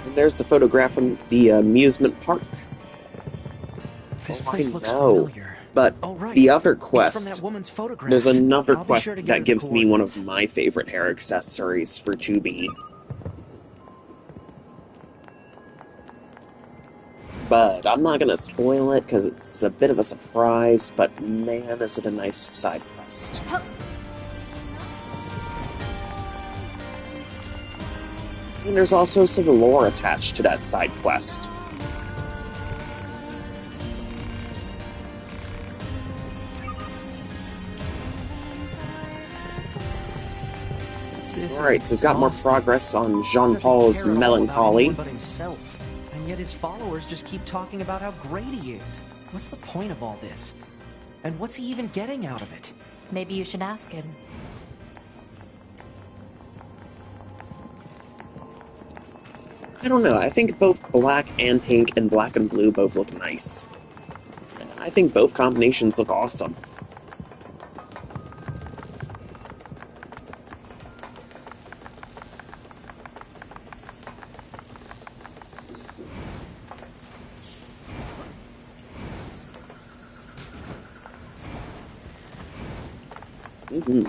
And there's the photograph from the amusement park. This Oh, place I looks know. familiar. But Oh, right. the other It's from quest, that woman's photograph. there's another I'll be sure to quest get her that the gives me one of coordinates. my favorite hair accessories for 2B. But I'm not gonna spoil it because it's a bit of a surprise, but man, is it a nice side quest. And there's also some lore attached to that side quest. Alright, so we've got more progress on Jean-Paul's melancholy. But himself. And yet his followers just keep talking about how great he is. What's the point of all this? And what's he even getting out of it? Maybe you should ask him. I don't know, I think both black and pink and black and blue both look nice. I think both combinations look awesome. Mm-hmm.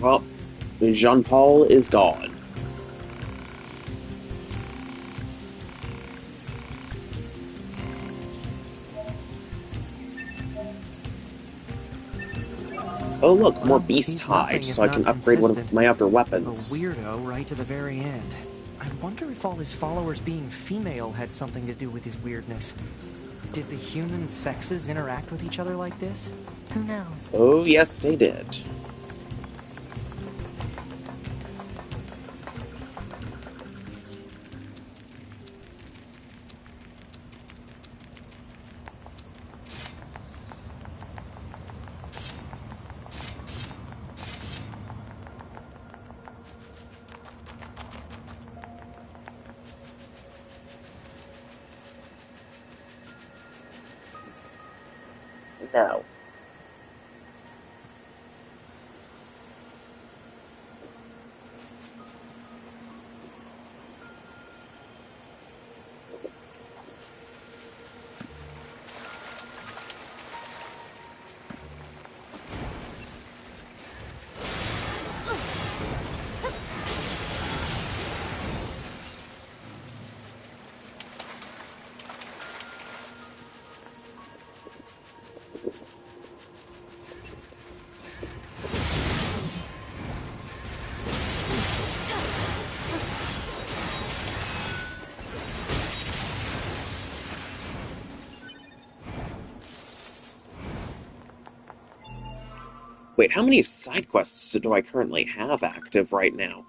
Well, Jean-Paul is gone. Oh look, more beast hide, so I can upgrade one of my other weapons. A weirdo right to the very end. I wonder if all his followers being female had something to do with his weirdness. Did the human sexes interact with each other like this? Who knows? Oh yes, they did. No. Wait, how many side quests do I currently have active right now?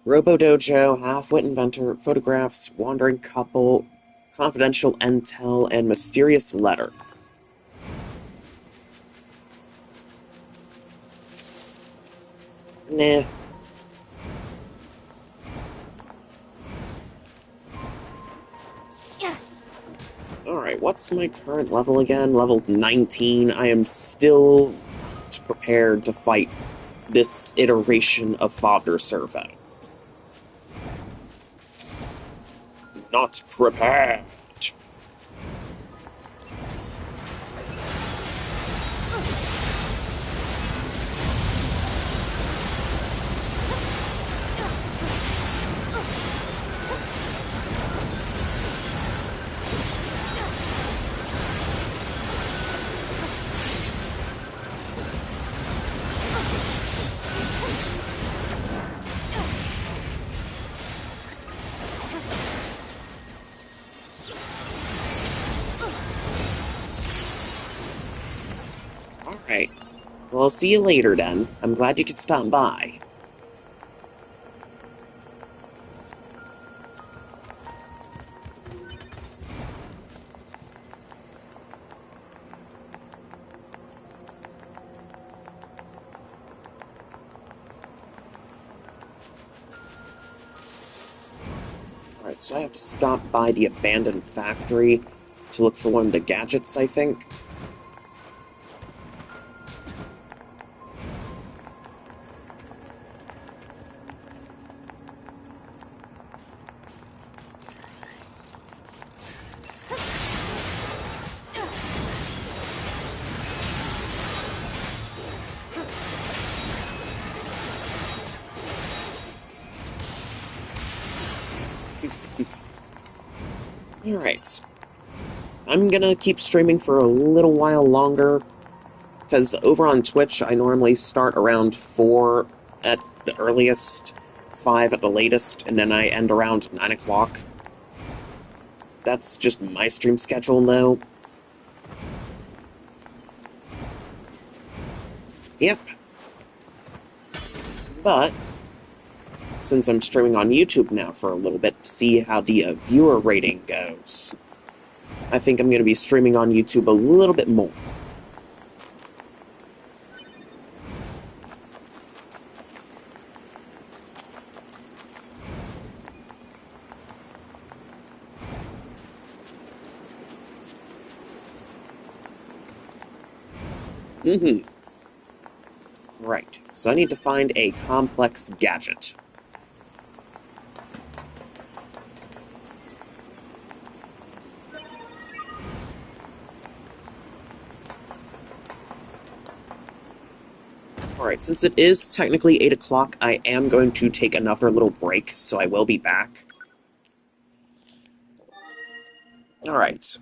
Robo Dojo, Half-Wit Inventor, Photographs, Wandering Couple, Confidential Intel, and Mysterious Letter. Nah. Alright, what's my current level again? Level 19. I am still not prepared to fight this iteration of Father Servo. Not prepared. Alright. Well, I'll see you later then. I'm glad you could stop by. Alright, so I have to stop by the abandoned factory to look for one of the gadgets, I think. Alright. I'm gonna keep streaming for a little while longer, because over on Twitch I normally start around 4 at the earliest, 5 at the latest, and then I end around 9 o'clock. That's just my stream schedule now. Yep. But, since I'm streaming on YouTube now for a little bit to see how the viewer rating goes, I think I'm going to be streaming on YouTube a little bit more. Right, so I need to find a complex gadget. Alright, since it is technically 8 o'clock, I am going to take another little break, so I will be back. Alright.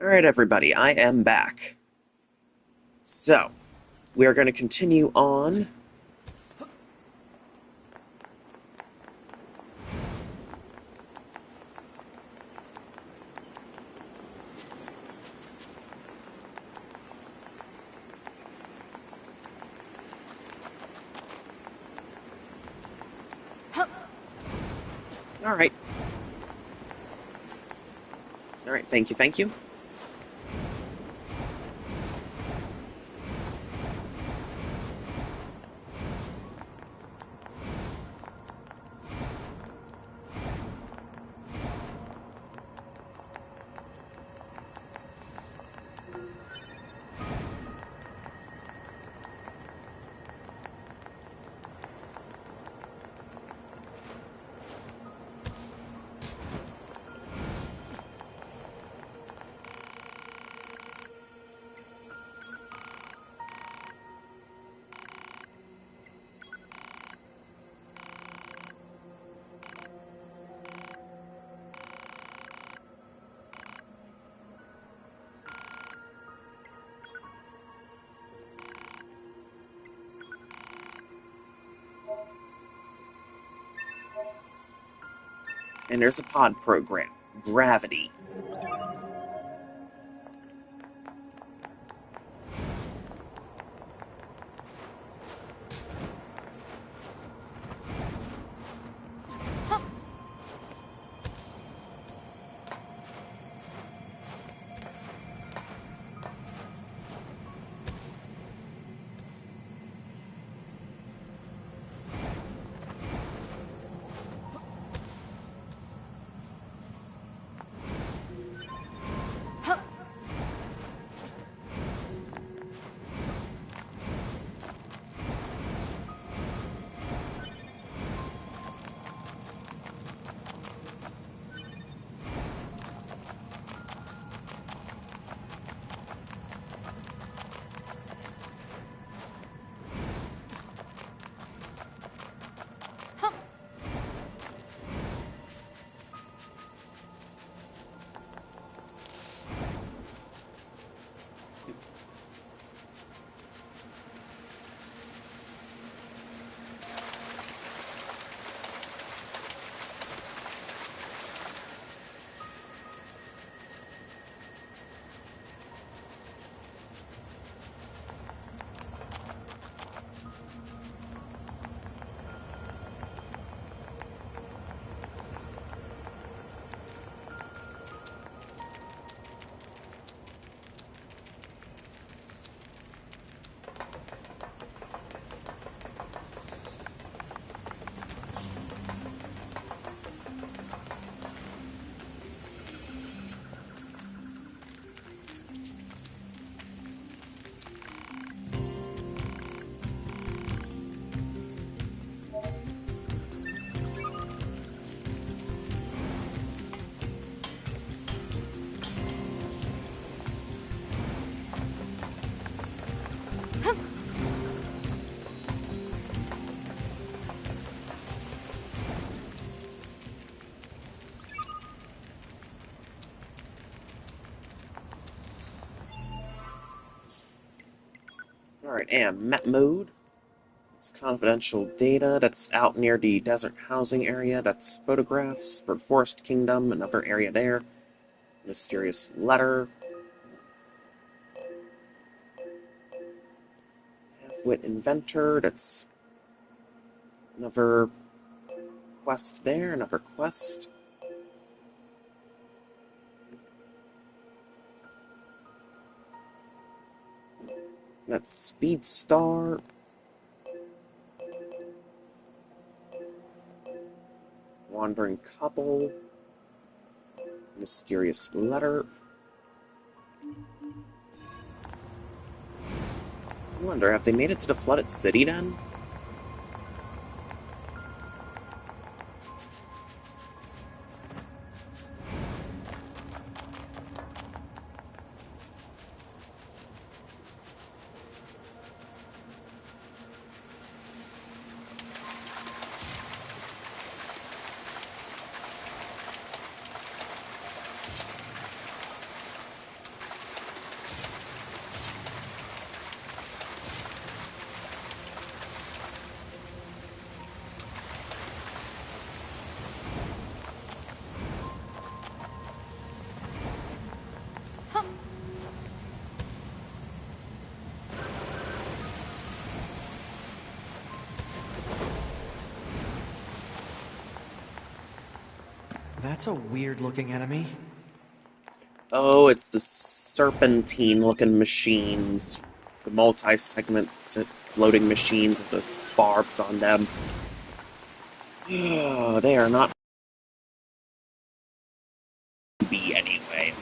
Alright, everybody, I am back. So, we are going to continue on. Alright. Alright, thank you, thank you. And there's a pod program. Gravity. Alright, and map mode. It's confidential data that's out near the desert housing area. That's photographs for Forest Kingdom, another area there. Mysterious letter. Half-wit inventor. That's another quest there, another quest. That's Speed Star. Wandering couple. Mysterious letter. I wonder, have they made it to the flooded city then? That's a weird-looking enemy. Oh, it's the serpentine-looking machines. The multi-segment floating machines with the barbs on them. They are not be anyway.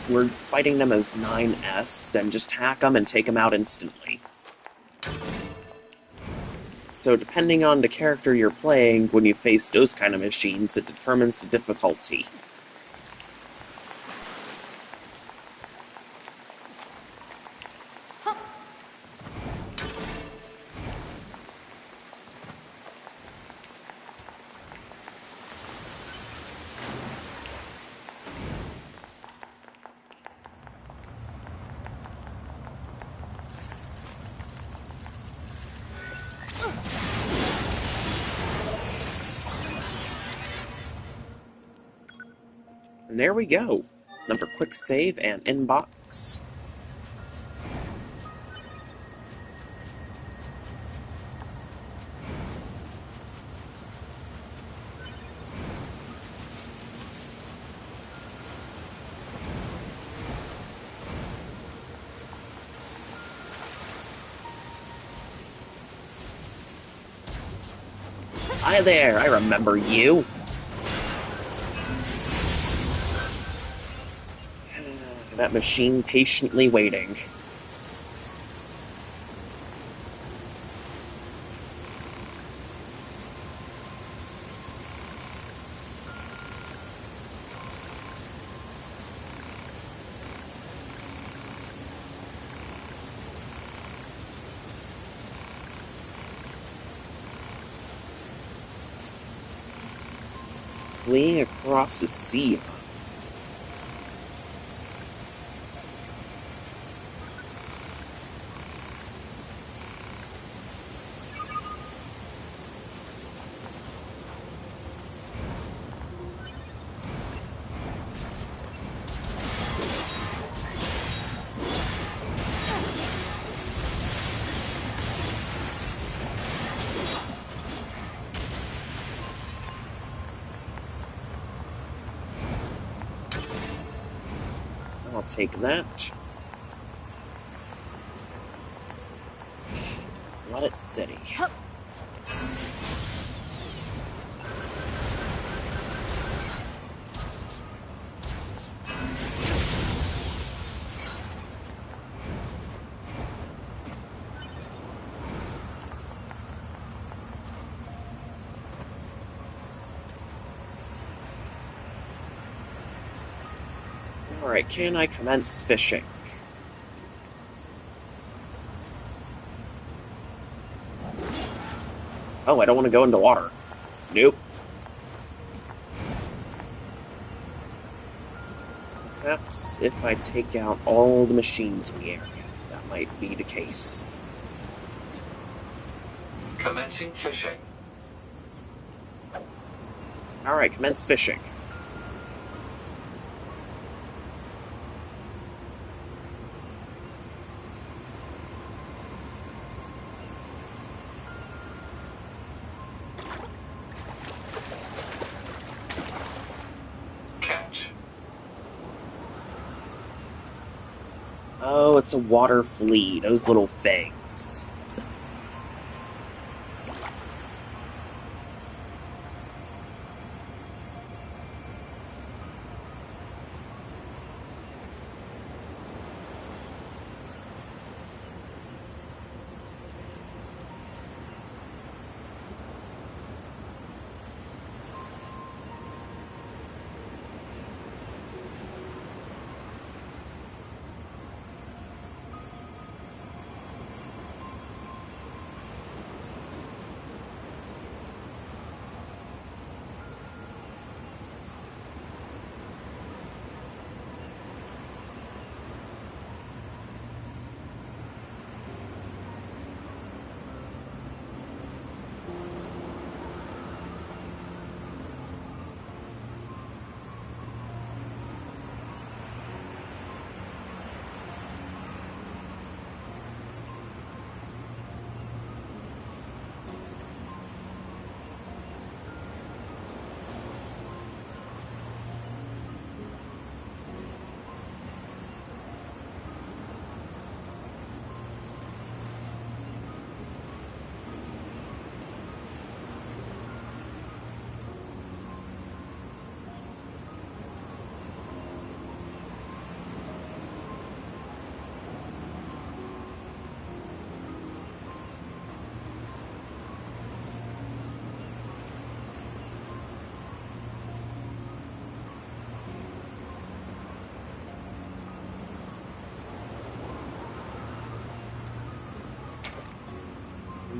We're fighting them as 9S, then just hack them and take them out instantly. So depending on the character you're playing, when you face those kind of machines, it determines the difficulty. And there we go. Another quick save and inbox. Hi there, I remember you. That machine patiently waiting. Fleeing across the sea. I'll take that. Flooded City. Alright, can I commence fishing? Oh, I don't want to go into water. Nope. Perhaps if I take out all the machines in the area, that might be the case. Commencing fishing. Alright, commence fishing. Catch. Oh, it's a water flea, those little things.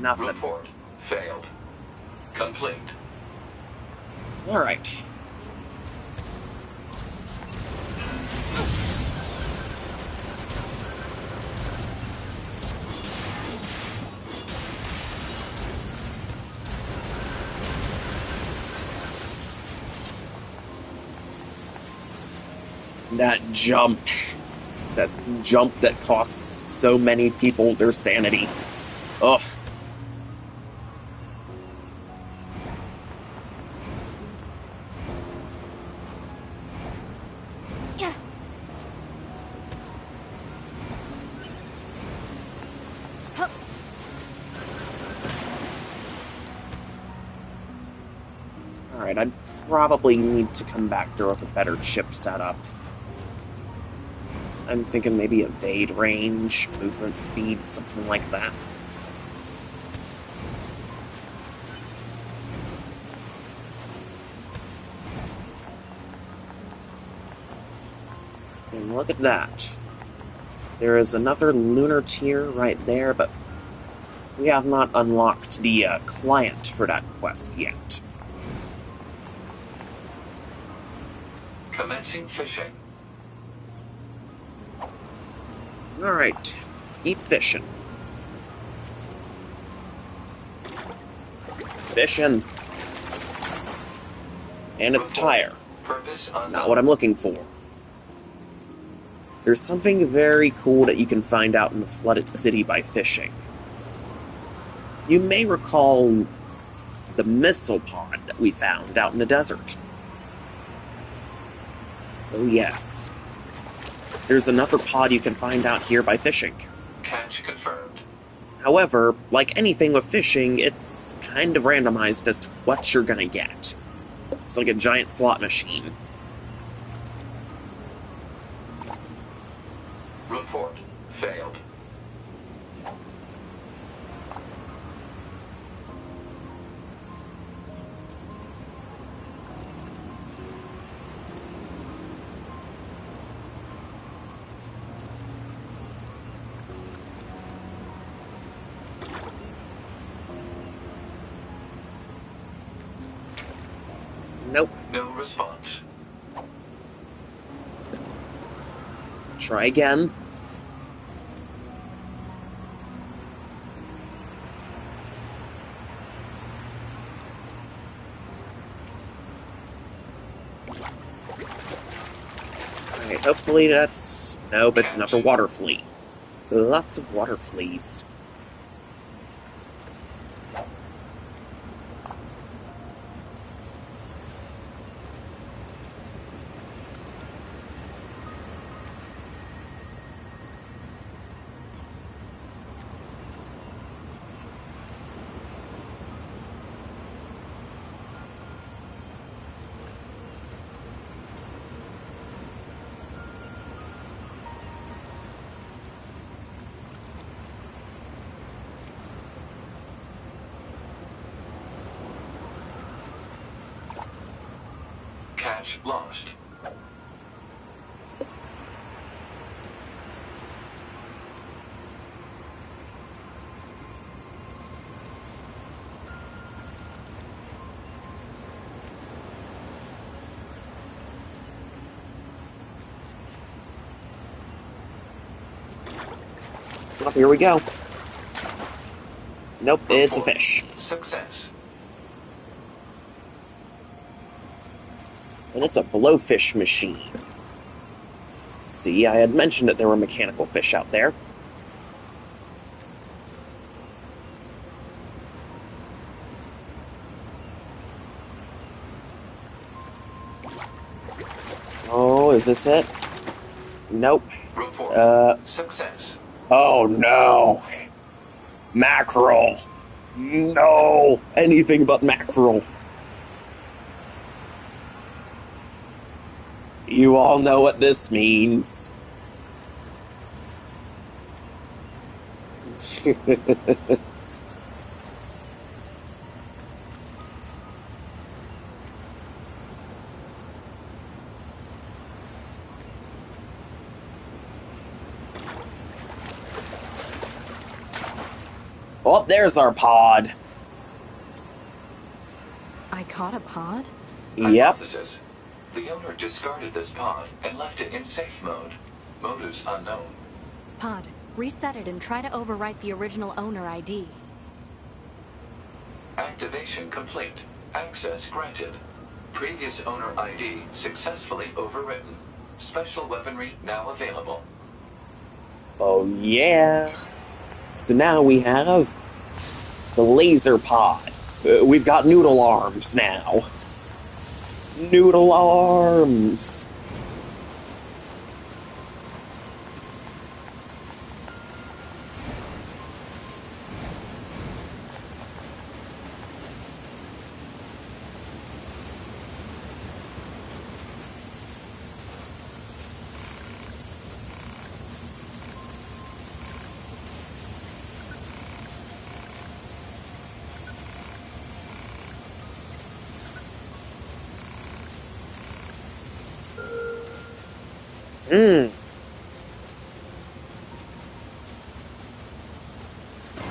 Nothing. Report. Failed. Complete. Alright. That jump that costs so many people their sanity. Ugh. Alright, I'd probably need to come back there with a better chip setup. I'm thinking maybe evade range, movement speed, something like that. And look at that. There is another lunar tier right there, but we have not unlocked the client for that quest yet. Commencing fishing. Alright, keep fishing. Fishing. And its tire. Purpose unknown. Not what I'm looking for. There's something very cool that you can find out in the flooded city by fishing. You may recall the missile pod that we found out in the desert. Oh yes. There's another pod you can find out here by fishing. Catch confirmed. However, like anything with fishing, it's kind of randomized as to what you're gonna get. It's like a giant slot machine. Report. Failed. Nope. No response. Try again. Alright, hopefully that's... Nope, it's another water flea. Lots of water fleas. Catch lost. Well, here we go. Nope, it's a fish. Success. And it's a blowfish machine. See, I had mentioned that there were mechanical fish out there. Oh, is this it? Nope. Report. Success. Oh no! Mackerel! No! Anything but mackerel. You all know what this means. Oh, there's our pod. I caught a pod? Yep. Hypothesis. The owner discarded this pod and left it in safe mode. Motives unknown. Pod, reset it and try to overwrite the original owner ID. Activation complete. Access granted. Previous owner ID successfully overwritten. Special weaponry now available. Oh, yeah. So now we have the laser pod. We've got noodle arms now. Noodle arms!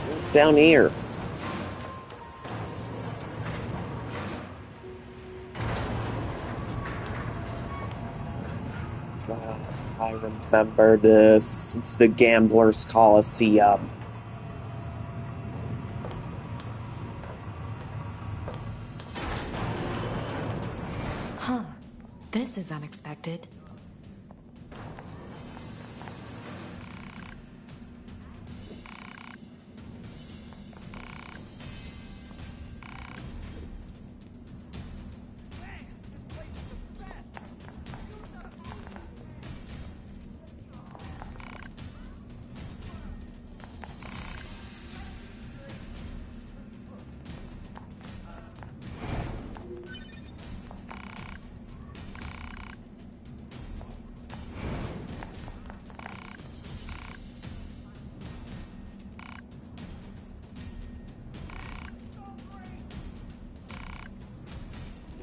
What's down here? I remember this. It's the Gambler's Coliseum. Huh. This is unexpected.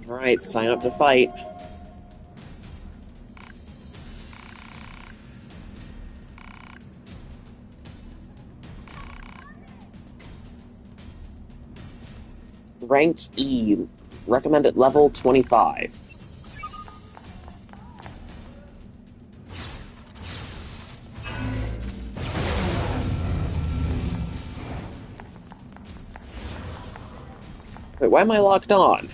Alright, sign up to fight. Rank E. Recommended level 25. Wait, why am I locked on?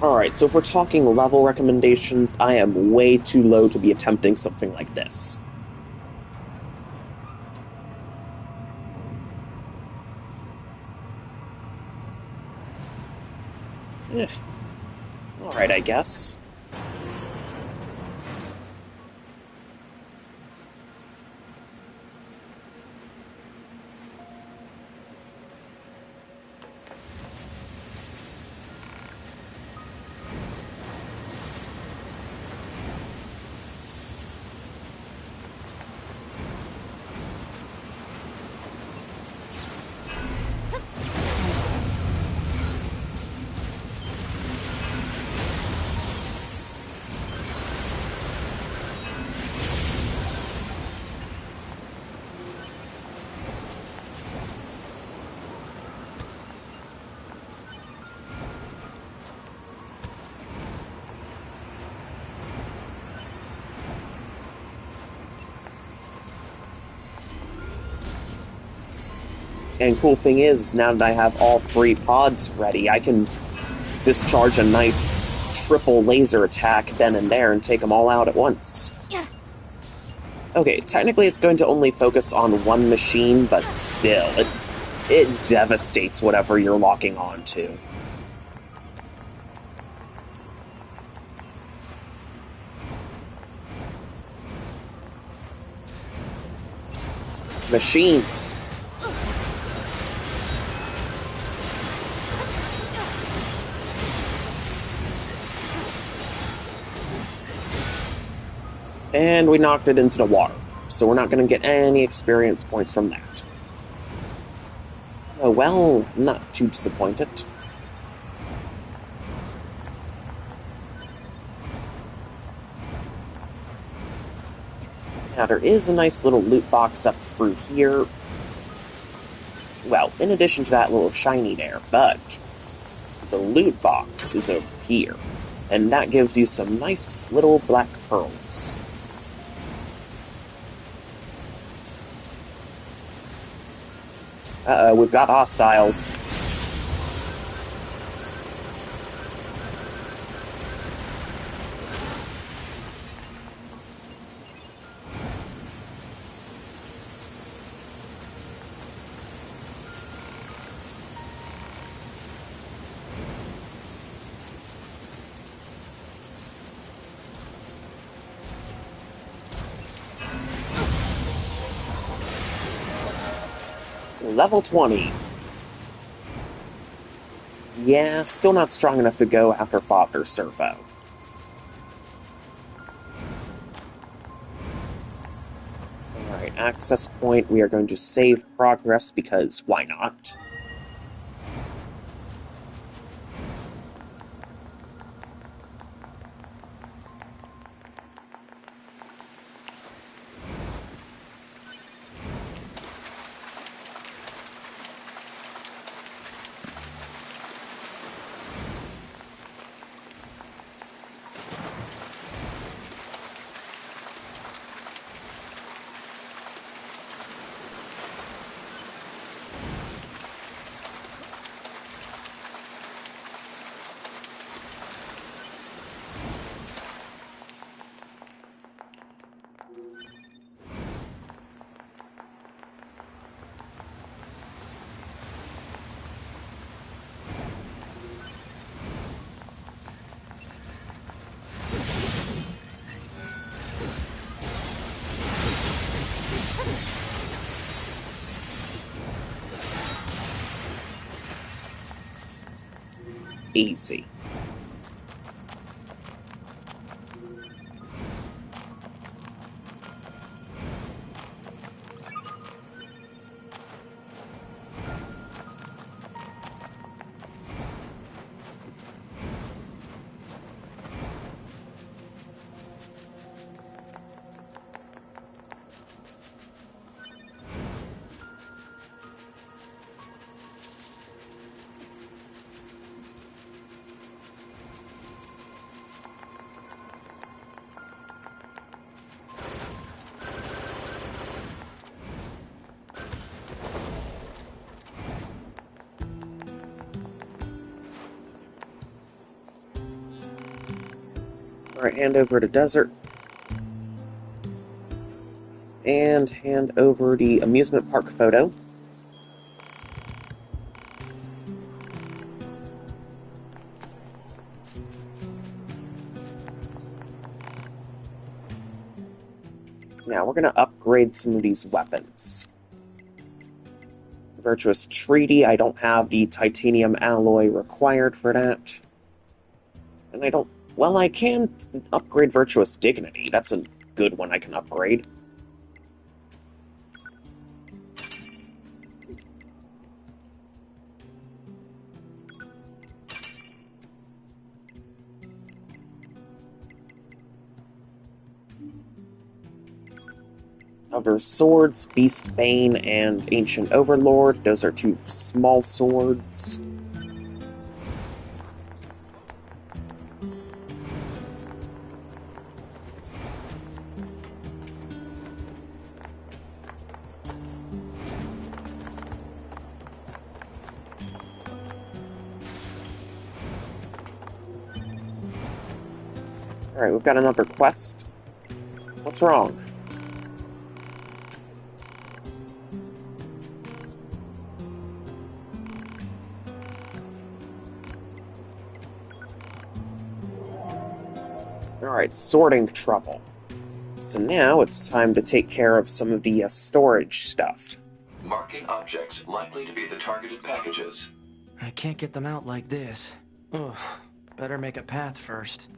Alright, so if we're talking level recommendations, I am way too low to be attempting something like this. Alright, I guess. And cool thing is, now that I have all 3 pods ready, I can discharge a nice triple laser attack then and there and take them all out at once. Okay, technically it's going to only focus on one machine, but still, it devastates whatever you're locking on to. Machines. And we knocked it into the water, so we're not going to get any experience points from that. Oh well, not too disappointed. Now, there is a nice little loot box up through here. Well, in addition to that little shiny there, but the loot box is over here. And that gives you some nice little black pearls. Uh-oh, we've got hostiles. Level 20. Yeah, still not strong enough to go after Father Servo. Alright, access point. We are going to save progress because why not? Easy. Alright, hand over to Desert. And hand over the amusement park photo. Now, we're going to upgrade some of these weapons. Virtuous Treaty, I don't have the titanium alloy required for that. And I don't... Well, I can upgrade Virtuous Dignity. That's a good one I can upgrade. Other swords, Beast Bane and Ancient Overlord. Those are two small swords. Alright, we've got another quest. What's wrong? Alright, sorting trouble. So now it's time to take care of some of the storage stuff. Marking objects likely to be the targeted packages. I can't get them out like this. Ugh, better make a path first.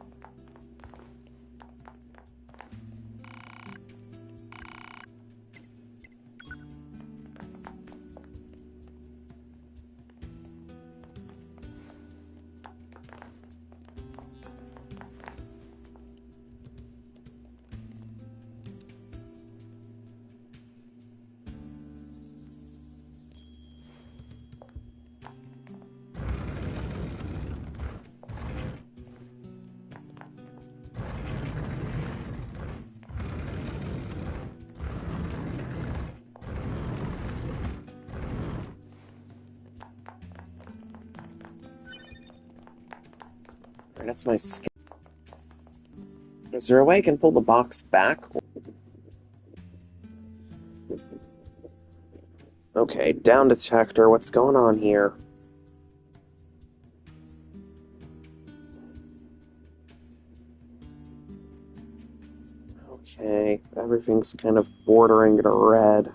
Alright, that's my skill. Is there a way I can pull the box back? Okay, down detector, what's going on here? Okay, everything's kind of bordering to red.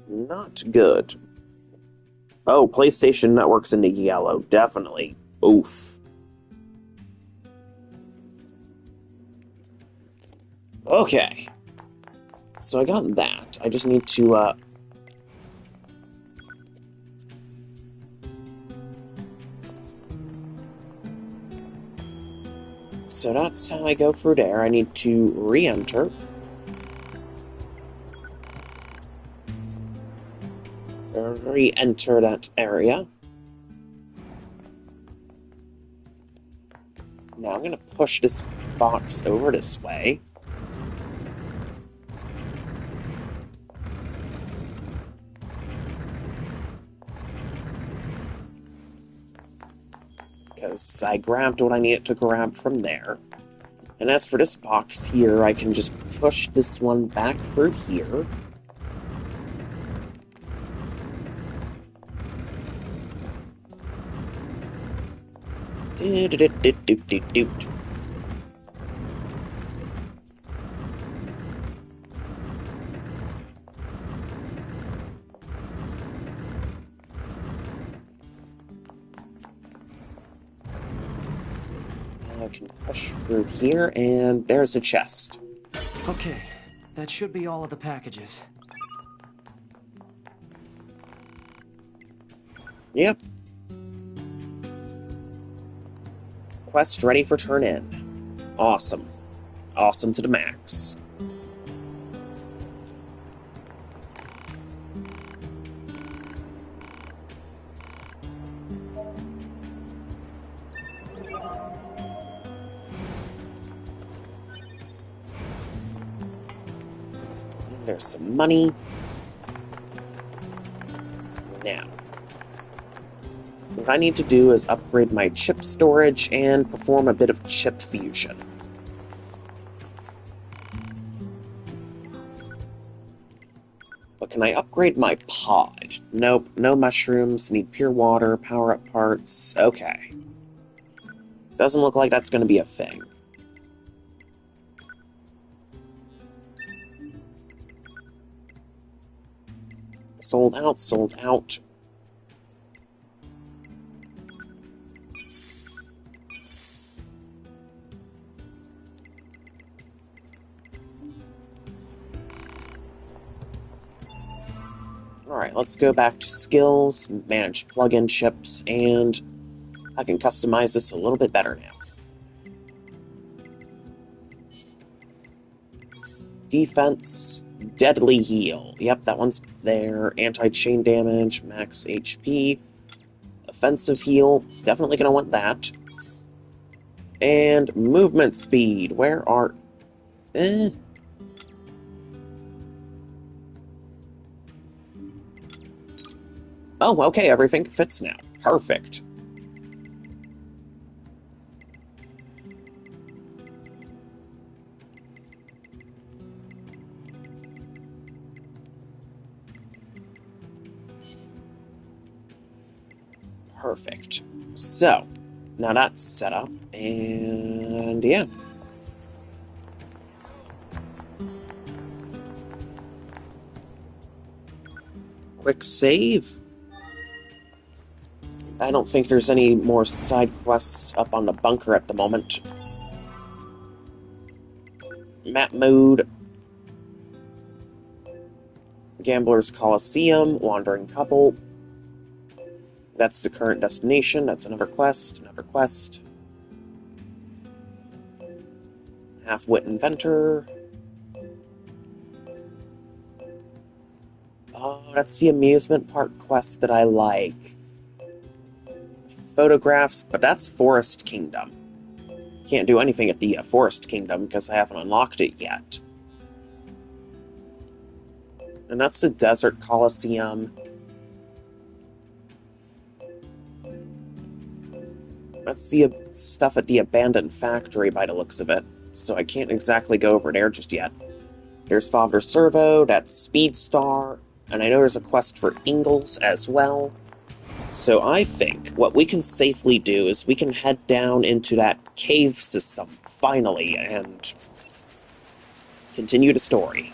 Not good. Oh, PlayStation Network's into yellow, definitely. Oof. Okay. So I got that. I just need to, So that's how I go through there. I need to re-enter. Re-enter that area. Now I'm gonna push this box over this way. Because I grabbed what I needed to grab from there. And as for this box here, I can just push this one back through here. Do-do-do-do-do-do-do. I can push through here, and there's a chest. Okay, that should be all of the packages. Yep. Quest ready for turn in. Awesome. Awesome to the max. There's some money. Now, what I need to do is upgrade my chip storage and perform a bit of chip fusion. But can I upgrade my pod? Nope, no mushrooms, need pure water, power-up parts. Okay. Doesn't look like that's going to be a thing. Sold out, sold out. Alright, let's go back to skills, manage plugin chips, and I can customize this a little bit better now. Defense, deadly heal. Yep, that one's there. Anti-chain damage, max HP. Offensive heal, definitely gonna want that. And movement speed, where are... Oh, okay, everything fits now. Perfect. Perfect. So, now that's set up, and yeah. Quick save. I don't think there's any more side quests up on the bunker at the moment. Map mode. Gambler's Coliseum, Wandering Couple. That's the current destination. That's another quest, another quest. Half-Wit Inventor. Oh, that's the amusement park quest that I like. Photographs, but that's Forest Kingdom. Can't do anything at the Forest Kingdom because I haven't unlocked it yet. And that's the Desert Coliseum. That's the stuff at the abandoned factory by the looks of it, so I can't exactly go over there just yet. There's Father Servo, that's Speedstar, and I know there's a quest for Ingalls as well. So I think what we can safely do is we can head down into that cave system, finally, and continue the story.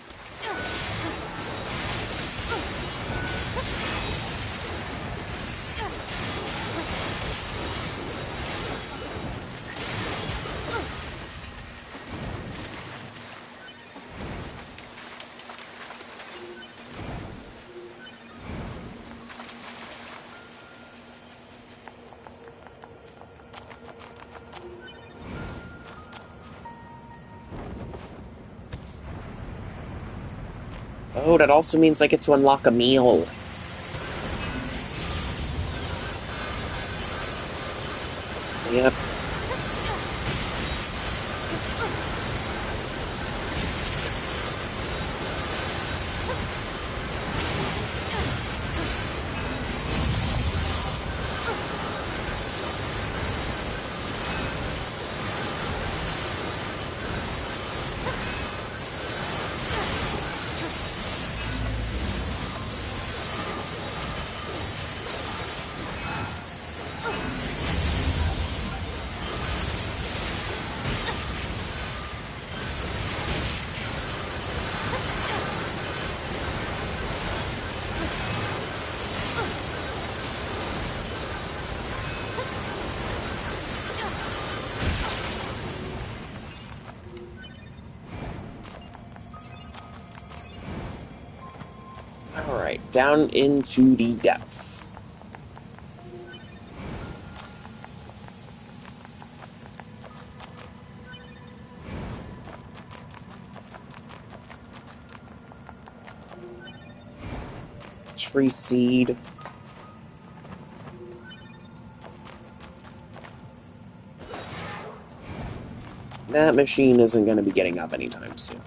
Oh, that also means I get to unlock a meal. Yep. Alright, down into the depths. Tree seed. That machine isn't going to be getting up anytime soon.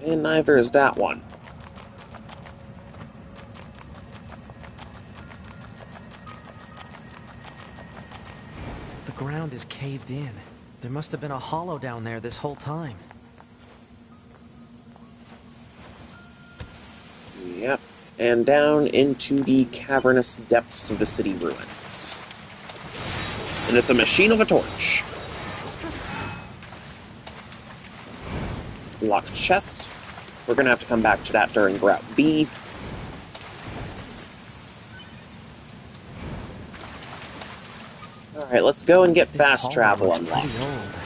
And neither is that one. The ground is caved in. There must have been a hollow down there this whole time. Yep. And down into the cavernous depths of the city ruins. And it's a machine of a torch. Locked chest. We're gonna have to come back to that during Route B. Alright, let's go and get This fast hallway travel looks unlocked. pretty old.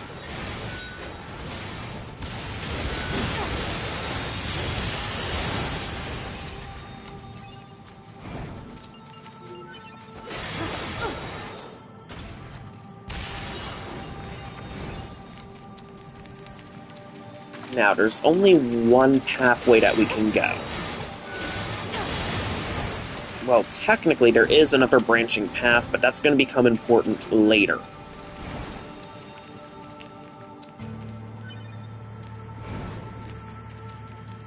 Now, there's only one pathway that we can go. Well, technically there is another branching path, but that's going to become important later.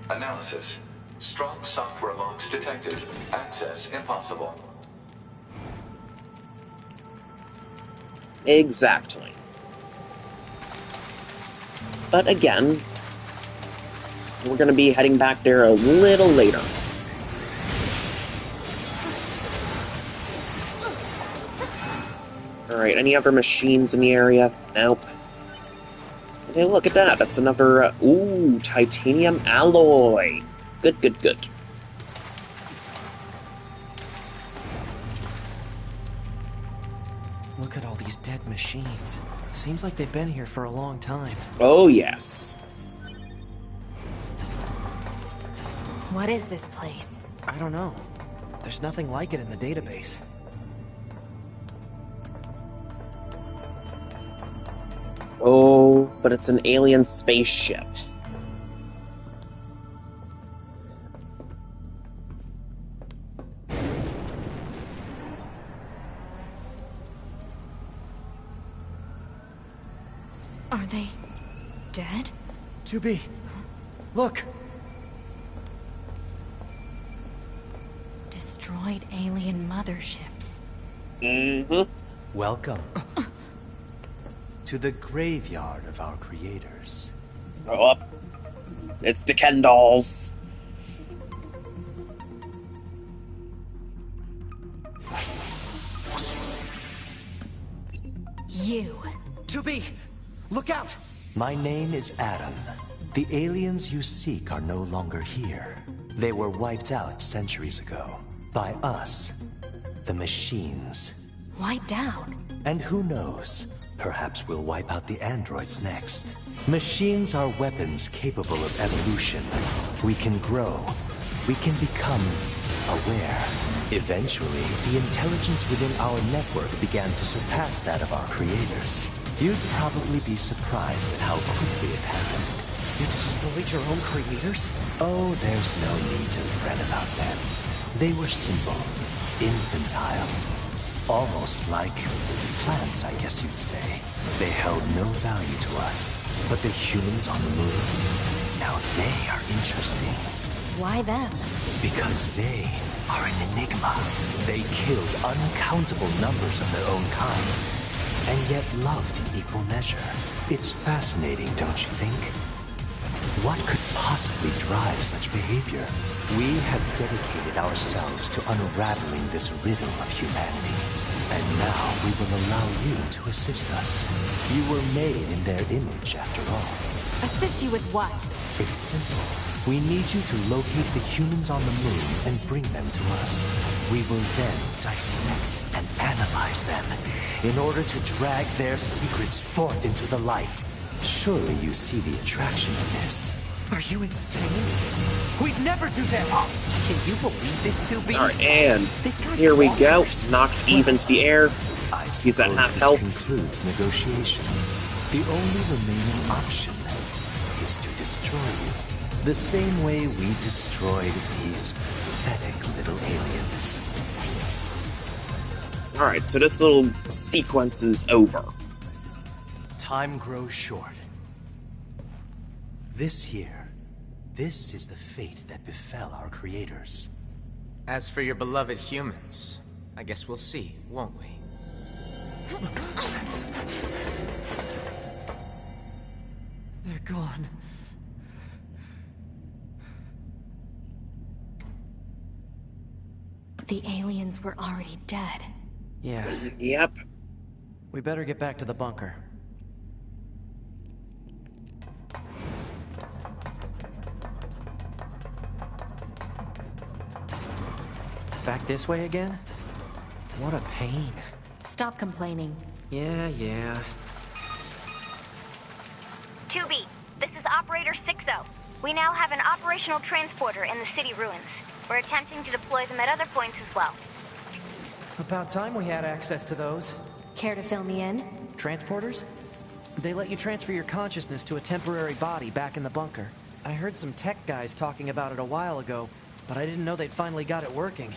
Analysis. Strong software logs detected. Access impossible. Exactly. But again, we're going to be heading back there a little later. Alright, any other machines in the area? Nope. Okay, look at that. That's another, ooh, titanium alloy. Good, good, good. Look at all these dead machines. Seems like they've been here for a long time. Oh, yes. What is this place? I don't know. There's nothing like it in the database. Oh, but it's an alien spaceship. Are they dead? 2B, look! Destroyed alien motherships. Mm-hmm. Welcome. to the graveyard of our creators. Grow up. It's the Ken dolls. You. To-be! Look out! My name is Adam. The aliens you seek are no longer here. They were wiped out centuries ago. By us. The machines. Wiped out? And who knows? Perhaps we'll wipe out the androids next. Machines are weapons capable of evolution. We can grow. We can become aware. Eventually, the intelligence within our network began to surpass that of our creators. You'd probably be surprised at how quickly it happened. You destroyed your own creators? Oh, there's no need to fret about them. They were simple, infantile, almost like plants, I guess you'd say. They held no value to us. But the humans on the moon, now they are interesting. Why them? Because they are an enigma. They killed uncountable numbers of their own kind, and yet loved in equal measure. It's fascinating, don't you think? What could possibly drive such behavior? We have dedicated ourselves to unraveling this riddle of humanity. And now we will allow you to assist us. You were made in their image, after all. Assist you with what? It's simple. We need you to locate the humans on the moon and bring them to us. We will then dissect and analyze them in order to drag their secrets forth into the light. Surely you see the attraction in this. Are you insane? We'd never do that! Can you believe this, To-be? Alright, and This guy's here we go. bonkers. Knocked even to the air. He's at half this health. concludes negotiations. The only remaining option is to destroy you. The same way we destroyed these pathetic little aliens. Alright, so this little sequence is over. Time grows short. This year, this is the fate that befell our creators. As for your beloved humans, I guess we'll see, won't we? They're gone. The aliens were already dead. Yeah. Yep. We better get back to the bunker. Back this way again? What a pain. Stop complaining. Yeah. To-be, this is Operator 6-0. We now have an operational transporter in the city ruins. We're attempting to deploy them at other points as well. About time we had access to those. Care to fill me in? Transporters? They let you transfer your consciousness to a temporary body back in the bunker. I heard some tech guys talking about it a while ago, but I didn't know they'd finally got it working.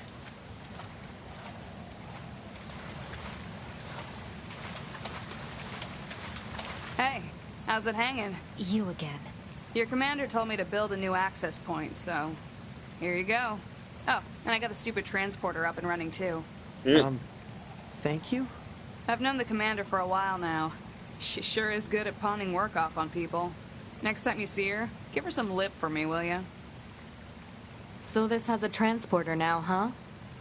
Hey, how's it hanging? You again. Your commander told me to build a new access point, so here you go. Oh, and I got the stupid transporter up and running too. Thank you? I've known the commander for a while now. She sure is good at pawning work off on people. Next time you see her, give her some lip for me, will ya? So this has a transporter now, huh?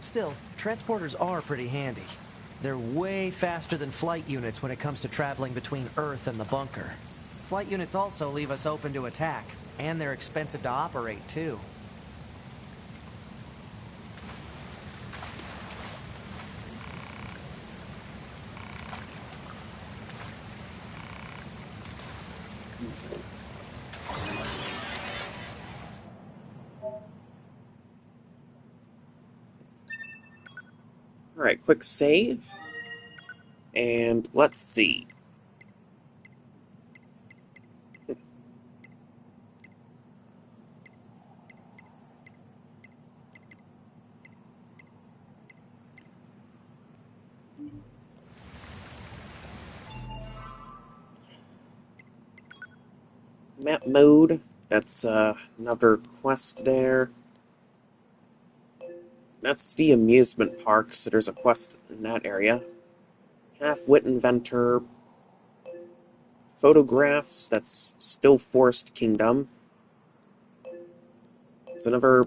Still, transporters are pretty handy. They're way faster than flight units when it comes to traveling between Earth and the bunker. Flight units also leave us open to attack, and they're expensive to operate, too. Alright, quick save. And let's see. Map mode. That's another quest there. That's the amusement park, so there's a quest in that area. Half-wit inventor. photographs. That's still Forest Kingdom. There's another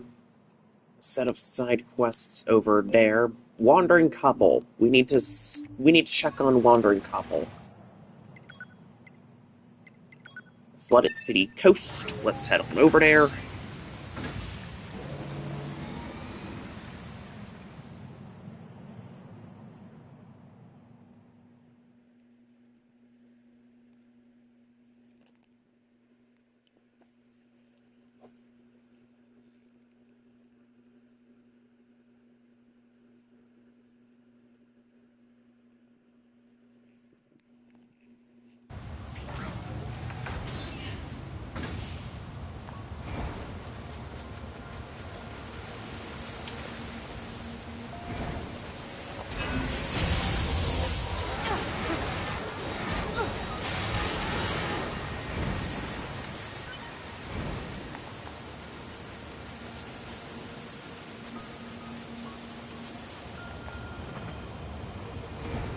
set of side quests over there. Wandering Couple. We need to check on Wandering Couple. Flooded City Coast. Let's head on over there.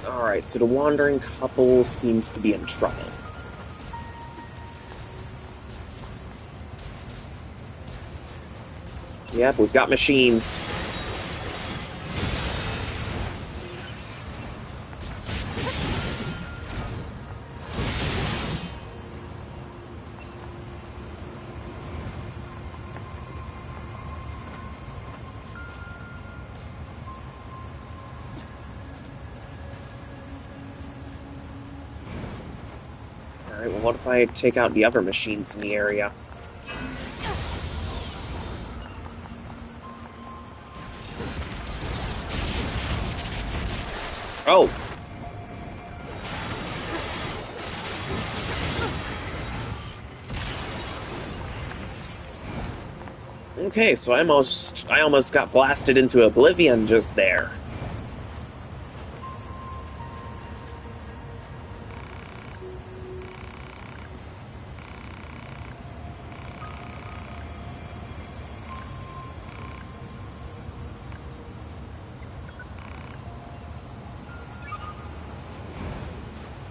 Alright, so the Wandering Couple seems to be in trouble. Yep, we've got machines. Alright, well what if I take out the other machines in the area? Oh! Okay, so I almost got blasted into oblivion just there.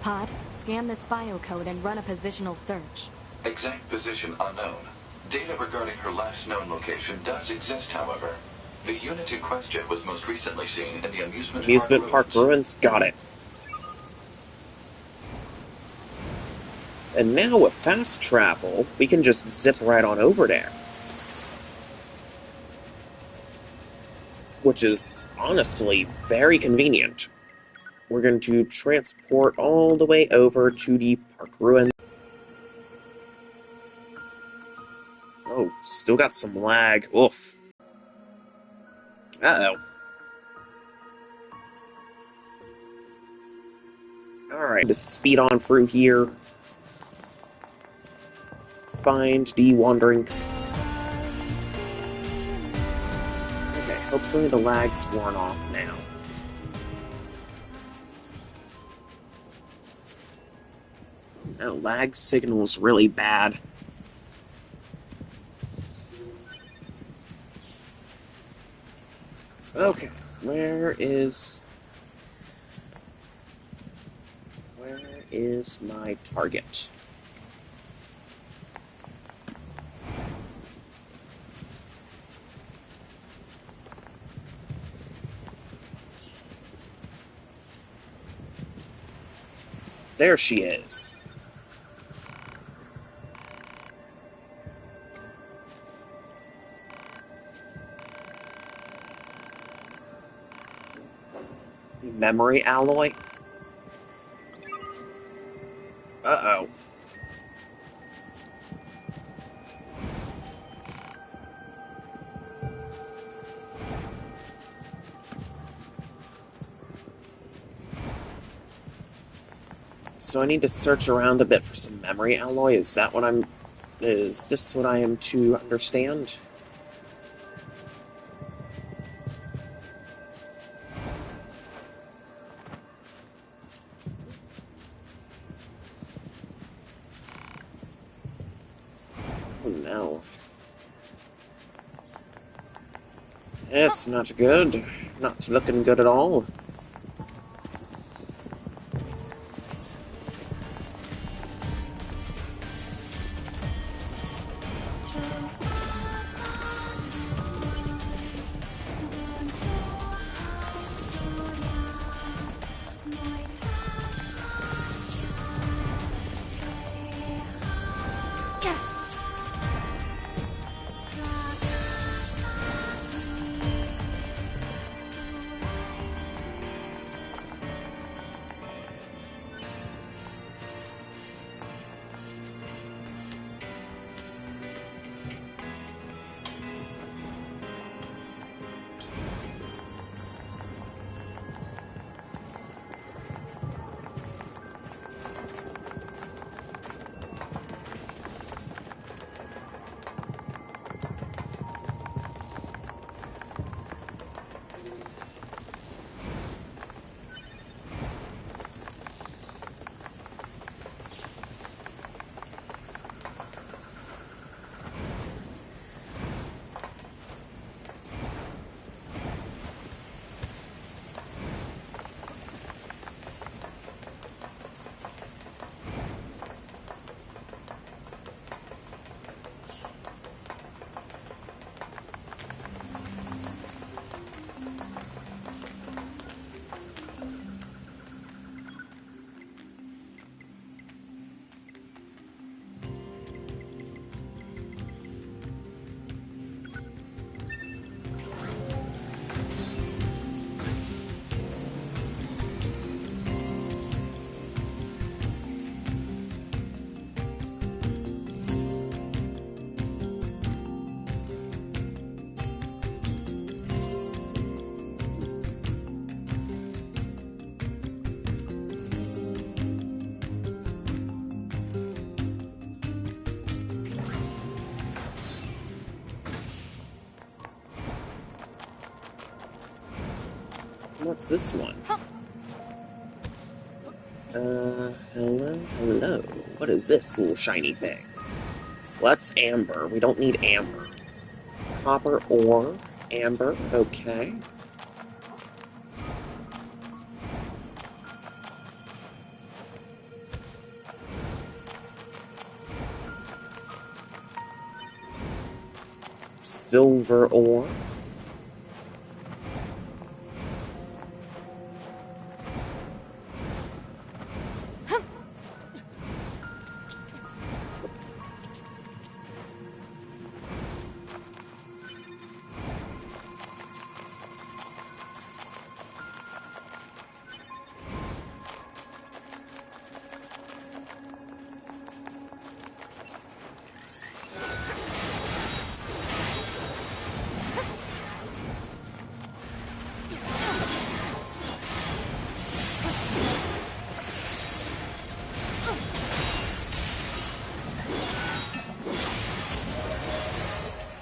Pod, scan this biocode and run a positional search. Exact position unknown. Data regarding her last known location does exist, however. The unit in question was most recently seen in the amusement Park ruins. Got it. And now with fast travel, we can just zip right on over there. Which is, honestly, very convenient. We're going to transport all the way over to the park ruin. Oh, still got some lag. Oof. Uh-oh. Alright, just speed on through here. Find the wandering... Okay, hopefully the lag's worn off now. That lag signal's really bad. Okay, where is my target? There she is. Memory alloy? Uh-oh. So I need to search around a bit for some memory alloy. Is this what I am to understand? Oh no. It's not good. Not looking good at all. What's this one? Hello. What is this little shiny thing? Well, that's amber. We don't need amber. Copper ore. Amber. Okay. Silver ore.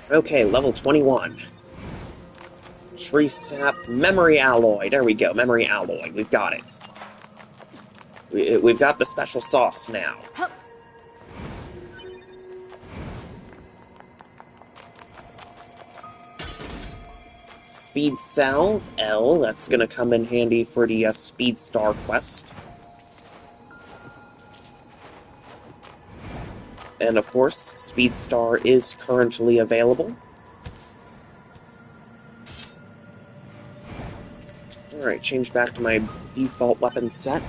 Okay, level 21. Tree sap, memory alloy. There we go, memory alloy. We've got it. We've got the special sauce now. Speed salve, L. That's gonna come in handy for the Speed Star quest. And of course, Speed Star is currently available. Alright, change back to my default weapon set.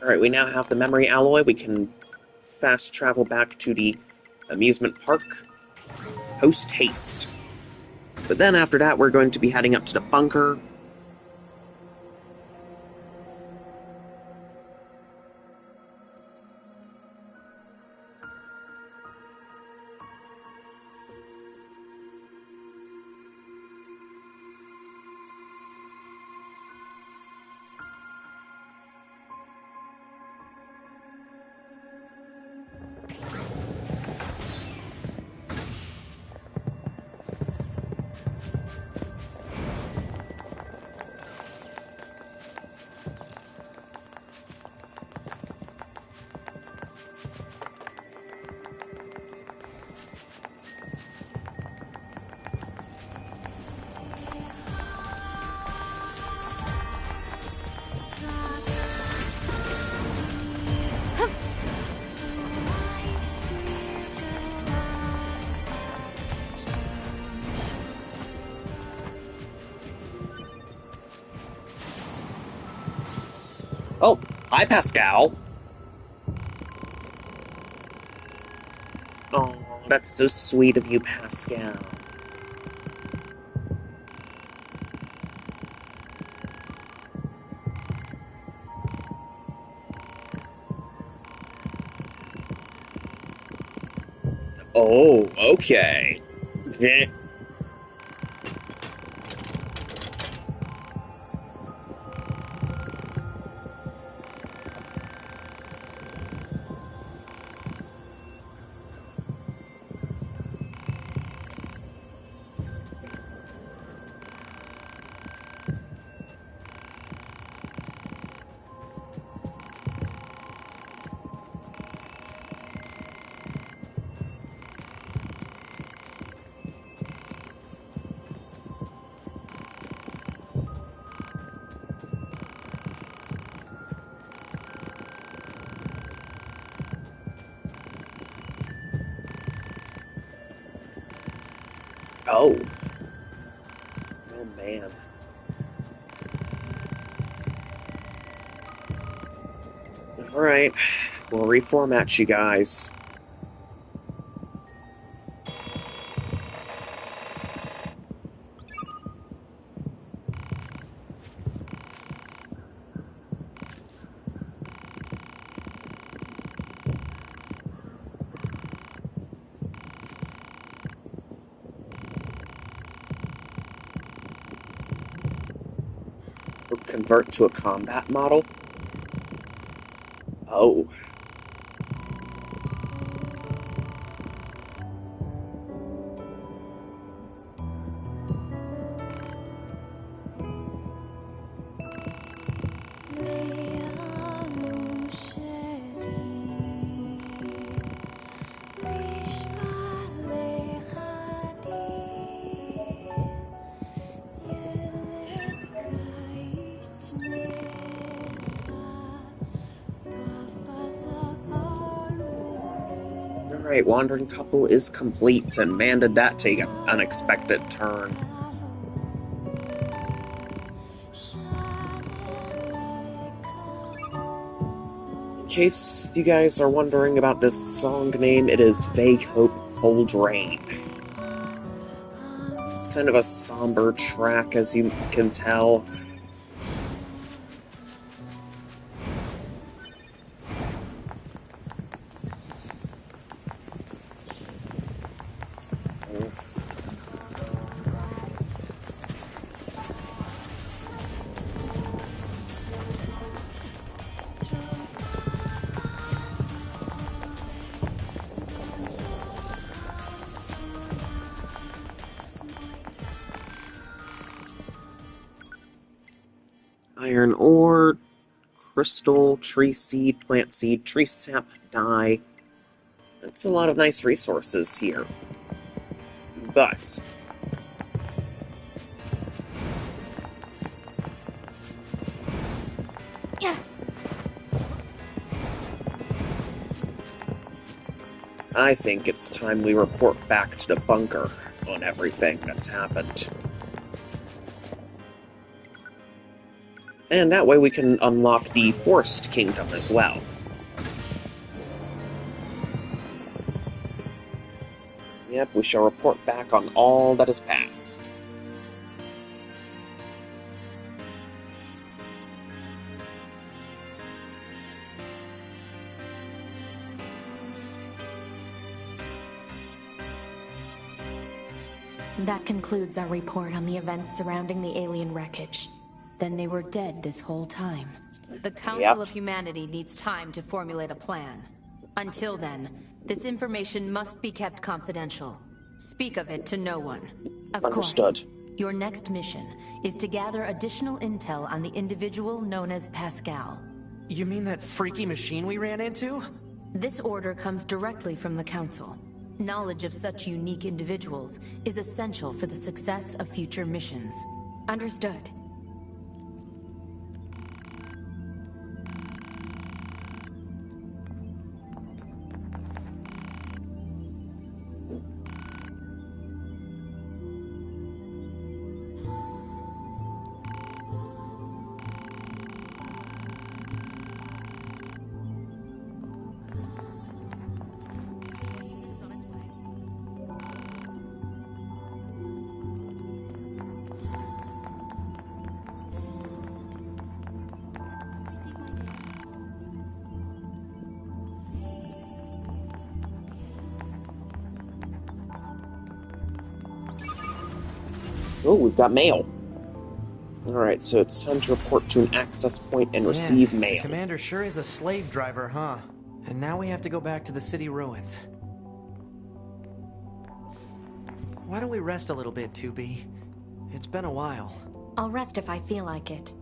Alright, we now have the memory alloy. We can fast travel back to the amusement park post haste. But then after that, we're going to be heading up to the bunker. Oh, hi, Pascal. Oh, that's so sweet of you, Pascal. Oh, okay. Oh. Oh, man. Alright, we'll reformat you guys. convert to a combat model? Oh. Alright, Wandering Couple is complete, and man did that take an unexpected turn. In case you guys are wondering about this song name, it is Vague Hope, Cold Rain. It's kind of a somber track, as you can tell. Iron ore, crystal, tree seed, plant seed, tree sap, dye. That's a lot of nice resources here. But I think it's time we report back to the bunker on everything that's happened. And that way we can unlock the Forest Kingdom as well. Yep, we shall report back on all that has passed. That concludes our report on the events surrounding the alien wreckage. Then they were dead this whole time. The Council of Humanity needs time to formulate a plan. Until then, this information must be kept confidential. Speak of it to no one. Of Understood. course. Your next mission is to gather additional intel on the individual known as Pascal. You mean that freaky machine we ran into? This order comes directly from the Council. Knowledge of such unique individuals is essential for the success of future missions. Understood. Oh, we've got mail. Alright, so it's time to report to an access point and receive mail. The commander sure is a slave driver, huh? And now we have to go back to the city ruins. Why don't we rest a little bit, 2B? It's been a while. I'll rest if I feel like it.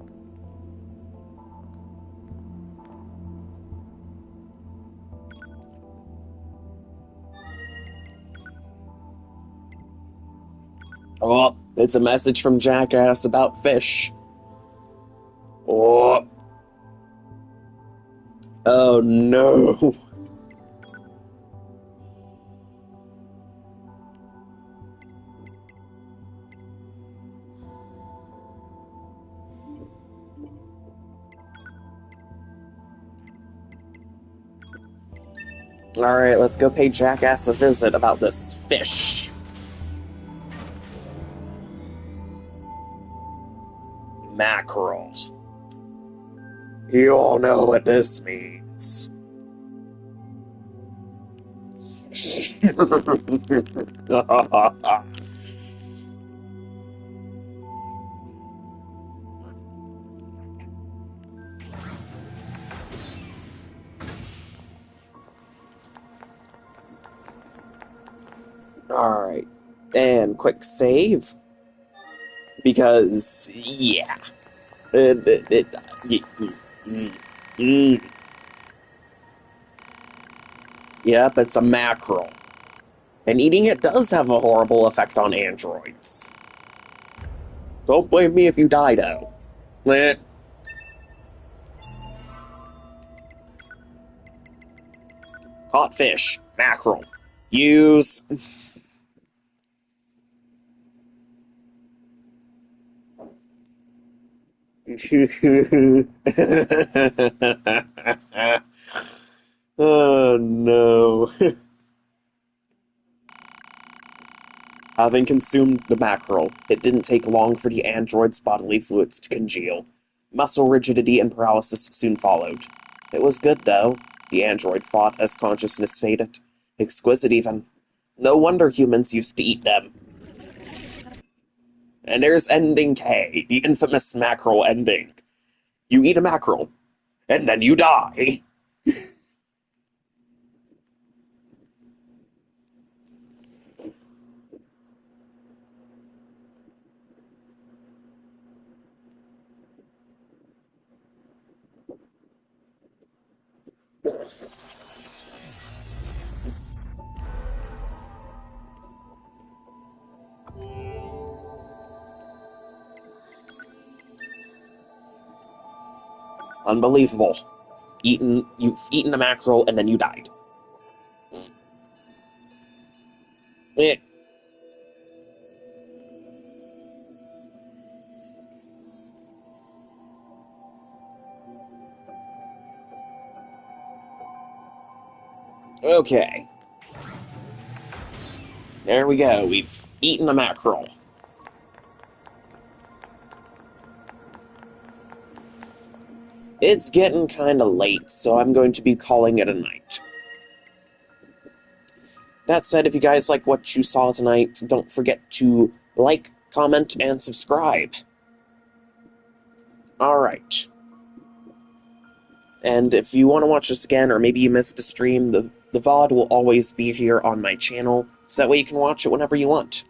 Oh, it's a message from Jackass about fish. Oh. Oh no. Alright, let's go pay Jackass a visit about this fish. Mackerel. You all know what this means. Alright. And quick save. Because, yeah. Mm. Yep, it's a mackerel. And eating it does have a horrible effect on androids. Don't blame me if you die, though. Meh. Caught fish. Mackerel. Use. Oh no. Having consumed the mackerel, it didn't take long for the android's bodily fluids to congeal. Muscle rigidity and paralysis soon followed. It was good, though, the android thought as consciousness faded. Exquisite, even. No wonder humans used to eat them. And there's Ending K, the infamous mackerel ending. You eat a mackerel, and then you die. Unbelievable. You've eaten a mackerel, and then you died. Eh. Okay. There we go. We've eaten a mackerel. It's getting kinda late, so I'm going to be calling it a night. That said, if you guys like what you saw tonight, don't forget to like, comment, and subscribe. Alright. And if you want to watch this again, or maybe you missed a stream, the VOD will always be here on my channel, so that way you can watch it whenever you want.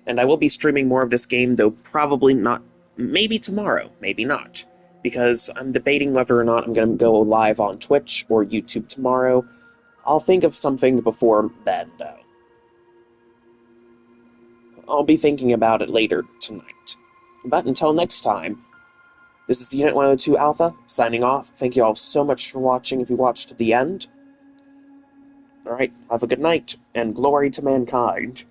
And I will be streaming more of this game, though probably not, maybe tomorrow, maybe not. Because I'm debating whether or not I'm going to go live on Twitch or YouTube tomorrow. I'll think of something before then, though. I'll be thinking about it later tonight. But until next time, this is Unit 102 Alpha, signing off. Thank you all so much for watching if you watched to the end. Alright, have a good night, and glory to mankind.